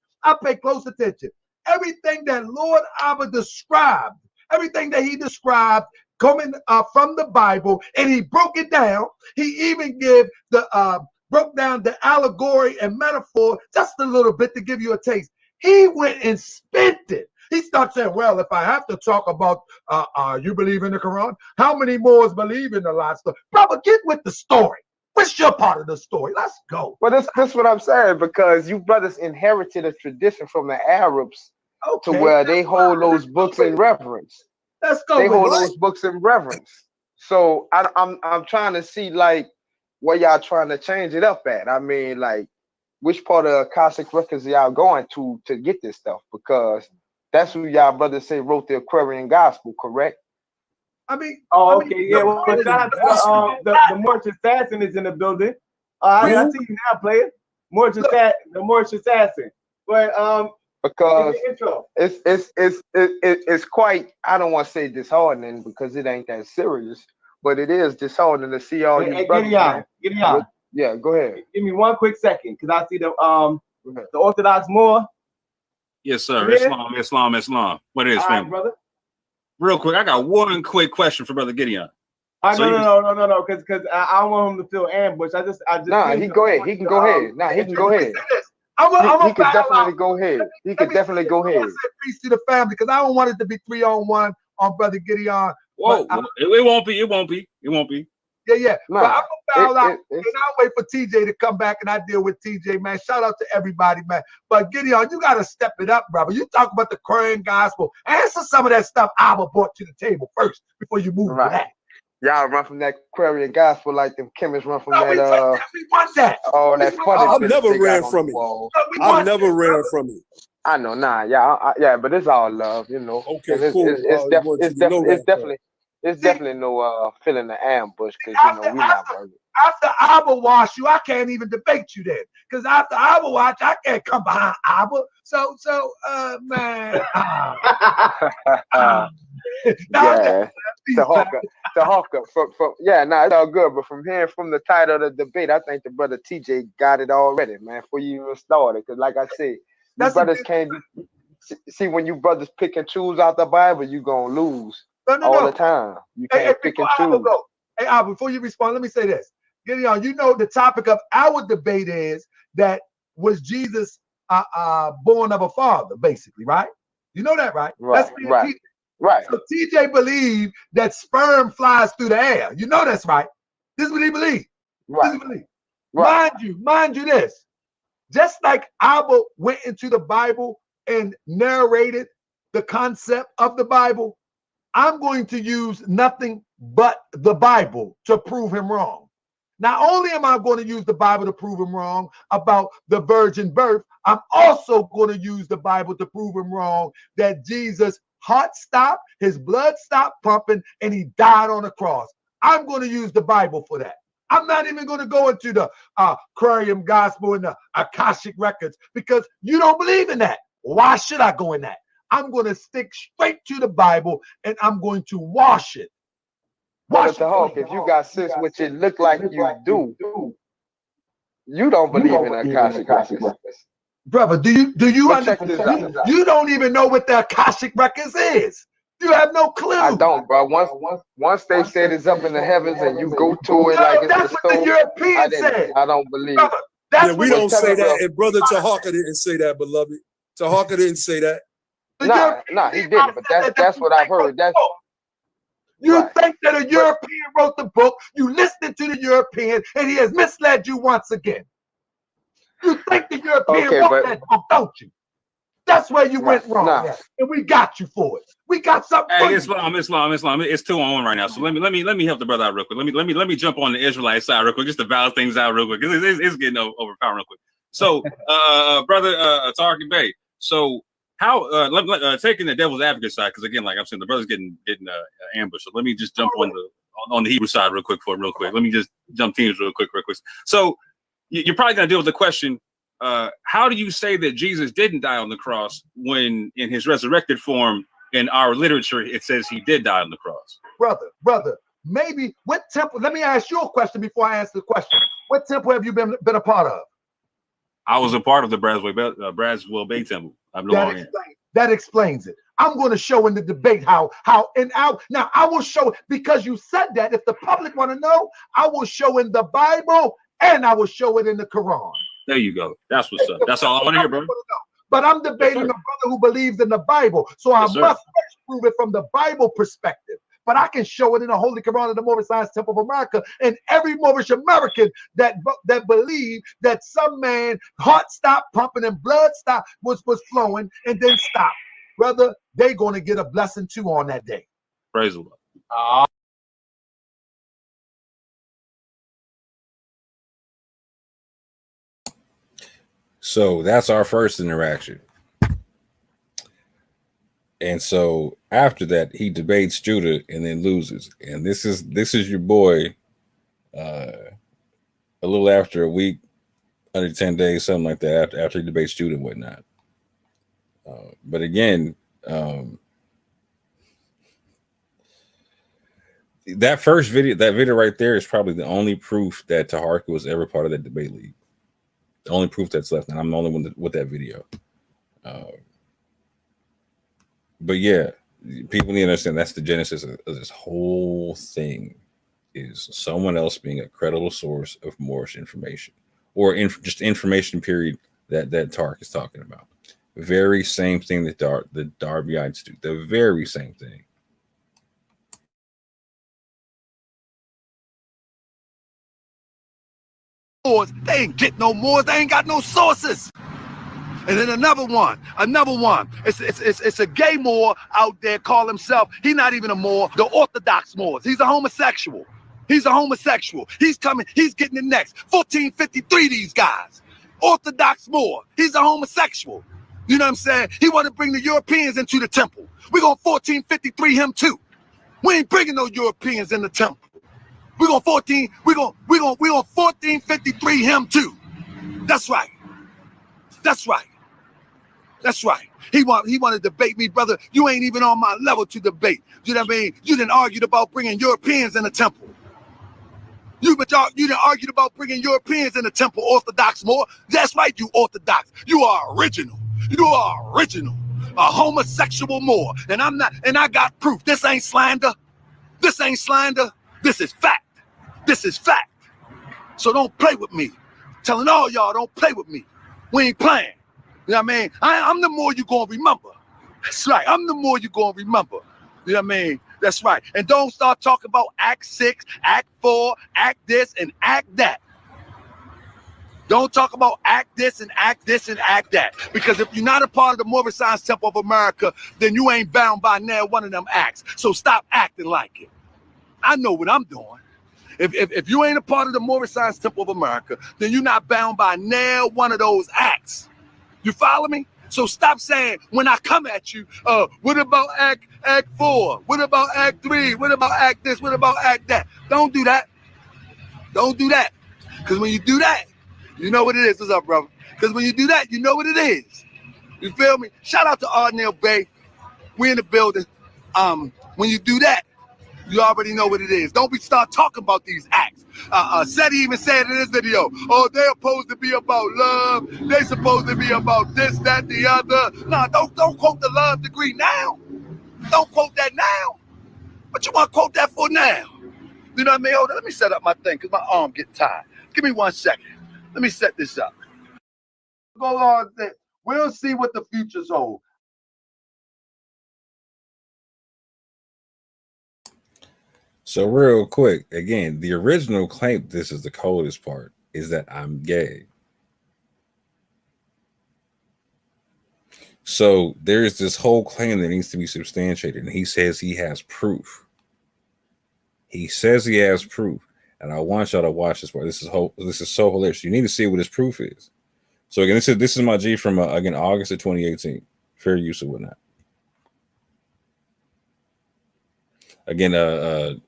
Everything that Lord Abba described, everything that he described coming from the Bible, and he broke it down. He even broke down the allegory and metaphor just a little bit to give you a taste. He went and spent it. He starts saying, well, if I have to talk about you believe in the Quran, how many Moors believe in the last story? Brother, get with the story. What's your part of the story? Let's go. Well, that's what I'm saying, because you brothers inherited a tradition from the Arabs to where they hold those books in reverence. Let's go. They hold those books in reverence. So I'm trying to see like where y'all trying to change it up at. I mean, like, which part of Cossack Records y'all going to get this stuff? Because that's who y'all brothers say wrote the Aquarian Gospel, correct? Okay, yeah. Well, the Moorish Assassin is in the building. I see you now, player. The Moorish Assassin. But because it's quite, I don't want to say disheartening because it ain't that serious, but it is disheartening to see all these brothers. Gideon. Yeah, go ahead. Give me 1 quick second, because I see the Orthodox Moor. Yes, sir. Islam. What is, family? Brother? Real quick, I got one quick question for Brother Gideon. No, because I don't want him to feel ambushed. I just he can go ahead. He can go ahead. He can go ahead. He could definitely go ahead. He could definitely go ahead. Peace to the family, because I don't want it to be 3-on-1 on Brother Gideon. Whoa, it won't be. It won't be. It won't be. Yeah. Nah, but I'm gonna bow out, and I'll wait for TJ to come back, and I deal with TJ, man. Shout out to everybody, man. But Gideon, you gotta step it up, brother. You talk about the Korean gospel. Answer some of that stuff Abba brought to the table first before you move to that. Y'all run from that Aquarian gospel like them chemists run from that. We want that. Oh, that funny. I've never ran from it. I've never ran from it. I know, yeah, but it's all love, you know. Okay, cool. It's definitely no feeling the ambush, because you know we not worried. After Abba wash you, I can't even debate you then, because after Abba watch, I can't come behind Abba. So, man. Yeah, to Hawker, it's all good. But from hearing from the title of the debate, I think the brother TJ got it already, man. Before you even started, because like I said, you brothers can't see when you brothers pick and choose out the Bible, you gonna lose all the time. You can't pick and choose. Hey, Abba, before you respond, let me say this. Gideon, you know the topic of our debate is that was Jesus born of a father, basically, right? You know that, right? Right. So TJ believed that sperm flies through the air. You know that's right. This is what he believed. Right. Mind you this. Just like Abba went into the Bible and narrated the concept of the Bible, I'm going to use nothing but the Bible to prove him wrong. Not only am I going to use the Bible to prove him wrong about the virgin birth, I'm also going to use the Bible to prove him wrong that Jesus' heart stopped, his blood stopped pumping, and he died on the cross. I'm going to use the Bible for that. I'm not even going to go into the Korean gospel and the Akashic records, because you don't believe in that. Why should I go in that? I'm going to stick straight to the Bible, and I'm going to wash it. But the Hawk, if you got sis, which it look like you do, you don't believe in Akashic records. Brother, do you understand? You don't even know what the Akashic records is. You have no clue. I don't, bro. Once they said it's up in the heavens and you go to it like it's that's what the Europeans said. I don't believe. Brother, we don't say that, and brother Tahaka didn't say that, beloved. Tahaka didn't say that. Nah, he didn't. But that's what I've heard. You think that a European wrote the book, you listened to the European, and he has misled you once again. You think the European wrote that book, don't you? That's where you went wrong, and we got you for it. We got something. Hey, Islam. It's 2-on-1 right now. So let me help the brother out real quick. Let me jump on the Israelite side real quick, just to balance things out real quick, because it's getting overpowered real quick. So, brother Tarkin Bay. So how taking the devil's advocate side, because again, like I'm saying, the brother's getting ambushed. So let me just jump on the Hebrew side real quick. Let me just jump teams real quick. So you're probably gonna deal with the question. How do you say that Jesus didn't die on the cross when in his resurrected form in our literature it says he did die on the cross? Brother, maybe what temple? Let me ask you a question before I answer the question. What temple have you been a part of? I was a part of the Braswell Bay Temple. That explains it. I'm going to show in the debate how now I will show, because you said that. If the public want to know, I will show in the Bible and I will show it in the Quran. There you go. That's what's up. That's all I want to hear, bro. But I'm debating a brother who believes in the Bible, so I must first prove it from the Bible perspective. But I can show it in the Holy Quran of the Moorish Science Temple of America, and every Moorish American that believed that some man heart stopped pumping and blood was flowing and then stopped. Brother, they're going to get a blessing too on that day. Praise the Lord. So that's our first interaction. And so after that, he debates Judah and then loses. And this is your boy a little after a week, under 10 days, something like that, after he debates Judah and whatnot. But again, that video right there is probably the only proof that Taharka was ever part of that debate league. The only proof that's left, and I'm the only one with that video. But yeah, people need to understand that's the genesis of this whole thing, is someone else being a credible source of Moorish information, or just information period that Tark is talking about. Very same thing that the Darbyites do. The very same thing. They ain't get no more. They ain't got no sources. And then another one. It's a gay Moor out there, call himself. He's not even a Moor. The Orthodox Moors. He's a homosexual. He's coming. He's getting it next. 1453. These guys. Orthodox Moor. He's a homosexual. You know what I'm saying? He want to bring the Europeans into the temple. We're gonna 1453 him too. We ain't bringing no Europeans in the temple. We're gonna 1453 him too. That's right. He want to debate me, brother. You ain't even on my level to debate. You know what I mean? You didn't argue about bringing Europeans in the temple. You didn't argue about bringing Europeans in the temple, Orthodox Moor. That's right, you Orthodox. You are original. A homosexual Moor. And I'm not, and I got proof. This ain't slander. This is fact. So don't play with me. Telling all y'all, don't play with me. We ain't playing. You know what I mean? I'm the more you gonna remember. That's right. I'm the more you gonna remember. You know what I mean? That's right. And don't start talking about Act 6, Act 4, Act this, and Act that. Don't talk about Act this and Act this and Act that. Because if you're not a part of the Moorish Science Temple of America, then you ain't bound by now one of them acts. So stop acting like it. I know what I'm doing. If you ain't a part of the Moorish Science Temple of America, then you're not bound by now one of those acts. You follow me? So stop saying when I come at you, what about Act 4? What about Act 3? What about Act this? What about Act that? Don't do that. Because when you do that, you know what it is. What's up, brother? Because when you do that, you know what it is. You feel me? Shout out to Arnell Bay. We in the building. When you do that, you already know what it is. Don't start talking about these acts. Seti even said in this video, oh, they're supposed to be about love. They're supposed to be about this, that, the other. Nah, don't quote the love degree now. Don't quote that now. What you want to quote that for now? You know what I mean? Hold on, let me set up my thing because my arm getting tired. Give me 1 second. Let me set this up. Go on. We'll see what the future's hold. So real quick, again, the original claim, this is the coldest part, is that I'm gay. So there's this whole claim that needs to be substantiated, and he says he has proof. And I want y'all to watch this part. This is so hilarious. You need to see what his proof is. So again, this is my G from again August of 2018. Fair use or whatnot. Again,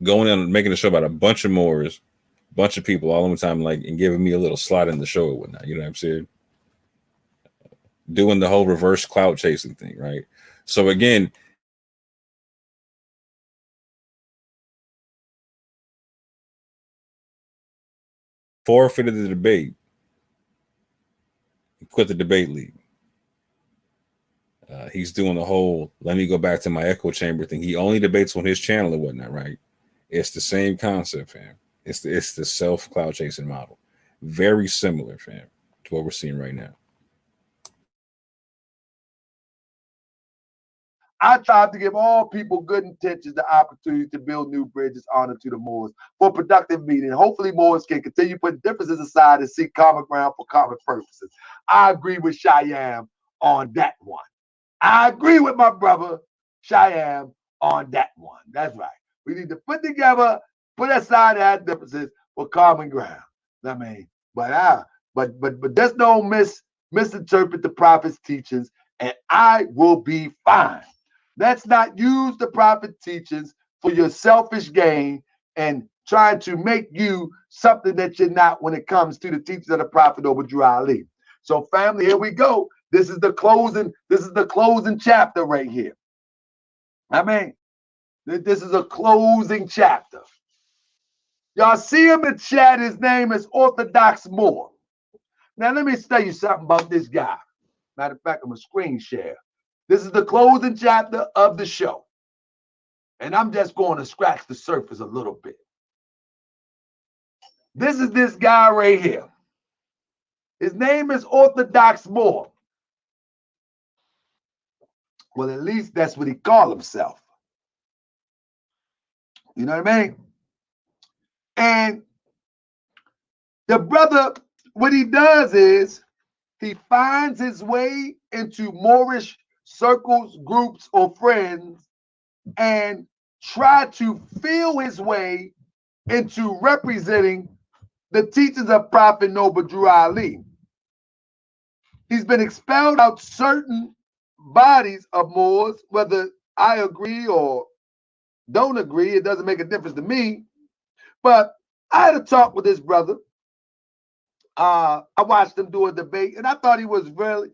going on making a show about a bunch of Moors, bunch of people all the time, like, and giving me a little slot in the show or whatnot. You know what I'm saying? Doing the whole reverse clout chasing thing, right? So again, forfeited the debate, quit the debate league. He's doing the whole let me go back to my echo chamber thing. He only debates on his channel and whatnot, right? It's the same concept, fam. It's the self cloud chasing model. Very similar, fam, to what we're seeing right now. I tried to give all people good intentions the opportunity to build new bridges, honor to the Moors, for productive meeting. Hopefully, Moors can continue putting differences aside and seek common ground for common purposes. I agree with Cheyenne on that one. I agree with my brother Cheyenne on that one. That's right. We need to put aside our differences for common ground. I mean, but just don't misinterpret the prophet's teachings, and I will be fine. Let's not use the prophet teachings for your selfish gain and trying to make you something that you're not when it comes to the teachings of the prophet over Drew Ali. So, family, here we go. This is the closing chapter right here. I mean, this is a closing chapter. Y'all see him in chat. His name is Orthodox Moor. Now, let me tell you something about this guy. Matter of fact, I'm going to screen share. This is the closing chapter of the show. And I'm just going to scratch the surface a little bit. This is this guy right here. His name is Orthodox Moor. Well, at least that's what he called himself. You know what I mean? And the brother, what he does is he finds his way into Moorish circles, groups, or friends, and try to feel his way into representing the teachings of Prophet Noble Drew Ali. He's been expelled out certain bodies of Moors, whether I agree or don't agree, it doesn't make a difference to me. But I had a talk with this brother. I watched him do a debate, and I thought he was really,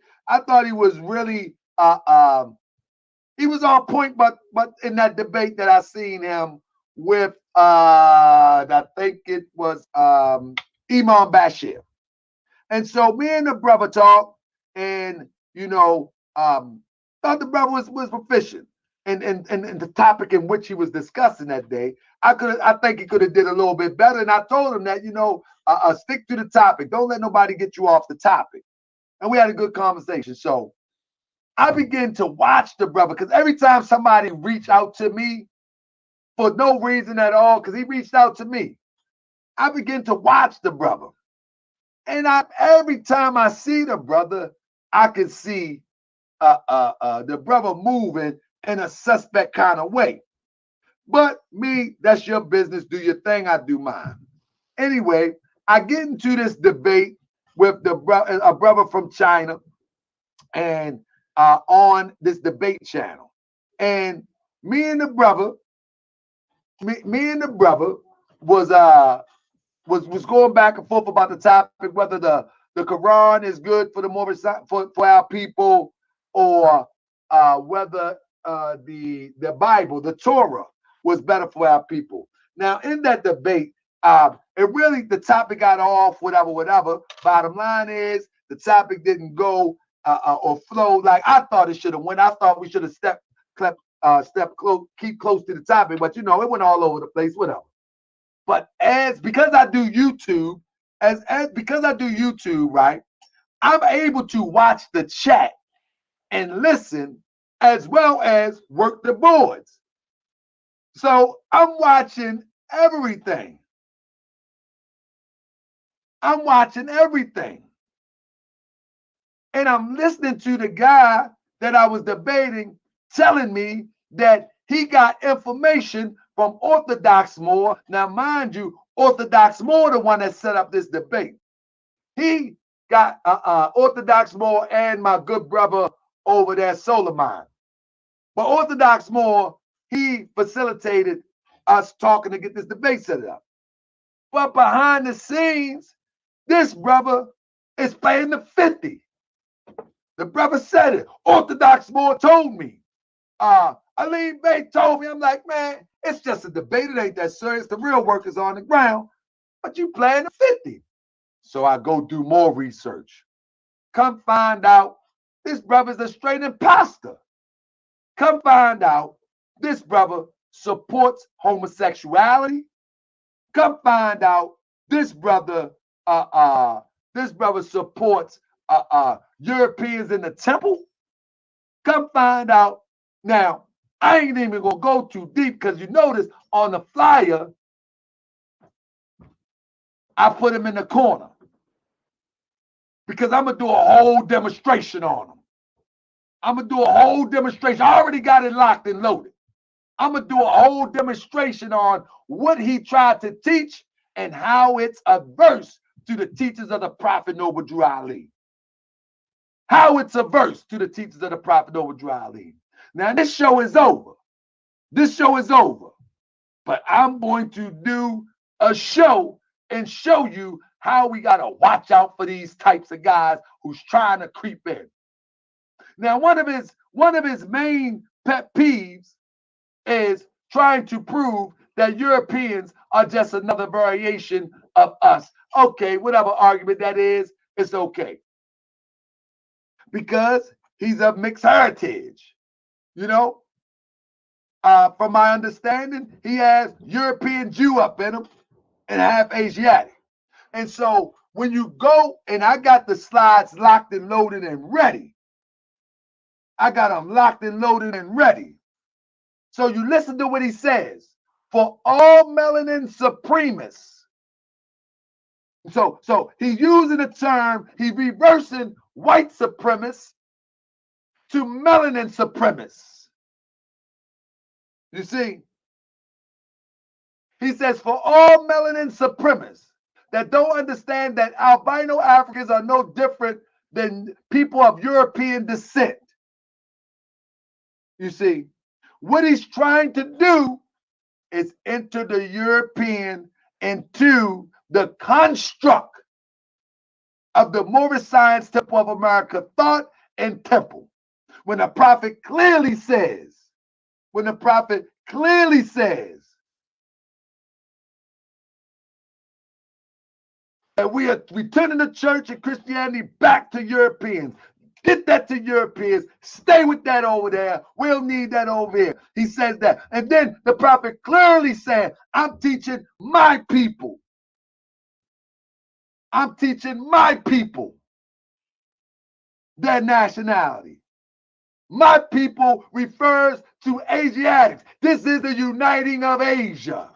he was on point, but in that debate that I seen him with, I think it was Imam Bashir. And so me and the brother talked, and thought the brother was proficient in the topic in which he was discussing that day. I think he could have did a little bit better. And I told him that, stick to the topic. Don't let nobody get you off the topic. And we had a good conversation. So I began to watch the brother, because every time somebody reached out to me for no reason at all, because he reached out to me, I began to watch the brother. And every time I see the brother, I can see the brother moving in a suspect kind of way. But me, that's your business. Do your thing, I do mine. Anyway, I get into this debate with a brother from China, and on this debate channel. And me and the brother was going back and forth about the topic, whether the Quran is good for the Moorish, for our people, or whether the Bible, the Torah, was better for our people. Now, in that debate, the topic got off, whatever. Bottom line is, the topic didn't go or flow like I thought it should have went. I thought we should have keep close to the topic, but it went all over the place, whatever. But because I do YouTube, right, I'm able to watch the chat and listen, as well as work the boards. So I'm watching everything. And I'm listening to the guy that I was debating telling me that he got information from Orthodox Moor. Now, mind you, Orthodox Moor, the one that set up this debate. He got Orthodox Moor and my good brother over there, Solomon. But Orthodox Moor, he facilitated us talking to get this debate set up. But behind the scenes, this brother is playing the 50. The brother said it. Orthodox Moor told me. Aline Bey told me. I'm like, man, it's just a debate. It ain't that serious. The real work is on the ground. But you playing the 50. So I go do more research. Come find out this brother's a straight imposter. Come find out this brother supports homosexuality. Come find out this brother supports Europeans in the temple. Come find out. Now, I ain't even gonna go too deep, because you notice on the flyer, I put him in the corner, because I'm gonna do a whole demonstration on him. I already got it locked and loaded. I'm gonna do a whole demonstration on what he tried to teach and how it's averse to the teachings of the Prophet Noble Drew Ali. How it's averse to the teachings of the Prophet Noble Drew Ali. Now, this show is over. But I'm going to do a show and show you how we got to watch out for these types of guys who's trying to creep in. Now, one of his main pet peeves is trying to prove that Europeans are just another variation of us. Okay, whatever argument that is, it's okay. Because he's of mixed heritage. From my understanding, he has European Jew up in him and half Asiatic. And so when you go, and I got the slides locked and loaded and ready. I got them locked and loaded and ready. So you listen to what he says. For all melanin supremacists. So he's using the term, he's reversing white supremacists to melanin supremacists. You see? He says, for all melanin supremacists that don't understand that albino Africans are no different than people of European descent. You see, what he's trying to do is enter the European into the construct of the Moorish Science Temple of America thought and temple. When the prophet clearly says, that we are returning the church and Christianity back to Europeans. Get that to Europeans. Stay with that over there. We'll need that over here. He says that. And then the prophet clearly said, I'm teaching my people. I'm teaching my people their nationality. My people refers to Asiatics. This is the uniting of Asia.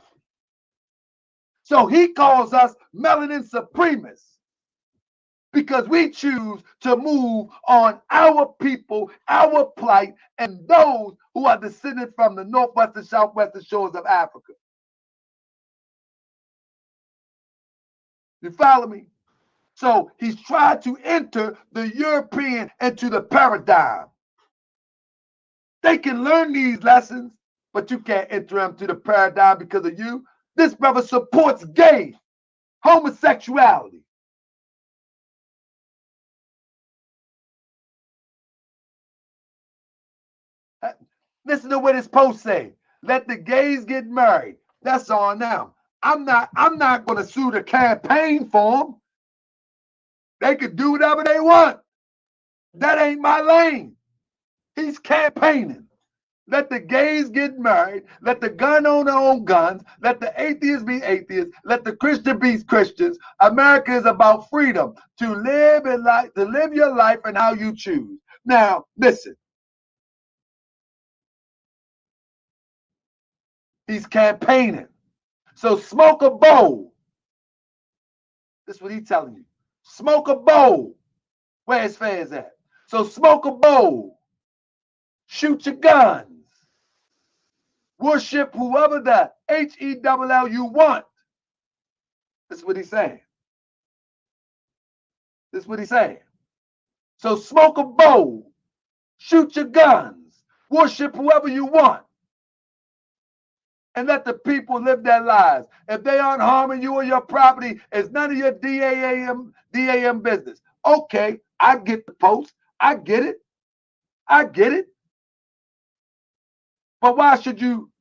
So he calls us melanin supremacists because we choose to move on our people, our plight, and those who are descended from the northwestern, southwestern shores of Africa. You follow me? So he's tried to enter the European into the paradigm. They can learn these lessons, but you can't enter them to the paradigm because of you. This brother supports gay, homosexuality. Listen to what his post say. Let the gays get married. That's on them. I'm not going to sue the campaign for them. They could do whatever they want. That ain't my lane. He's campaigning. Let the gays get married. Let the gun owner own guns. Let the atheists be atheists. Let the Christian be Christians. America is about freedom to live your life and how you choose. Now, listen. He's campaigning. So smoke a bowl. This is what he's telling you. Smoke a bowl. Where his fans at? So smoke a bowl. Shoot your guns. Worship whoever the H-E-double-L you want. This is what he's saying. This is what he's saying. So smoke a bowl. Shoot your guns. Worship whoever you want. And let the people live their lives. If they aren't harming you or your property, it's none of your DAM business. Okay, I get the post. I get it. I get it. But why should you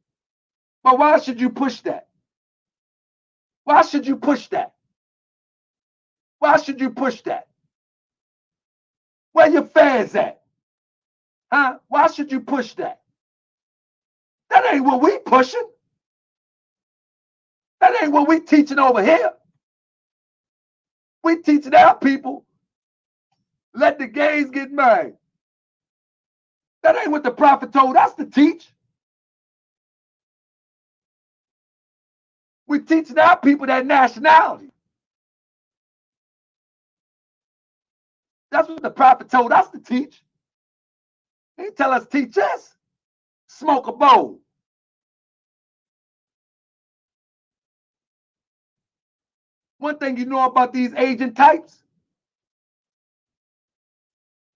push that? Why should you push that? Why should you push that? Where your fans at? Huh? Why should you push that? That ain't what we pushing. That ain't what we teaching over here. We teaching our people, let the gays get married. That ain't what the prophet told us to teach. We teaching our people that nationality. That's what the prophet told us to teach. He didn't tell us to teach us. Smoke a bowl. One thing you know about these agent types,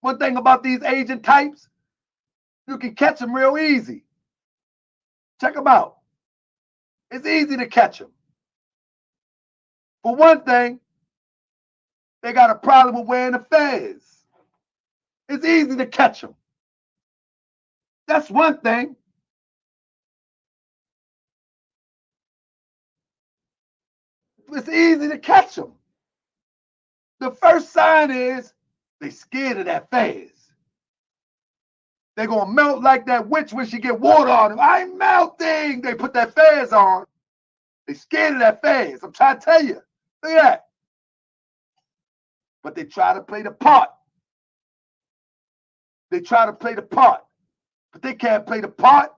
you can catch them real easy. Check them out. It's easy to catch them. For one thing, they got a problem with wearing a fez. It's easy to catch them. That's one thing. It's easy to catch them. The first sign is they scared of that fez. They're going to melt like that witch when she get water on them. I'm melting. They put that fez on. They scared of that fez. I'm trying to tell you. Look at that. but they try to play the part. They try to play the part, but they can't play the part.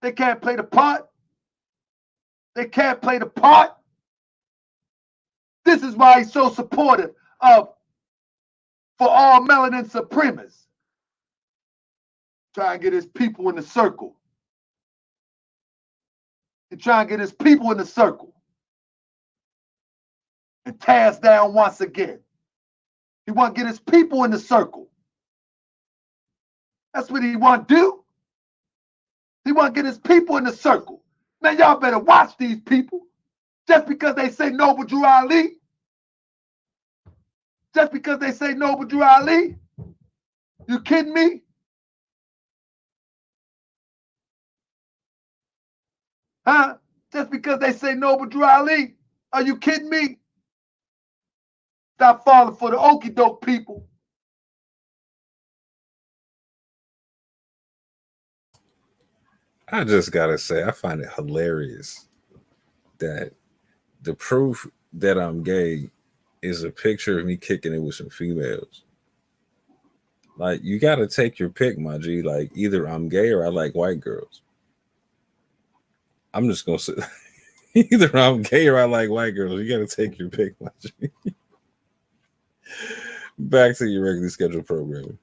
They can't play the part. They can't play the part. This is why he's so supportive of for all melanin supremacists. Try and get his people in the circle. He try and get his people in the circle and tear us down once again. He want to get his people in the circle. That's what he want to do. He want to get his people in the circle. Man, y'all better watch these people. Just because they say Noble Drew Ali. Just because they say Noble Drew Ali. You kidding me? Huh? Just because they say Noble Drew Ali. Are you kidding me? Stop falling for the okie doke people. I just gotta say, I find it hilarious that the proof that I'm gay is a picture of me kicking it with some females. Like, you gotta take your pick, my G. Like, either I'm gay or I like white girls. I'm just gonna say either I'm gay or I like white girls. You gotta take your pick, my G. Back to your regularly scheduled programming.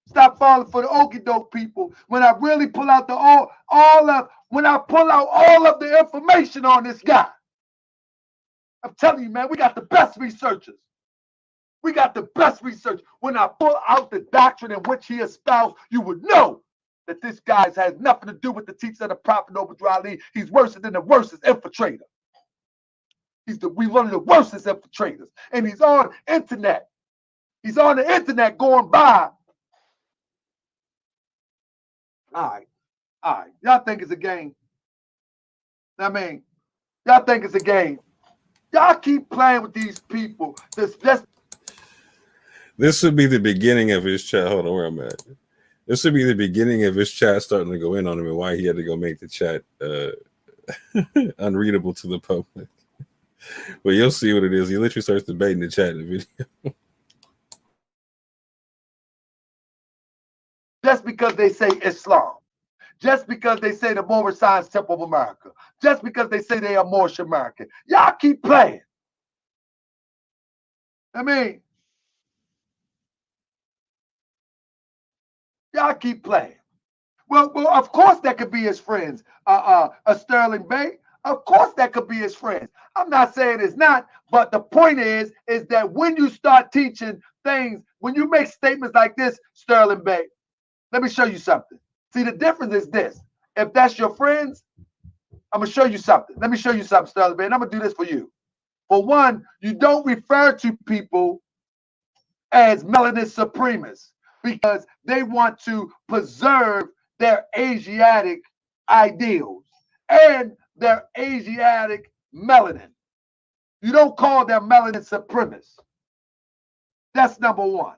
Stop falling for the okie doke people. When I really pull out when I pull out all of the information on this guy, I'm telling you, man, we got the best researchers. We got the best research. When I pull out the doctrine in which he espoused, you would know that this guy has nothing to do with the teaching of the Prophet Noble Drew Ali. He's worse than the worstest infiltrator. He's one of the worstest infiltrators. And he's on internet. He's on the internet going by. All right. Y'all think it's a game. I mean, y'all think it's a game. Y'all keep playing with these people. This would be the beginning of his chat. Hold on, where I'm at. This would be the beginning of his chat starting to go in on him and why he had to go make the chat unreadable to the public. But you'll see what it is. He literally starts debating the chat in the video. Just because they say Islam, just because they say the Moorish Science Temple of America, just because they say they are Moorish American, y'all keep playing. I mean, y'all keep playing. Well, of course that could be his friends. A Sterling Bay, of course that could be his friends. I'm not saying it's not, but the point is that when you start teaching things, when you make statements like this, Sterling Bay, let me show you something. See, the difference is this. If that's your friends, I'm going to show you something. Let me show you something, Sterling Bay, and I'm going to do this for you. For one, you don't refer to people as melanin supremacists because they want to preserve their Asiatic ideals and their Asiatic melanin. You don't call them melanin supremacists. That's number one.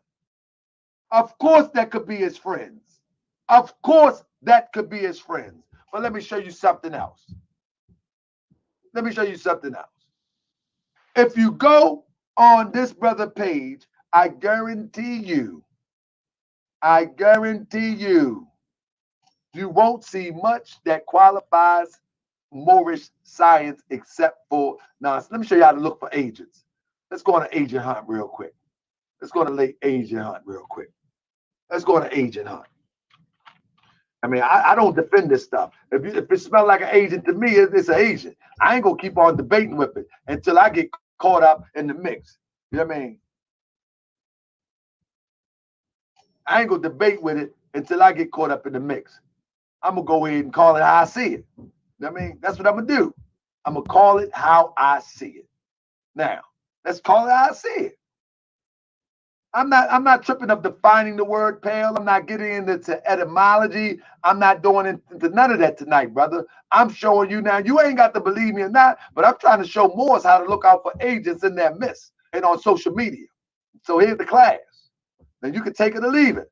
Of course, that could be his friends. Of course, that could be his friends. But let me show you something else. Let me show you something else. If you go on this brother page, I guarantee you, you won't see much that qualifies Moorish science except for, now let me show you how to look for agents. Let's go on an agent hunt real quick. Let's go on an agent hunt real quick. Let's go on an agent hunt. I mean, I don't defend this stuff. If it smells like an agent to me, it's an agent. I ain't gonna keep on debating with it until I get caught up in the mix. You know what I mean? I ain't gonna debate with it until I get caught up in the mix. I'm gonna go ahead and call it how I see it. You know what I mean? That's what I'm gonna do. I'm gonna call it how I see it. Now, let's call it how I see it. I'm not tripping up defining the word pale. I'm not getting into etymology. I'm not doing into none of that tonight, brother. I'm showing you now. You ain't got to believe me or not, but I'm trying to show Moors how to look out for agents in their midst and on social media. So here's the class. Now you can take it or leave it.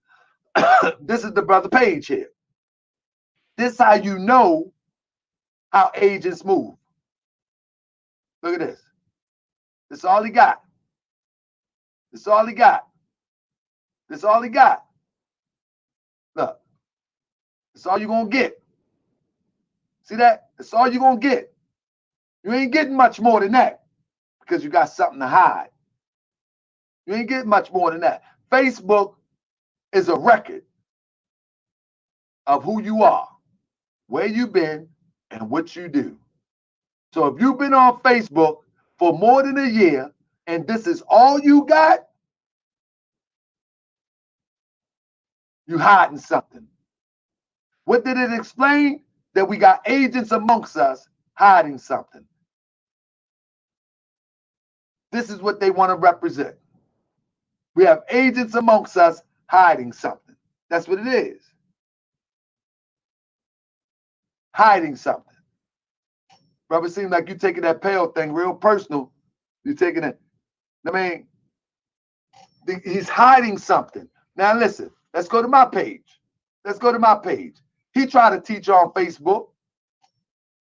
This is the brother page here. This is how you know how agents move. Look at this. This is all he got. This is all he got. This is all he got. Look. That's all you're going to get. See that? That's all you're going to get. You ain't getting much more than that because you got something to hide. You ain't getting much more than that. Facebook is a record of who you are, where you've been, and what you do. So if you've been on Facebook for more than a year and this is all you got, you hiding something. What did it explain? That we got agents amongst us hiding something. This is what they want to represent. We have agents amongst us hiding something. That's what it is. Hiding something. Brother, seems like you're taking that pale thing real personal. You're taking it. I mean, he's hiding something. Now listen, let's go to my page. Let's go to my page. He tried to teach on Facebook.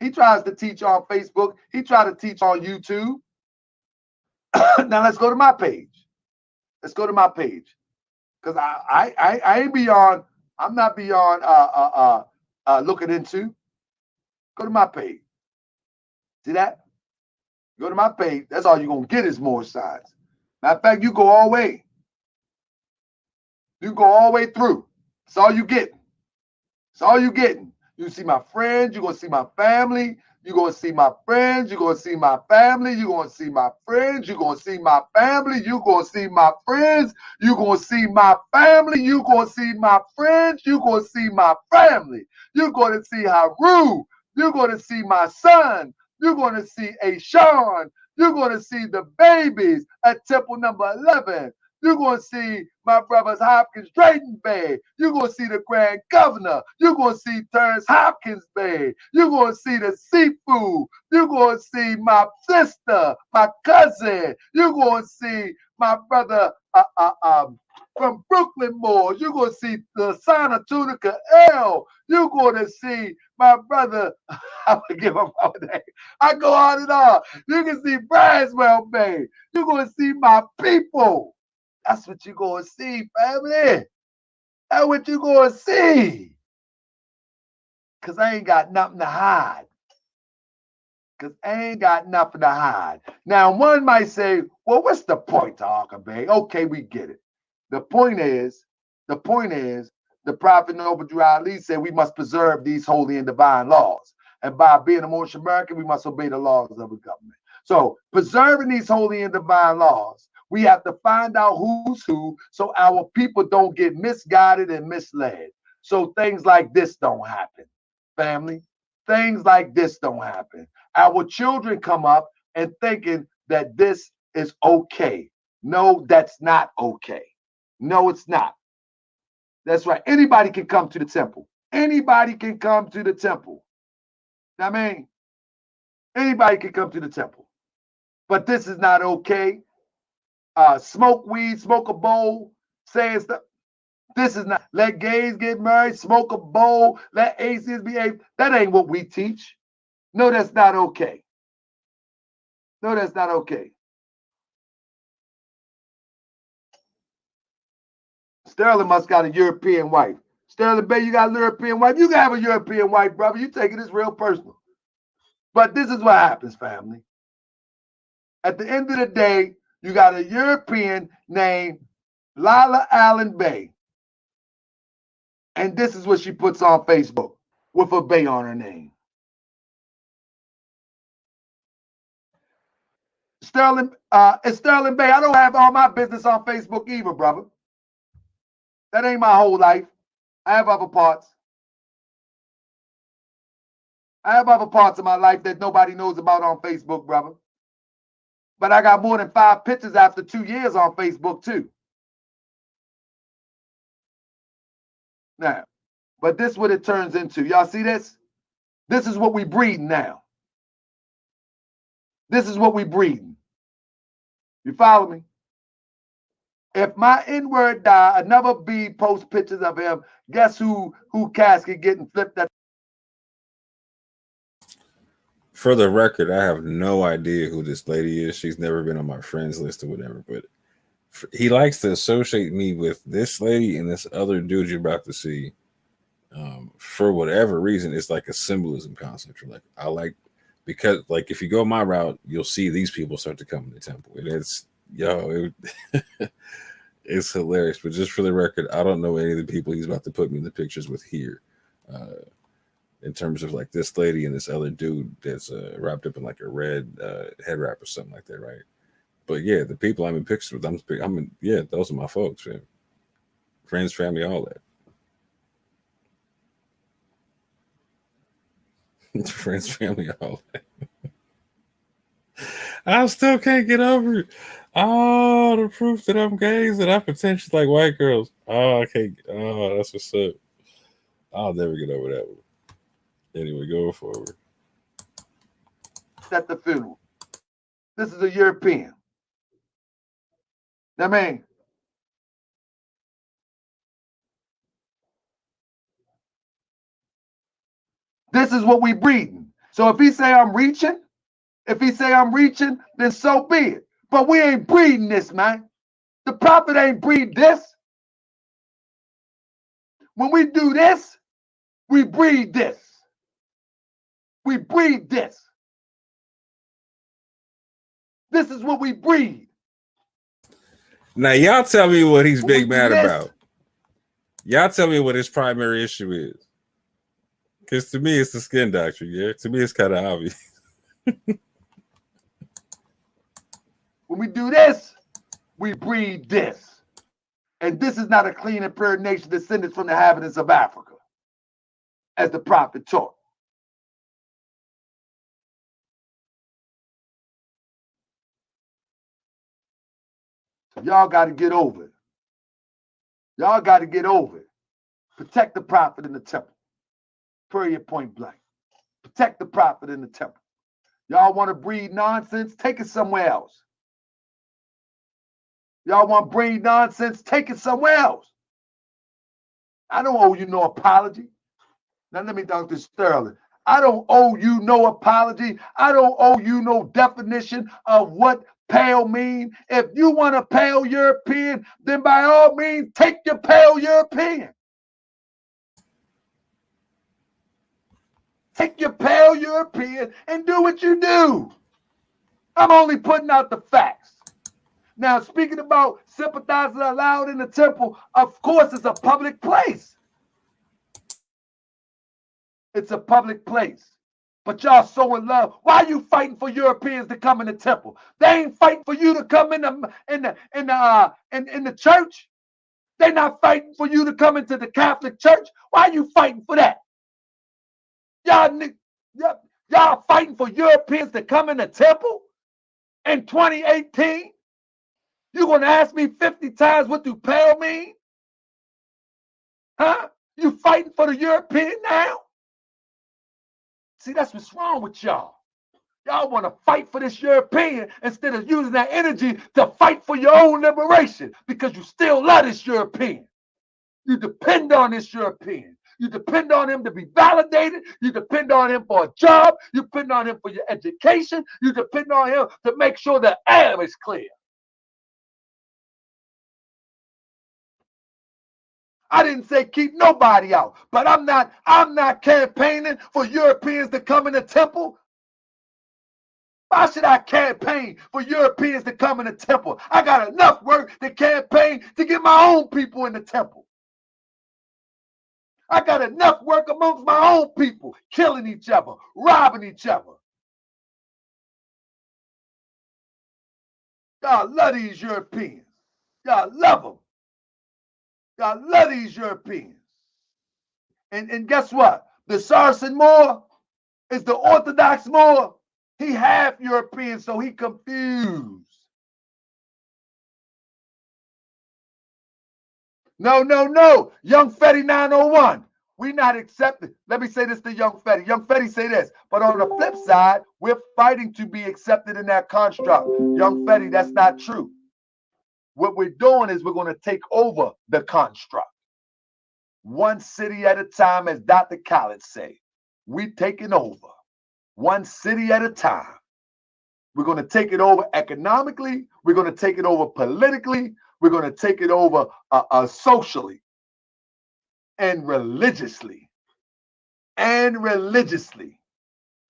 He tries to teach on Facebook. He tried to teach on YouTube. Now let's go to my page. Let's go to my page. Because I ain't beyond, I'm not beyond looking into. Go to my page. See that? Go to my page. That's all you're going to get is more signs. Matter of fact, you go all the way. You go all the way through. That's all you get. That's all you getting. You see my friends. You're going to see my family. You're going to see my friends. You're going to see my family. You're going to see my friends. You're going to see my family. You're going to see my friends. You're going to see my family. You're going to see my friends. You're going to see my family. You're going to see Haru. You're going to see my son. You're going to see Ashawn. You're going to see the babies at Temple number 11. You're going to see my brothers Hopkins Drayton Bay. You're going to see the Grand Governor. You're going to see Terrence Hopkins Bay. You're going to see the seafood. You're going to see my sister, my cousin. You're going to see my brother from Brooklyn Moore. You're going to see the son of Tunica L. You're going to see my brother. I would give him all day. I go on and on. You can see Braswell Bay. You're going to see my people. That's what you're going to see, family. That's what you're going to see. Because I ain't got nothing to hide. Because I ain't got nothing to hide. Now, one might say, well, what's the point, Talker Bay? Okay, we get it. The point is, the Prophet Noble Drew Ali said we must preserve these holy and divine laws. And by being a Moorish American, we must obey the laws of the government. So, preserving these holy and divine laws, we have to find out who's who so our people don't get misguided and misled. So things like this don't happen, family. Things like this don't happen. Our children come up and thinking that this is okay. No, that's not okay. No, it's not. That's right. Anybody can come to the temple. Anybody can come to the temple. I mean, anybody can come to the temple. But this is not okay. Smoke weed, smoke a bowl, saying stuff. This is not. Let gays get married, smoke a bowl, let atheists behave. That ain't what we teach. No, that's not okay. No, that's not okay. Sterling must got a European wife. Sterling Bay, you got a European wife. You can have a European wife, brother. You taking this real personal. But this is what happens, family. At the end of the day, you got a European named Lila Allen Bay. And this is what she puts on Facebook with a Bay on her name. Sterling, it's Sterling Bay. I don't have all my business on Facebook either, brother. That ain't my whole life. I have other parts. I have other parts of my life that nobody knows about on Facebook, brother. But I got more than 5 pictures after 2 years on Facebook, too. Now, but this is what it turns into. Y'all see this? This is what we breeding now. This is what we breeding. You follow me? If my N-word die, another B post pictures of him, guess who casket getting flipped at? For the record, I have no idea who this lady is. She's never been on my friends list or whatever, but he likes to associate me with this lady and this other dude you're about to see. For whatever reason, it's like a symbolism concept. Like I like because like if you go my route, you'll see these people start to come in the temple. And it's it's hilarious. But just for the record, I don't know any of the people he's about to put me in the pictures with here. In terms of like this lady and this other dude that's wrapped up in like a red head wrap or something like that, right? But yeah, the people I'm in pictures with, I'm in, yeah, those are my folks, man. Friends, family, all that. Friends, family, all that. I still can't get over it. Oh, the proof that I'm gay is that I potentially like white girls. Oh, I can't. Oh, that's what's up. I'll never get over that one. Anyway, go forward. At the funeral. This is a European. I mean, this is what we breeding. So if he say I'm reaching, then so be it. But we ain't breeding this, man. The prophet ain't breed this. When we do this, we breed this. We breed this. This is what we breed. Now, y'all tell me what he's big mad about. Y'all tell me what his primary issue is. Because to me, it's the skin doctrine, yeah? To me, it's kind of obvious. When we do this, we breed this. And this is not a clean and pure nation descended from the inhabitants of Africa, as the prophet taught. So y'all got to get over it. Y'all got to get over it. Protect the prophet in the temple. Period, point blank. Protect the prophet in the temple. Y'all want to breed nonsense? Take it somewhere else. Y'all want to breed nonsense? Take it somewhere else. I don't owe you no apology. Now let me talk to Sterling. I don't owe you no apology. I don't owe you no definition of what pale mean. If you want a pale European, then by all means, take your pale European. Take your pale European and do what you do. I'm only putting out the facts. Now, speaking about sympathizers allowed in the temple, of course, it's a public place. It's a public place. But y'all so in love. Why are you fighting for Europeans to come in the temple? They ain't fighting for you to come in the church. They're not fighting for you to come into the Catholic Church. Why are you fighting for that? Y'all fighting for Europeans to come in the temple in 2018? You gonna ask me 50 times what do pale mean? Huh? You fighting for the European now? See, that's what's wrong with y'all. Y'all want to fight for this European instead of using that energy to fight for your own liberation because you still love this European. You depend on this European. You depend on him to be validated. You depend on him for a job. You depend on him for your education. You depend on him to make sure the air is clear. I didn't say keep nobody out, but I'm not campaigning for Europeans to come in the temple. Why should I campaign for Europeans to come in the temple? I got enough work to campaign to get my own people in the temple. I got enough work amongst my own people, killing each other, robbing each other. Y'all love these Europeans. Y'all love them. Y'all love these Europeans. And guess what? The Saracen Moor is the Orthodox Moor. He half European, so he confused. No. Young Fetty 901. We not accepted. Let me say this to Young Fetty. Young Fetty say this. But on the flip side, we're fighting to be accepted in that construct. Young Fetty, that's not true. What we're doing is we're going to take over the construct. One city at a time, as Dr. Khaled say. We taking over. one city at a time. We're going to take it over economically. We're going to take it over politically. We're going to take it over socially and religiously.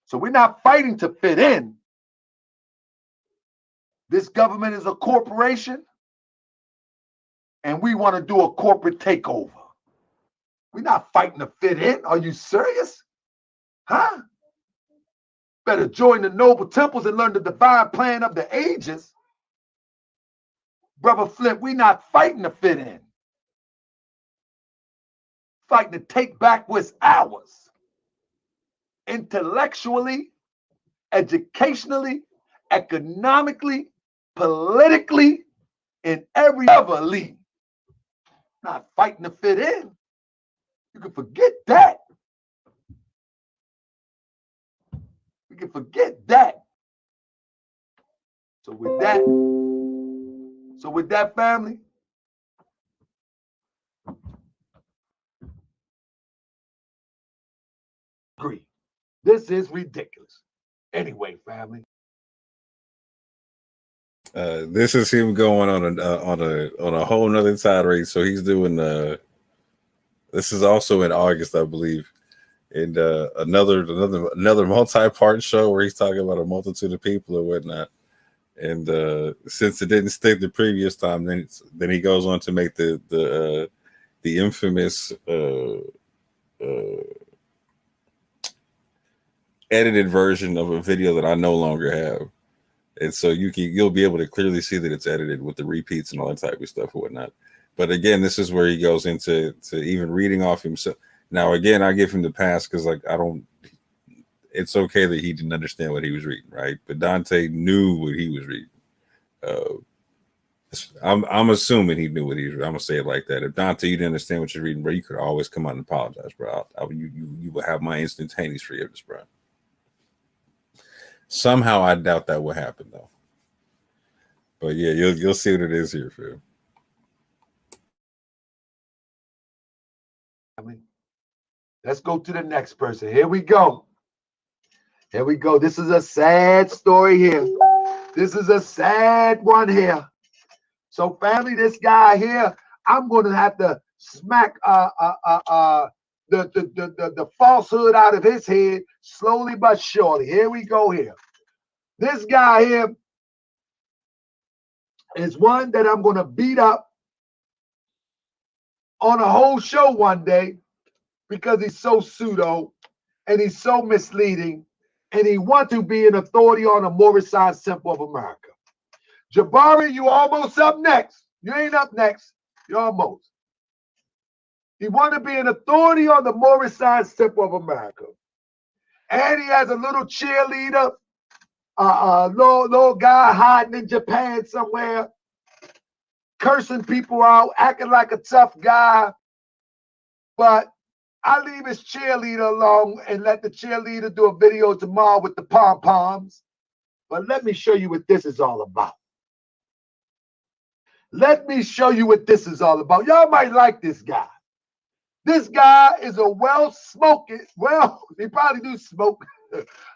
So we're not fighting to fit in. This government is a corporation, and we want to do a corporate takeover. We're not fighting to fit in. Are you serious? Huh? Better join the noble temples and learn the divine plan of the ages. Brother Flip, we're not fighting to fit in. Fighting to take back what's ours. Intellectually, educationally, economically, politically, in every other league. Not fighting to fit in. You can forget that. You can forget that. So with that, family, agree. This is ridiculous. Anyway, family. This is him going on a whole nother tirade. So he's doing this is also in August, I believe, and another multi-part show where he's talking about a multitude of people and whatnot. And since it didn't stick the previous time, then he goes on to make the infamous edited version of a video that I no longer have. And so you'll be able to clearly see that it's edited with the repeats and all that type of stuff and whatnot. But again, this is where he goes into even reading off himself. Now, again, I give him the pass because it's okay that he didn't understand what he was reading, right? But Dante knew what he was reading. I'm assuming he knew what he was reading. I'm gonna say it like that. If Dante, you didn't understand what you're reading, bro, you could always come out and apologize, bro. You will have my instantaneous forgiveness, bro. Somehow I doubt that will happen though. But yeah, you'll see what it is here, Phil. Let's go to the next person. Here we go. This is a sad story here. This is a sad one here. So, family, this guy here, I'm going to have to smack the falsehood out of his head slowly but surely. Here we go here. This guy here is one that I'm going to beat up on a whole show one day because he's so pseudo and he's so misleading and he wants to be an authority on the Moorish Science Temple of America. Jabari, you almost up next. You ain't up next. You're almost. He wants to be an authority on the Moorish Science Temple of America. And he has a little cheerleader, little guy hiding in Japan somewhere, cursing people out, acting like a tough guy. But I leave his cheerleader alone and let the cheerleader do a video tomorrow with the pom-poms. But let me show you what this is all about. Let me show you what this is all about. Y'all might like this guy. This guy is a he probably do smoke,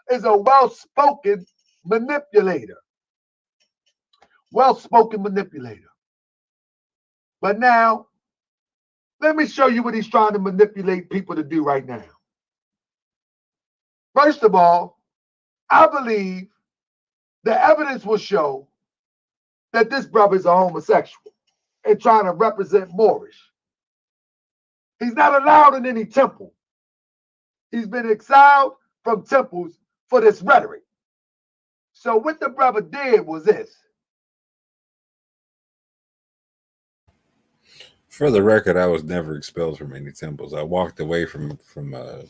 is a well-spoken manipulator. Well-spoken manipulator. But now, let me show you what he's trying to manipulate people to do right now. First of all, I believe the evidence will show that this brother is a homosexual and trying to represent Moorish. He's not allowed in any temple. He's been exiled from temples for this rhetoric. So what the brother did was this. For the record, I was never expelled from any temples. I walked away from the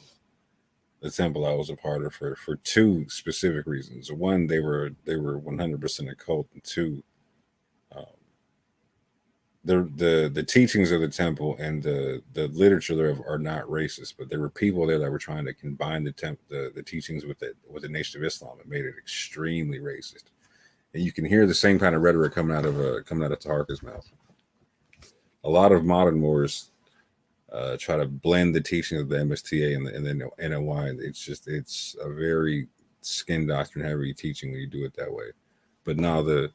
temple I was a part of for two specific reasons. One, they were 100% a cult, and two, the teachings of the temple and the literature there are not racist, but there were people there that were trying to combine the teachings with the Nation of Islam. It made it extremely racist, and you can hear the same kind of rhetoric coming out of Taharka's mouth. A lot of modern Moors try to blend the teachings of the MSTA and the NOI. It's a very skin doctrine heavy teaching when you do it that way. But now to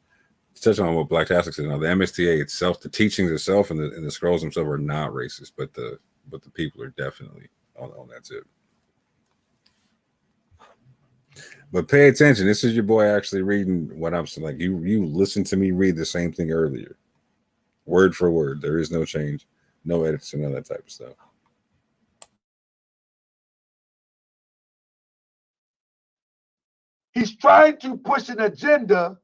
touch on what Black Tastic said, now the MSTA itself, the teachings itself and the scrolls themselves are not racist, but the people are definitely on that tip. But pay attention. This is your boy actually reading what I'm saying. Like you listened to me read the same thing earlier, word for word. There is no change, no edits, and all that type of stuff. He's trying to push an agenda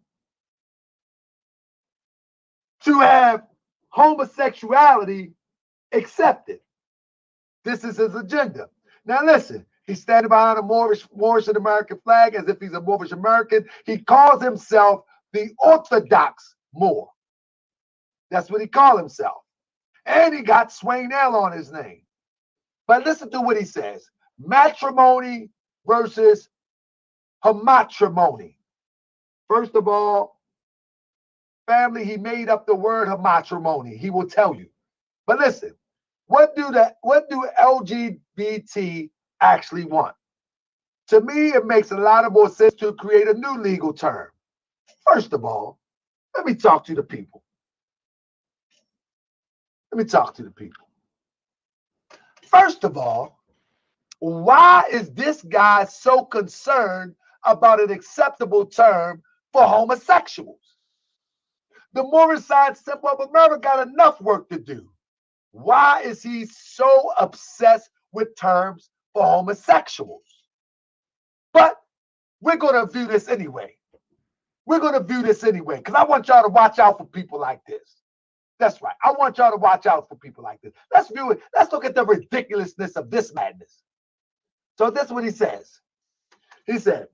to have homosexuality accepted. This is his agenda. Now listen, he's standing behind a Moorish American flag as if he's a Moorish American. He calls himself the Orthodox Moor. That's what he calls himself. And he got Swain L on his name. But listen to what he says. Matrimony versus homatrimony. First of all, family, he made up the word homatrimony. He will tell you. But listen, what do LGBT actually want? To me, it makes a lot of more sense to create a new legal term. First of all, let me talk to the people. Let me talk to the people. First of all, why is this guy so concerned about an acceptable term for homosexuals? The Moorish Science Temple of America got enough work to do. Why is he so obsessed with terms for homosexuals? But we're going to view this anyway. We're going to view this anyway because I want y'all to watch out for people like this. That's right. I want y'all to watch out for people like this. Let's view it. Let's look at the ridiculousness of this madness. So this is what he says. He said,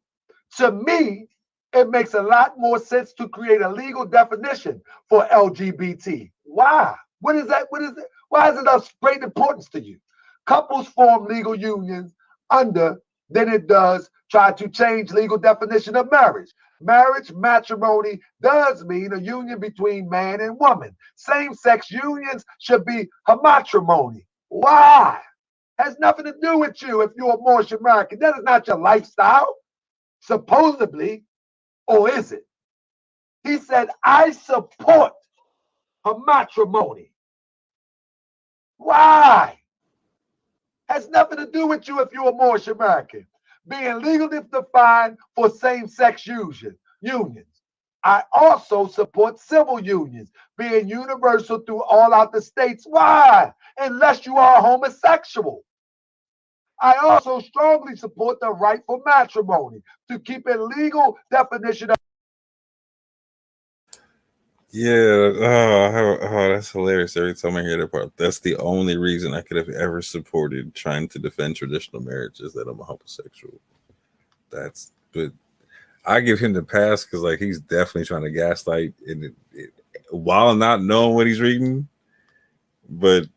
to me, it makes a lot more sense to create a legal definition for LGBT. Why? What is that? What is it? Why is it of great importance to you? Couples form legal unions under than it does try to change legal definition of marriage. Marriage, matrimony does mean a union between man and woman. Same-sex unions should be homatrimony. Why? Has nothing to do with you if you're a Moorish American. That is not your lifestyle, supposedly, or is it? He said, I support homatrimony. Why? Has nothing to do with you if you're a Moorish American. Being legally defined for same-sex unions. I also support civil unions being universal through all out the states. Why? Unless you are homosexual. I also strongly support the right for matrimony to keep a legal definition of. Yeah, that's hilarious. Every time I hear that part, that's the only reason I could have ever supported trying to defend traditional marriage is that I'm a homosexual. But I give him the pass because like he's definitely trying to gaslight while not knowing what he's reading. But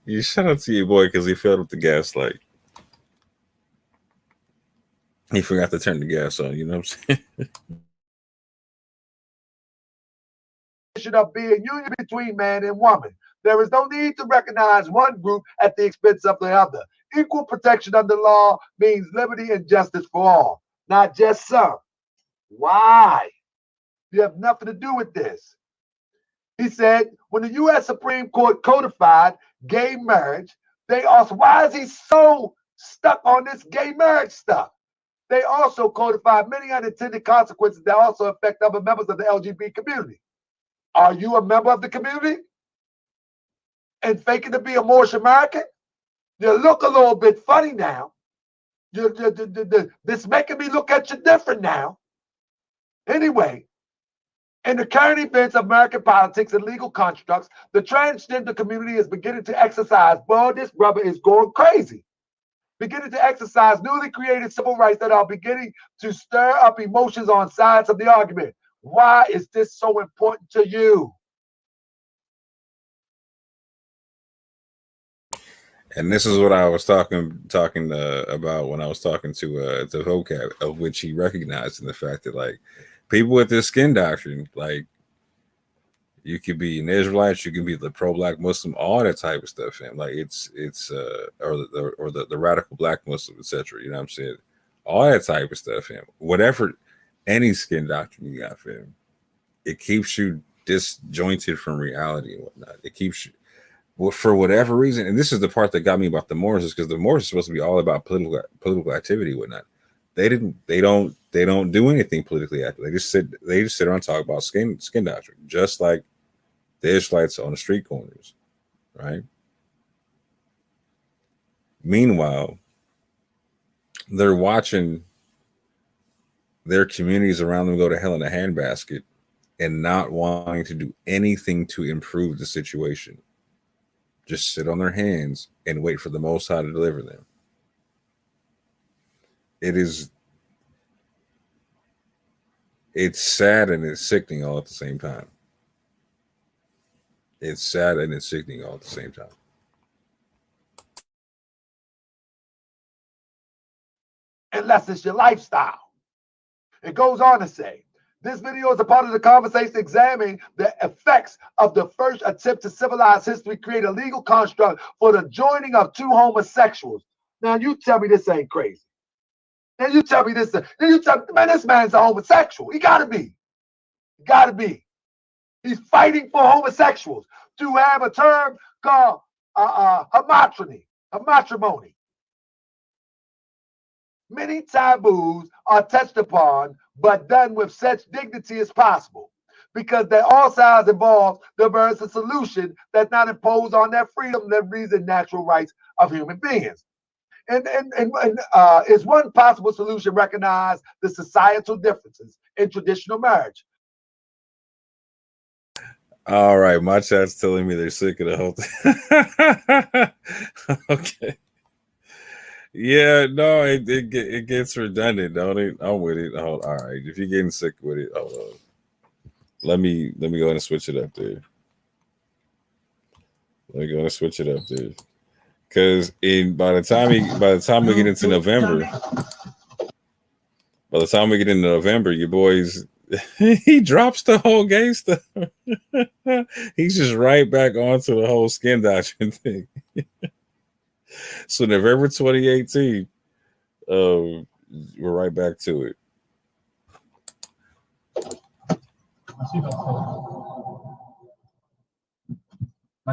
you shout out to your boy because he failed with the gaslight. He forgot to turn the gas on. You know what I'm saying? Of being union between man and woman. There is no need to recognize one group at the expense of the other. Equal protection under law means liberty and justice for all, not just some. Why? You have nothing to do with this. He said, when the U.S. Supreme Court codified gay marriage, they also, why is he so stuck on this gay marriage stuff? They also codified many unintended consequences that also affect other members of the LGBT community. Are you a member of the community and faking to be a Moorish American? You look a little bit funny now. This making me look at you different now. Anyway, in the current events of American politics and legal constructs, the transgender community is beginning to exercise, well, this brother is going crazy. Beginning to exercise newly created civil rights that are beginning to stir up emotions on sides of the argument. Why is this so important to you? And this is what I was talking about when I was talking to vocab, of which he recognized in the fact that like people with this skin doctrine, like You could be an Israelite, you can be the pro-black Muslim, all that type of stuff, fam. Like it's or the radical black Muslim, etc. You know what I'm saying? All that type of stuff, fam. Whatever, any skin doctrine you got, fam, it keeps you disjointed from reality and whatnot. It keeps you, well, for whatever reason, and this is the part that got me about the Moors, is because the Moors are supposed to be all about political activity and whatnot. They don't do anything politically active. They just sit around and talk about skin doctrine, just like the Israelites on the street corners, right? Meanwhile, they're watching their communities around them go to hell in a handbasket and not wanting to do anything to improve the situation. Just sit on their hands and wait for the Most High to deliver them. It's sad and it's sickening all at the same time. It's sad and it's sickening all at the same time. Unless it's your lifestyle. It goes on to say, this video is a part of the conversation examining the effects of the first attempt to civilize history, create a legal construct for the joining of two homosexuals. Now you tell me this ain't crazy. Now you tell me this. Then you tell me, man, this man's a homosexual. He gotta be. He gotta be. He's fighting for homosexuals to have a term called homatrimony. Many taboos are touched upon, but done with such dignity as possible, because they all sides involve diverse a solution that's not imposed on their freedom, liberties, and natural rights of human beings. And is one possible solution recognize the societal differences in traditional marriage? All right, my chat's telling me they're sick of the whole thing. Okay. Yeah, no, it gets redundant, don't it? I'm with it. All right, if you're getting sick with it, hold on. Let me go ahead and switch it up there. Let me go ahead and switch it up there, because by the time we get into November, your boys, he drops the whole gay stuff. He's just right back onto the whole skin doctrine thing. So November 2018, we're right back to it. My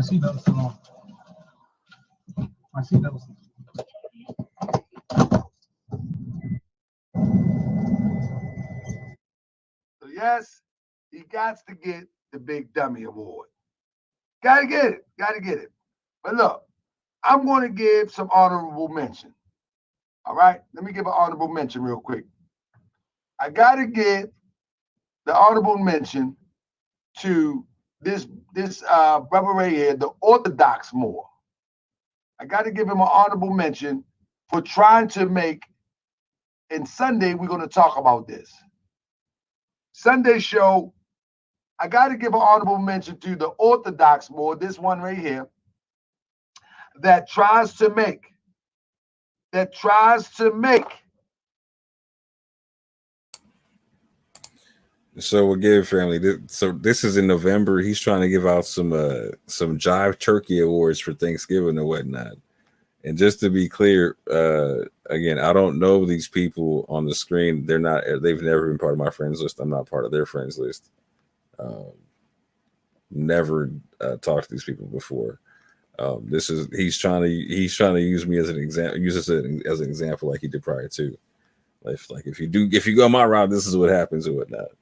seatbelt's still on. My seatbelt's still on. So yes, he got to get the Big Dummy Award. Gotta get it. But look, I'm going to give some honorable mention. All right, let me give an honorable mention real quick. I got to give the honorable mention to this brother right here, the Orthodox Moor. I got to give him an honorable mention for trying to make, and Sunday we're going to talk about this. Sunday show, I got to give an honorable mention to the Orthodox Moor, this one right here, that tries to make. So again, family, this is in November. He's trying to give out some Jive Turkey Awards for Thanksgiving and whatnot. And just to be clear, again, I don't know these people on the screen. They've never been part of my friends list. I'm not part of their friends list. Never talked to these people before. He's trying to use me as an example, as an example, like he did prior to. Like if you go my route, this is what happens and whatnot.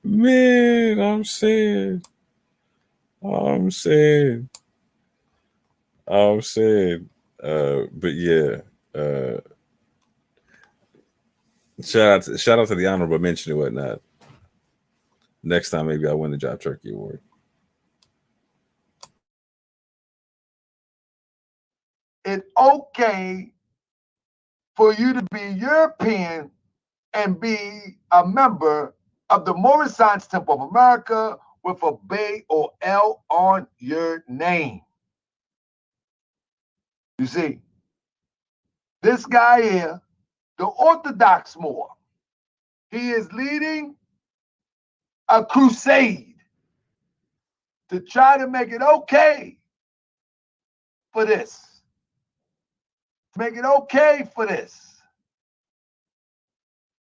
Man, I'm sad. But yeah, shout out to the honorable mention and whatnot. Next time, maybe I'll win the Jive Turkey Award. It's okay for you to be European and be a member of the Moorish Science Temple of America with a Bay or L on your name. You see, this guy here, the Orthodox Moor, He is leading a crusade to try to make it okay for this. Make it okay for this.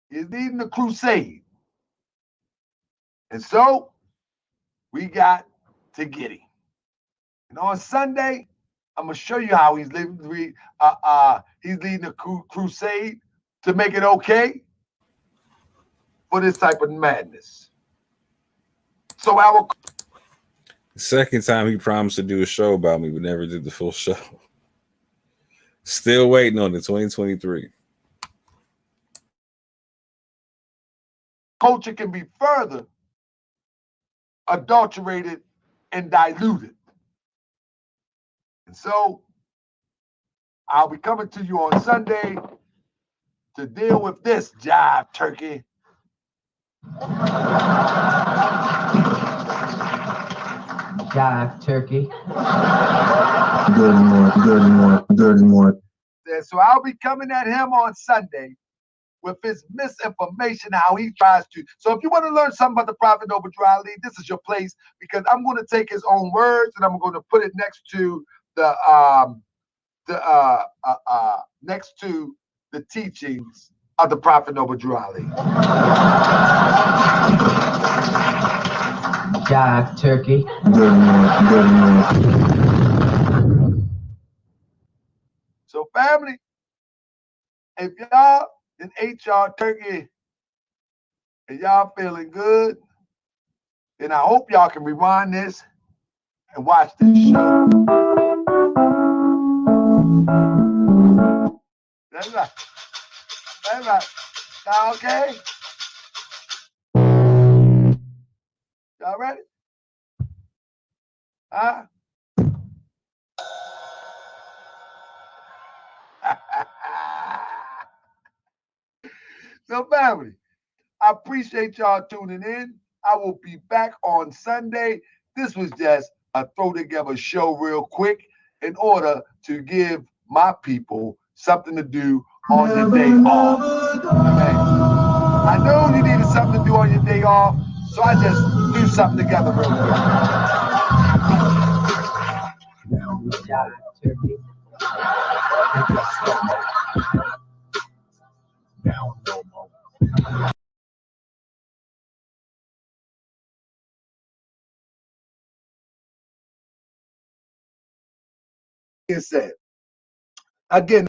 He's leading a crusade. And so we got to get him. And on Sunday, I'm gonna show you how he's leading a crusade to make it okay for this type of madness. So our second time he promised to do a show about me, but never did the full show. Still waiting on the 2023. Culture can be further adulterated and diluted. And so I'll be coming to you on Sunday to deal with this jive turkey. Jive turkey. Good morning. So I'll be coming at him on Sunday with his misinformation, how he tries to. So if you want to learn something about the Prophet Noble Drew Ali, this is your place, because I'm going to take his own words and I'm going to put it next to the teachings of the Prophet Noble Drew Ali. Jive turkey. Good morning. So family, if y'all done ate y'all turkey and y'all feeling good, then I hope y'all can rewind this and watch this show. That's right. That's right. Y'all okay? Y'all ready? Huh? So family, I appreciate y'all tuning in. I will be back on Sunday. This was just a throw together show real quick in order to give my people something to do on your day off. I know you needed something to do on your day off, so I just do something together real quick. Said again.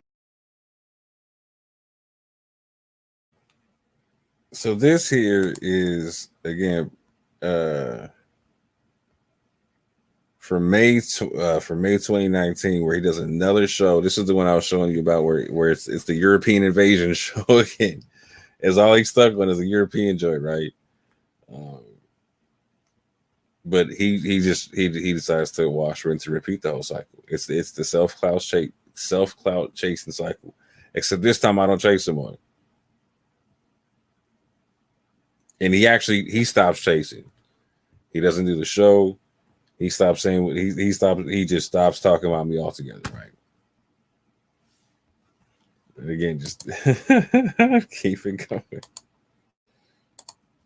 So this here is again for May 2019, where he does another show. This is the one I was showing you about where it's the European invasion show again. It's all he's stuck on is a European joint, right? But he decides to wash, rinse, and repeat the whole cycle. It's the self-clout chasing cycle. Except this time I don't chase him on it. And he stops chasing. He doesn't do the show. He stops saying what he just stops talking about me altogether, right? And again, just keep it going.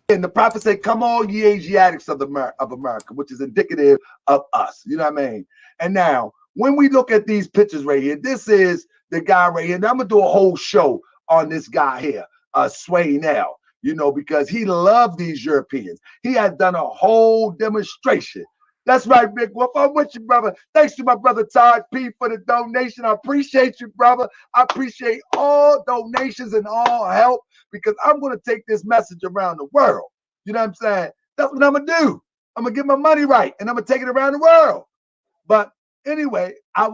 And the prophet said, "Come all ye Asiatics of America," which is indicative of us. You know what I mean? And now, when we look at these pictures right here, this is the guy right here. And I'm gonna do a whole show on this guy here, Swain L. You know, because he loved these Europeans. He had done a whole demonstration. That's right, Big Wolf. I'm with you, brother. Thanks to my brother Todd P for the donation. I appreciate you, brother. I appreciate all donations and all help, because I'm going to take this message around the world. You know what I'm saying? That's what I'm going to do. I'm going to get my money right, and I'm going to take it around the world. But anyway, I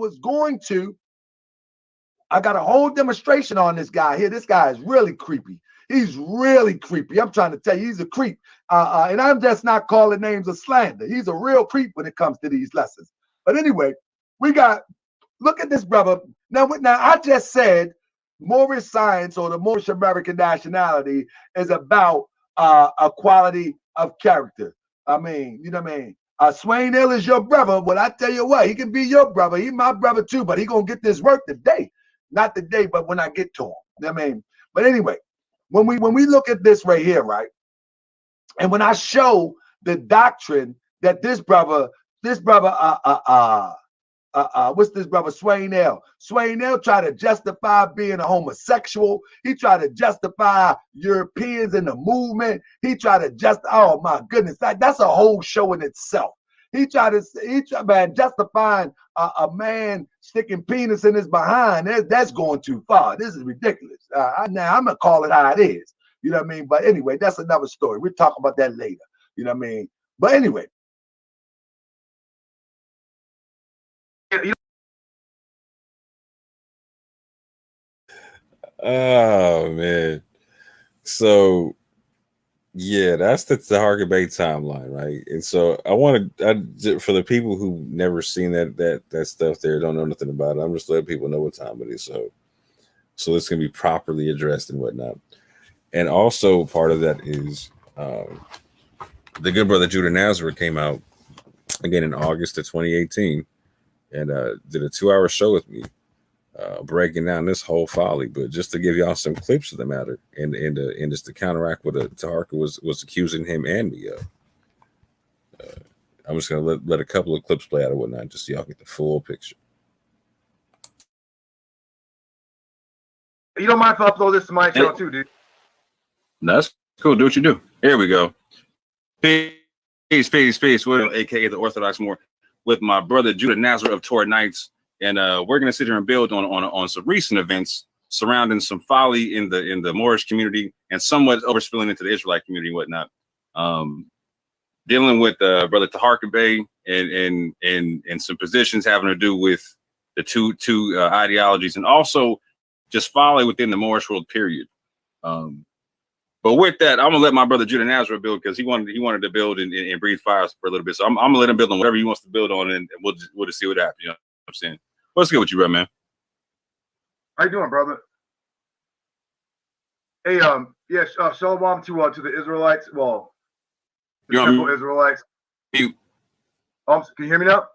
got a whole demonstration on this guy here. This guy is really creepy. He's really creepy. I'm trying to tell you, he's a creep. And I'm just not calling names of slander. He's a real creep when it comes to these lessons. But anyway, look at this brother. Now I just said Moorish science, or the Moorish American nationality, is about a quality of character. I mean, you know what I mean? Swain Hill is your brother. Well, I tell you what, he can be your brother. He's my brother too, but he going to get this work today. Not today, but when I get to him. You know what I mean? But anyway, when we look at this right here, right, and when I show the doctrine that this brother, what's this brother Swainell? Swainell tried to justify being a homosexual. He tried to justify Europeans in the movement. He tried to oh my goodness, that's a whole show in itself. He tried justifying a man sticking penis in his behind. That's going too far. This is ridiculous. Now I'm gonna call it how it is. You know what I mean? But anyway, that's another story. We'll talk about that later. You know what I mean? But anyway. Oh man. So yeah, that's the Harker Bay timeline, right? And so I want to, for the people who never seen that stuff there, don't know nothing about it, I'm just letting people know what time it is. So it's gonna be properly addressed and whatnot. And also part of that is the good brother Judah Nazareth came out again in August of 2018 and did a 2-hour show with me, breaking down this whole folly. But just to give y'all some clips of the matter and just to counteract what Taharka was accusing him and me of. I'm just gonna let a couple of clips play out or whatnot, just so y'all get the full picture. You don't mind if I upload this to my channel too, dude? That's cool. Do what you do. Here we go. Peace. William, aka the Orthodox Moor, with my brother Judah Nazareth of Torah Nights, and we're gonna sit here and build on some recent events surrounding some folly in the Moorish community and somewhat overspilling into the Israelite community and whatnot. Dealing with brother Taharka Bey and some positions having to do with the two ideologies, and also just folly within the Moorish world, period. But with that, I'm gonna let my brother Judah Nazareth build, because he wanted to build and breathe fire for a little bit. So I'm gonna let him build on whatever he wants to build on, and we'll just see what happens. You know what I'm saying? What's good with you, bro, man? How you doing, brother? Hey, yeah, shalom to the Israelites. Well, the temple Israelites. You. Can you hear me now?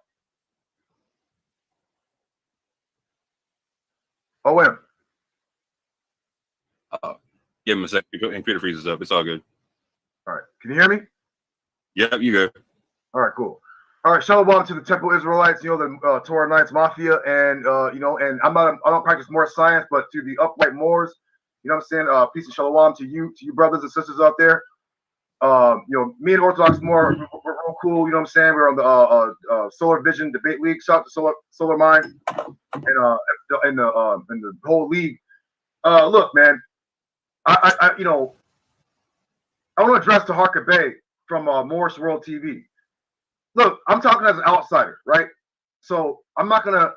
Oh, wait. Give him a second. Computer freezes up. It's all good. All right. Can you hear me? Yep, you good. All right, cool. All right, shalom to the temple Israelites, the Torah Knights Mafia, and and I don't practice more science, but to the upright Moors, you know what I'm saying? Peace and shalom to you brothers and sisters out there. Me and Orthodox Moor, we're real cool, you know what I'm saying? We're on the Solar Vision Debate League. Shout out to Solar Mind and the whole league. Look, man, I want to address Taharka Bey from Moorish World TV. Look, I'm talking as an outsider, right? So I'm not gonna,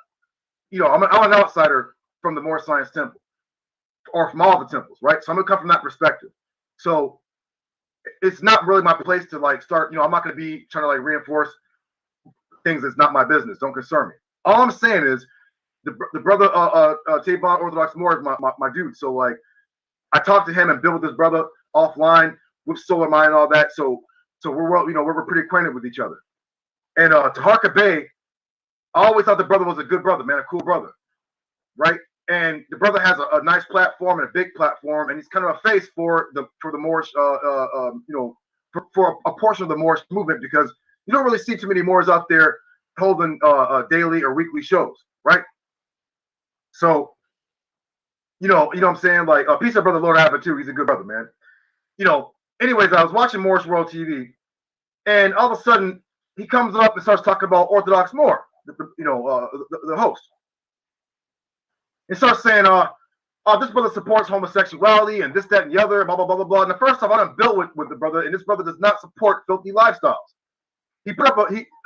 I'm an outsider from the Moorish Science Temple, or from all the temples, right? So I'm gonna come from that perspective. So it's not really my place to start. I'm not gonna be trying to reinforce things that's not my business. Don't concern me. All I'm saying is the brother Tabon Orthodox Moor is my dude. So I talked to him and built with this brother offline with Solar Mind and all that. So we're pretty acquainted with each other. And Taharka Bey, I always thought the brother was a good brother, man, a cool brother, right? And the brother has a nice platform and a big platform, and he's kind of a face for the Moorish, for a portion of the Moorish movement, because you don't really see too many Moors out there holding daily or weekly shows, right? So, you know what I'm saying? Peace out, brother Lord Abbott too. He's a good brother, man. Anyways, I was watching Moorish World TV, and all of a sudden, he comes up and starts talking about Orthodox Moor, the host. He starts saying, this brother supports homosexuality and this, that, and the other, blah, blah, blah, blah, blah. And the first time I done built with the brother, and this brother does not support filthy lifestyles. He put up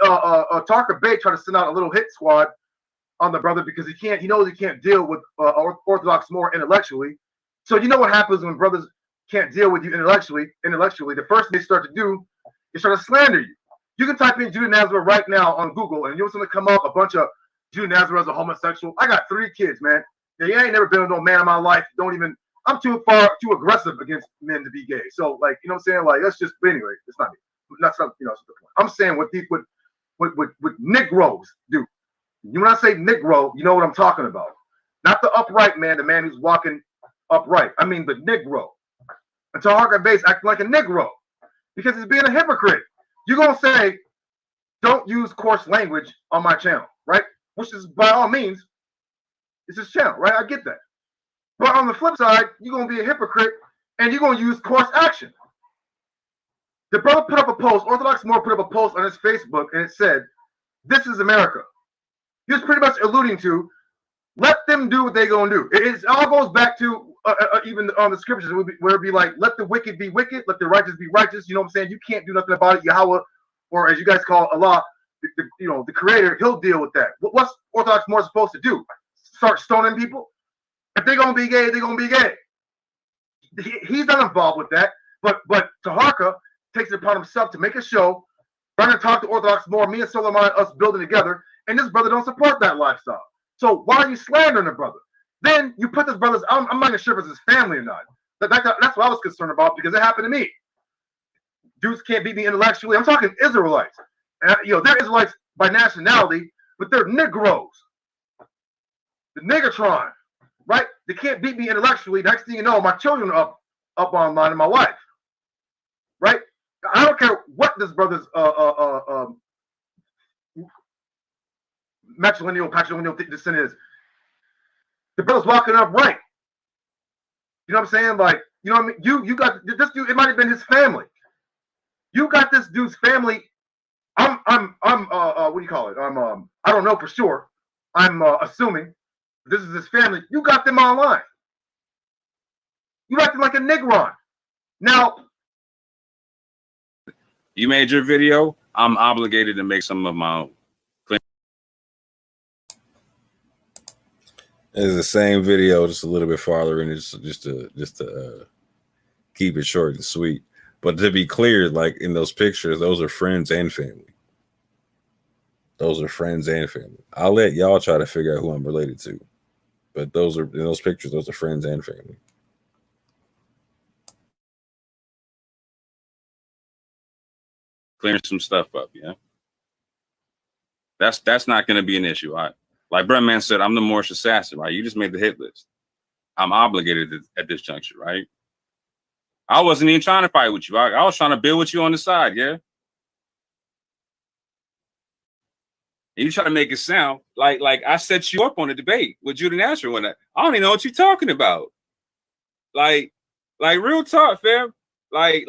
Taharka Bey tried to send out a little hit squad on the brother because he knows he can't deal with Orthodox Moor intellectually. So you know what happens when brothers can't deal with you intellectually, the first thing they start to do is start to slander you. You can type in Judah Nazareth right now on Google, and you're going to come up a bunch of Judah Nazareth as a homosexual. I got 3 kids, man. Now, I ain't never been with no man in my life. I'm too aggressive against men to be gay. So, you know what I'm saying? That's just, but anyway, it's not me. That's not, that's the point. I'm saying what Negroes do. When I say Negro, you know what I'm talking about. Not the upright man, the man who's walking upright. I mean the Negro. and Taharka Base acting like a Negro because he's being a hypocrite. You're gonna say, don't use coarse language on my channel, right? Which is by all means, it's his channel, right? I get that. But on the flip side, you're gonna be a hypocrite and you're gonna use coarse action. The brother put up a post, Orthodox Moore put up a post on his Facebook, and it said, "This is America." He was pretty much alluding to, let them do what they're gonna do. It all goes back to even on the scriptures where it'd be like, let the wicked be wicked, let the righteous be righteous. You know what I'm saying? You can't do nothing about it. Yahweh, or as you guys call Allah, the Creator, He'll deal with that. What's Orthodox Moore supposed to do? Start stoning people? If they're gonna be gay, they're gonna be gay. He's not involved with that. But Taharka takes it upon himself to make a show, trying to talk to Orthodox Moore, me and Solomon, us building together, and this brother don't support that lifestyle. So why are you slandering the brother? Then you put this brother's, I'm not even sure if it's his family or not. That's what I was concerned about because it happened to me. Dudes can't beat me intellectually. I'm talking Israelites. And, they're Israelites by nationality, but they're Negroes. The Negatron, right? They can't beat me intellectually. Next thing you know, my children are up online and my wife, right? I don't care what this brother's patrilineal descent is. The brother's walking up right. You know what I'm saying? Like, you know what I mean? You got this dude. It might have been his family. You got this dude's family. I'm what do you call it? I don't know for sure. I'm assuming this is his family. You got them online. You acting like a Negron. Now, you made your video. I'm obligated to make some of my own. It's the same video, just a little bit farther, and it's just to keep it short and sweet. But to be clear, like in those pictures, those are friends and family. Those are friends and family. I'll let y'all try to figure out who I'm related to, but those are in those pictures. Those are friends and family. Clearing some stuff up, yeah. That's not going to be an issue. Like Brentman said, I'm the Moorish assassin, right? You just made the hit list. I'm obligated at this juncture, right? I wasn't even trying to fight with you. I was trying to build with you on the side, yeah? And you try to make it sound like I set you up on a debate with Judah Nasher when I don't even know what you're talking about. Like real talk, fam. Like,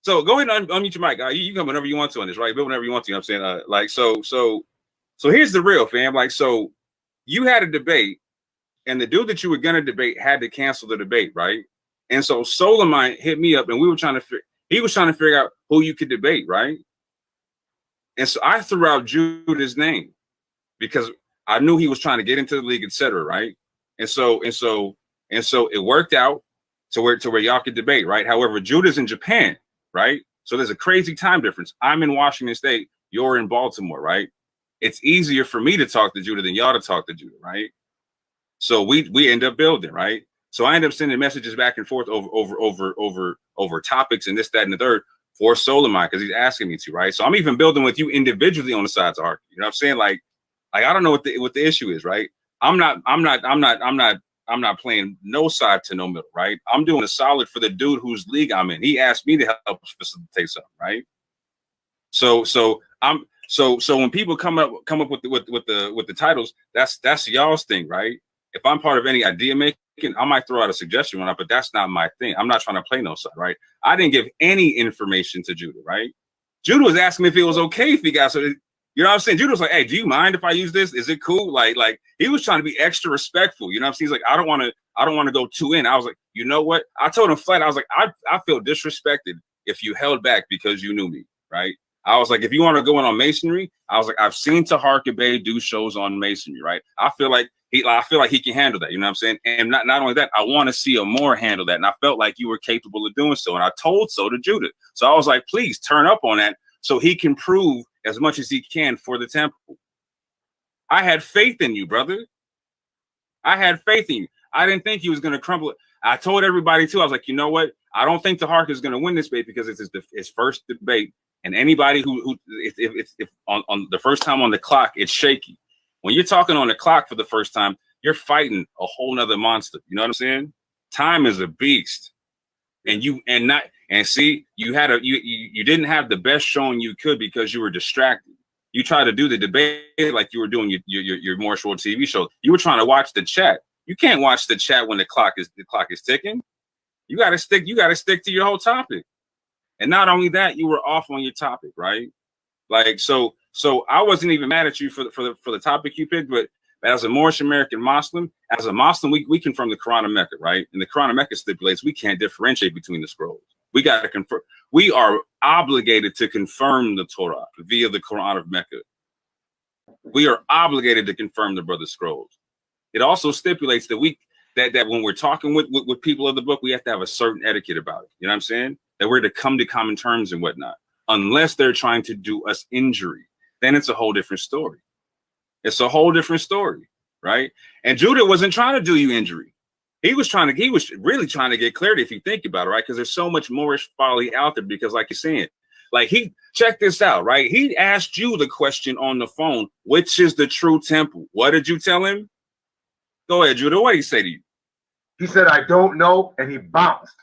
so go ahead and unmute your mic. You come whenever you want to on this, right? Build whenever you want to, you know what I'm saying? So here's the real, fam. Like, so you had a debate, and the dude that you were gonna debate had to cancel the debate, right? And so Solomon hit me up, and he was trying to figure out who you could debate, right? And so I threw out Judah's name because I knew he was trying to get into the league, etc., right? And so it worked out to where y'all could debate, right? However, Judah's in Japan, right? So there's a crazy time difference. I'm in Washington State, you're in Baltimore, right? It's easier for me to talk to Judah than y'all to talk to Judah, right? So we end up building, right? So I end up sending messages back and forth over topics and this, that, and the third for Solomon because he's asking me to, right? So I'm even building with you individually on the sides of Ark. You know what I'm saying? Like I don't know what the issue is, right? I'm not playing no side to no middle, right? I'm doing a solid for the dude whose league I'm in. He asked me to help facilitate something, right? So when people come up with the titles, that's y'all's thing, right? If I'm part of any idea making, I might throw out a suggestion on it, but that's not my thing. I'm not trying to play no side, right? I didn't give any information to Judah, right? Judah was asking me if it was okay if he got so. You know what I'm saying? Judah was like, "Hey, do you mind if I use this? Is it cool?" Like he was trying to be extra respectful. You know what I'm saying? He's like, I don't want to go too in. I was like, you know what? I told him flat. I was like, I feel disrespected if you held back because you knew me, right? I was like, if you want to go in on masonry, I was like, I've seen Taharka Bey do shows on masonry, right? I feel like he can handle that. You know what I'm saying? And not only that, I want to see Amor handle that. And I felt like you were capable of doing so. And I told so to Judah. So I was like, please turn up on that so he can prove as much as he can for the temple. I had faith in you, brother. I had faith in you. I didn't think he was going to crumble it. I told everybody too. I was like, you know what? I don't think Taharka is going to win this debate because it's his first debate. And anybody who if on the first time on the clock, it's shaky. When you're talking on the clock for the first time, you're fighting a whole nother monster. You know what I'm saying? Time is a beast. and see, you didn't have the best showing you could because you were distracted. You tried to do the debate like you were doing your more short TV show. You were trying to watch the chat. You can't watch the chat when the clock is ticking. You got to stick to your whole topic. And not only that, you were off on your topic, right? Like so I wasn't even mad at you for the topic you picked, but as a Moorish American Muslim, we confirm the Quran of Mecca, right? And the Quran of Mecca stipulates we can't differentiate between the scrolls. We got to confirm. We are obligated to confirm the Torah via the Quran of Mecca. We are obligated to confirm the brother's scrolls. It also stipulates that that when we're talking with people of the book, we have to have a certain etiquette about it. You know what I'm saying? That we're to come to common terms and whatnot. Unless they're trying to do us injury, then it's a whole different story. It's a whole different story, right? And Judah wasn't trying to do you injury. He was really trying to get clarity if you think about it, right? Because there's so much Moorish folly out there because like you're saying, like check this out, right? He asked you the question on the phone, which is the true temple? What did you tell him? Go ahead, Judah. What did he say to you? He said, I don't know, and he bounced.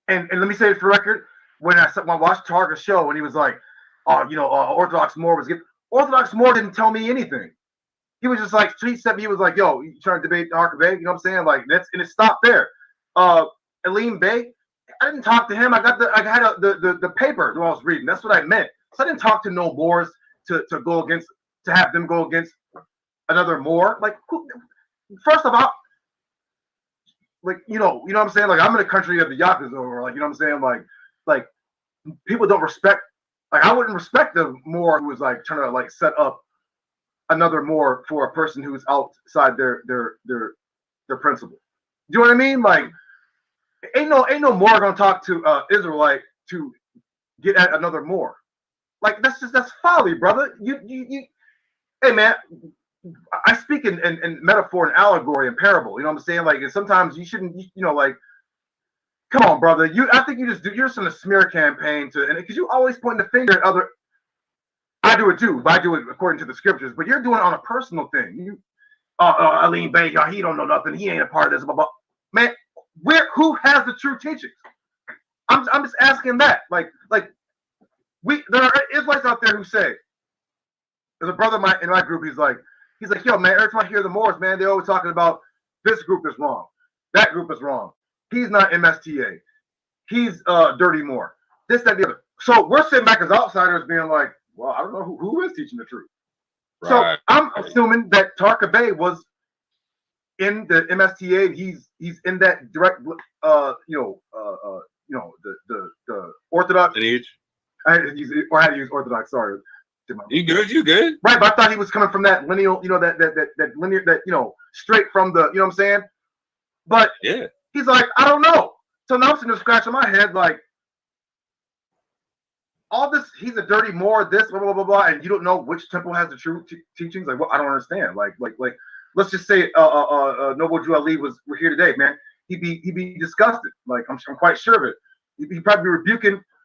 And let me say it for record, when I watched Targa's show and he was like, Orthodox Moor was Orthodox Moor didn't tell me anything. He was just like, he was like, yo, you trying to debate the Harker Bey? You know what I'm saying? Like and it stopped there. Aleem Bey, I didn't talk to him. I had the paper that I was reading. That's what I meant. So I didn't talk to no Moors to have them go against another Moor. Like, first of all, like, you know what I'm saying? Like, I'm in a country of the Yakuza, or like, you know what I'm saying? Like people don't respect. Like, I wouldn't respect the Moor who was like trying to like set up another Moor for a person who's outside their principle. Do you know what I mean? Like, ain't no Moor gonna talk to Israelite to get at another Moor. Like, that's folly, brother. You hey man, I speak in metaphor and allegory and parable. You know what I'm saying? Like, and sometimes you shouldn't, like, come on, brother. I think you're just in a smear campaign because you always point the finger at other. I do it too, but I do it according to the scriptures. But you're doing it on a personal thing. Aleem Bey, he don't know nothing. He ain't a part of this. Blah, blah. Man, who has the true teachings? I'm just asking that. Like there are Israelites out there who say, there's a brother in my group. He's like, yo, man, every time I hear the Moors, man, they're always talking about this group is wrong, that group is wrong. He's not MSTA. He's Dirty Moor. This, that, the other. So we're sitting back as outsiders being like, well, I don't know who is teaching the truth. Right. So I'm assuming that Tarka Bey was in the MSTA. He's in that direct, the Orthodox. I had to use Orthodox. Sorry. You good? Right, but I thought he was coming from that lineal, that linear, straight from the, you know what I'm saying? But yeah, he's like, I don't know. So now I'm sitting there scratching my head, like, all this, he's a dirty Moor, this, blah, blah, blah, blah, and you don't know which temple has the true teachings? Like, well, I don't understand. Like, let's just say Noble Drew Ali were here today, man. He'd be disgusted. Like, I'm quite sure of it. He'd probably be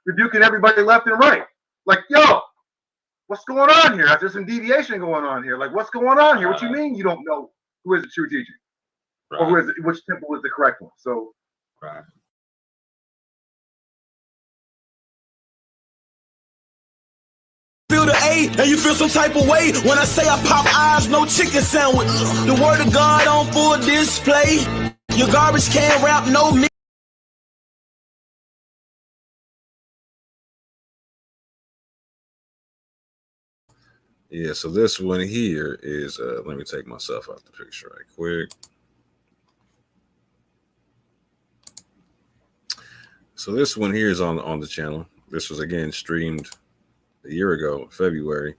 rebuking everybody left and right. Like, yo, what's going on here? There's some deviation going on here. Like, what's going on here? What you mean you don't know who is the true teaching? Right. Or which temple is the correct one? So, right. Feel the A and you feel some type of way when I say I pop eyes, no chicken sandwich. The word of God on full display. Your garbage can rap, no me. Yeah, so this one here is let me take myself out the picture right quick. So this one here is on the channel. This was again streamed a year ago, February.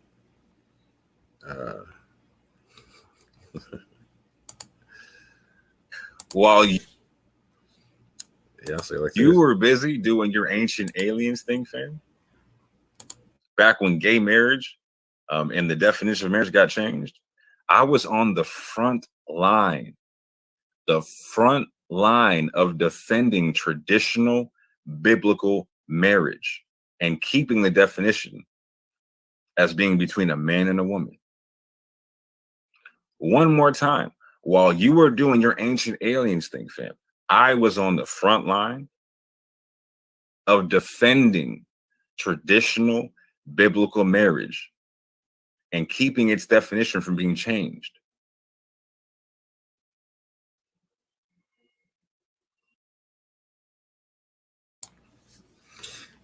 While I'll say like you were busy doing your Ancient Aliens thing, fam. Back when gay marriage and the definition of marriage got changed, I was on the front line of defending traditional biblical marriage and keeping the definition as being between a man and a woman. One more time, while you were doing your Ancient Aliens thing, fam, I was on the front line of defending traditional biblical marriage and keeping its definition from being changed.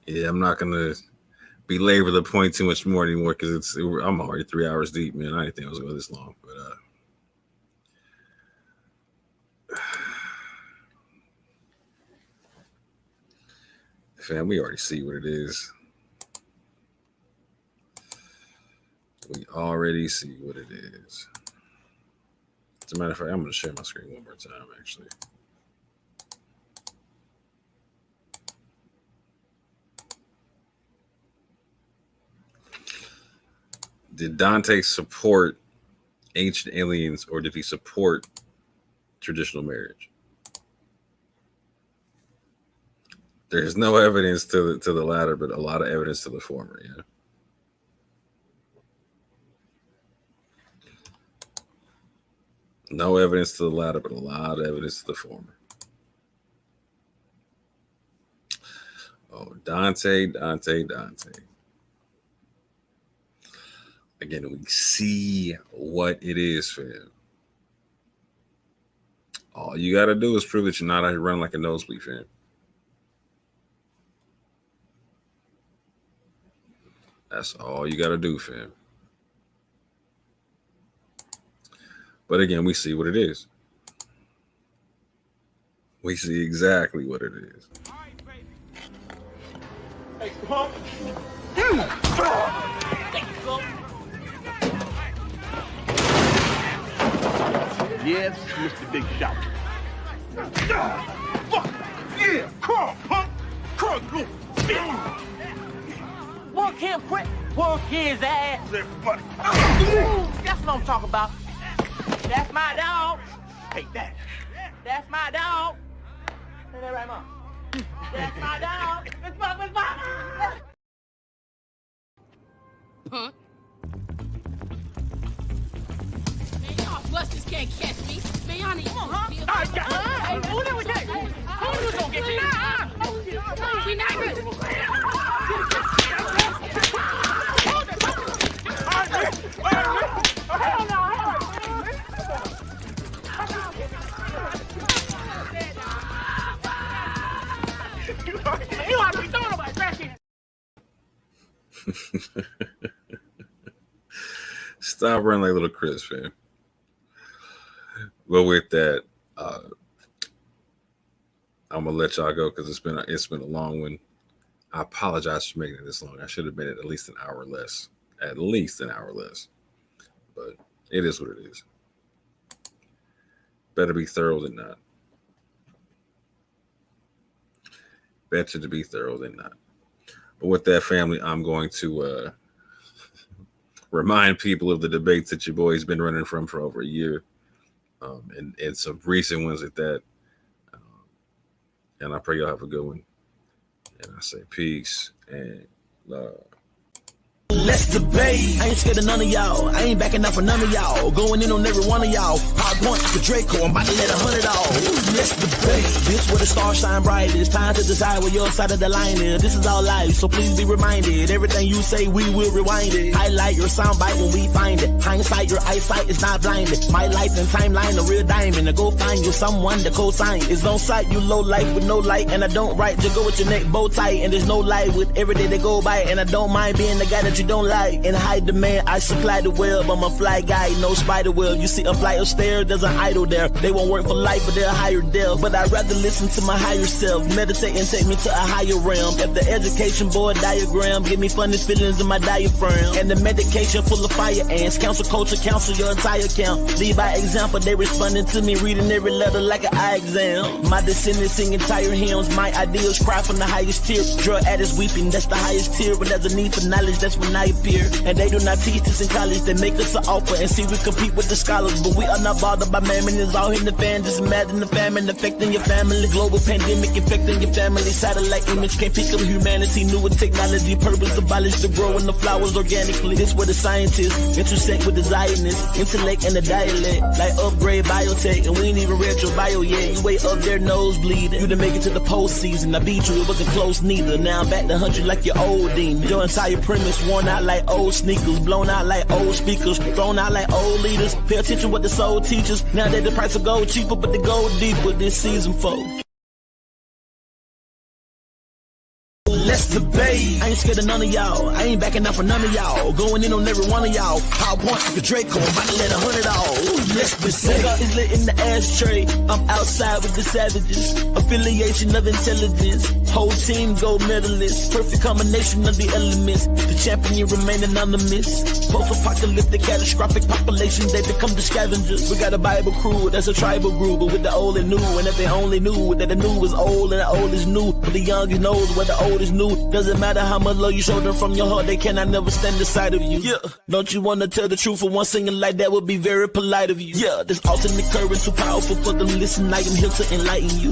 Yeah, I'm not gonna belabor the point too much more anymore because I'm already 3 hours deep, man. I didn't think it was going this long, but fam, we already see what it is. We already see what it is. As a matter of fact, I'm going to share my screen one more time, actually. Did Dante support ancient aliens or did he support traditional marriage? There's no evidence to the latter, but a lot of evidence to the former, yeah. No evidence to the latter, but a lot of evidence to the former. Oh, Dante. Again, we see what it is, fam. All you got to do is prove that you're not out here running like a nosebleed, fam. That's all you got to do, fam. But again, we see what it is. We see exactly what it is. Hey, punk. Yes, Mr. Big Shot. Fuck! Yeah! Come on, punk! Come on, Work him quick. Work his ass. everybody. That's what I'm talking about. That's my dog. Take that. That's my dog. Say that right, Mom. That's my dog. It's my Punk. Man, y'all busters can't catch me. Man, y'all need to All right, guys. Hey, who that was that? Who's gonna get you? We not good. Hell no. You ought to be throwing about that shit. Stop running like little Chris, fam. But with that, I'm gonna let y'all go because it's been a long one. I apologize for making it this long. I should have been at least an hour less. At least an hour less. But it is what it is. Better be thorough than not. Better to be thorough than not. But with that, family, I'm going to remind people of the debates that your boy's been running from for over a year, and some recent ones at that. And I pray y'all have a good one. And I say peace and love. Let's debate. I ain't scared of none of y'all. I ain't backing up for none of y'all. Going in on every one of y'all. Hot punch for Draco. I'm about to let 100 off. Let's debate. This where the stars shine bright. It's time to decide where your side of the line is. This is our life, so please be reminded. Everything you say, we will rewind it. Highlight your soundbite when we find it. Hindsight, your eyesight is not blinded. My life and timeline, a real diamond. To go find you someone to co-sign. It's on sight, you low life with no light. And I don't write, just go with your neck bow tight. And there's no light with every day they go by. And I don't mind being the guy that you don't like. In high demand, I supply the web. I'm a fly guy, no spider web. You see a flight of stairs, there's an idol there. They won't work for life, but they're higher death. But I'd rather listen to my higher self. Meditate and take me to a higher realm. If the education board diagram give me funny feelings in my diaphragm. And the medication full of fire ants. Council culture, counsel your entire camp. Lead by example, they responding to me, reading every letter like an eye exam. My descendants sing entire hymns. My ideals cry from the highest tier. Drug addicts weeping, that's the highest tier. But there's a need for knowledge, that's when I hype here. And they do not teach us in college, they make us an offer and see we compete with the scholars. But we are not bothered by mammon, it's all in the fan. Just imagine the famine affecting your family. Global pandemic infecting your family. Satellite image can't pick up humanity. Newer technology, purpose abolished to growing the flowers organically. This where the scientists intersect with desiredness, intellect and the dialect. Like upgrade biotech, and we ain't even read your bio yet. You way up there, nose bleeding. You done make it to the postseason. I beat you, it wasn't close neither. Now I'm back to hunt you like your old demon. Your entire premise worn out like old sneakers, blown out like old speakers, thrown out like old leaders. Pay attention what the soul teaches. Now that the price of gold cheaper, but the gold deeper this season for. Let's debate. I ain't scared of none of y'all. I ain't backing out for none of y'all. Going in on every one of y'all. Power points like a Draco. I'm about to let 100 all. Let's debate. Nigga is lit in the ashtray. I'm outside with the savages. Affiliation of intelligence. Whole team gold medalists. Perfect combination of the elements. The champion remain anonymous. Post-apocalyptic catastrophic population. They become the scavengers. We got a Bible crew. That's a tribal group. But with the old and new. And if they only knew that the new is old and the old is new. But the youngest knows what the old is new. Doesn't matter how much love you show them from your heart, they cannot never stand aside of you. Yeah, don't you wanna tell the truth for one singing like that would be very polite of you. Yeah, this alternate current too powerful for them to listen. I am here to enlighten you.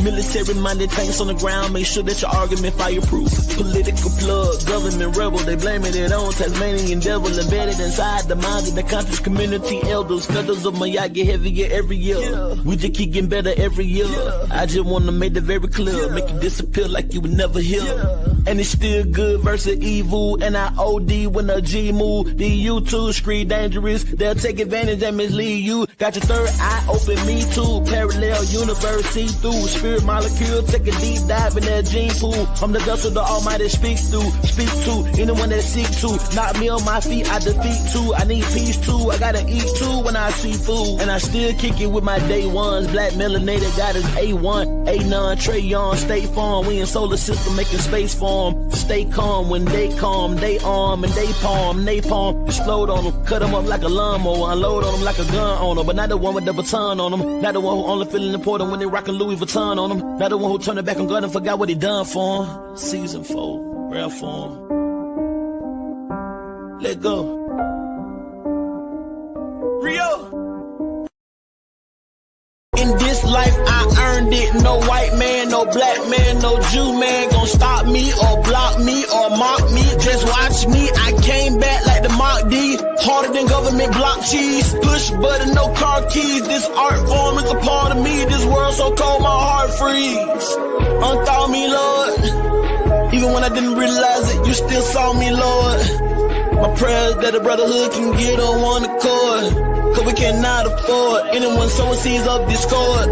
Military-minded tanks on the ground, make sure that your argument fireproof. Political plug, government rebel, they blaming it on Tasmanian devil embedded inside the minds of the country's community elders. Feathers of my yacht get heavier every year. Yeah. We just keep getting better every year. Yeah. I just wanna make it very clear, make you disappear like you would never hear. Yeah. And it's still good versus evil. And I OD when a G move. The U2 screen dangerous. They'll take advantage and mislead you. Got your third eye open, me too. Parallel universe, see through. Spirit molecule, take a deep dive in that gene pool. I'm the vessel the Almighty speaks through. Speak to anyone that seek to. Knock me on my feet, I defeat too. I need peace too. I gotta eat too when I see food. And I still kick it with my day ones. Black melanated got us A1, A9, Trayon, State Farm. We in solar system making space form. Stay calm when they calm, they arm and they palm, napalm, explode on them, cut them up like a lawnmower, unload on them like a gun on them, but not the one with the baton on them, not the one who only feeling important when they rockin' Louis Vuitton on them, not the one who turned it back on God and forgot what he done for him. Season 4, rare form. Let go. Rio. In this life I earned it. No white man, no black man, no Jew man gon' stop me or block me or mock me. Just watch me, I came back like the Mach D. Harder than government block cheese. Push button, no car keys. This art form is a part of me. This world so cold, my heart freeze. Unthaw me, Lord. Even when I didn't realize it, you still saw me, Lord. My prayers that the brotherhood can get on one accord. Cause we cannot afford anyone sowing seeds of discord.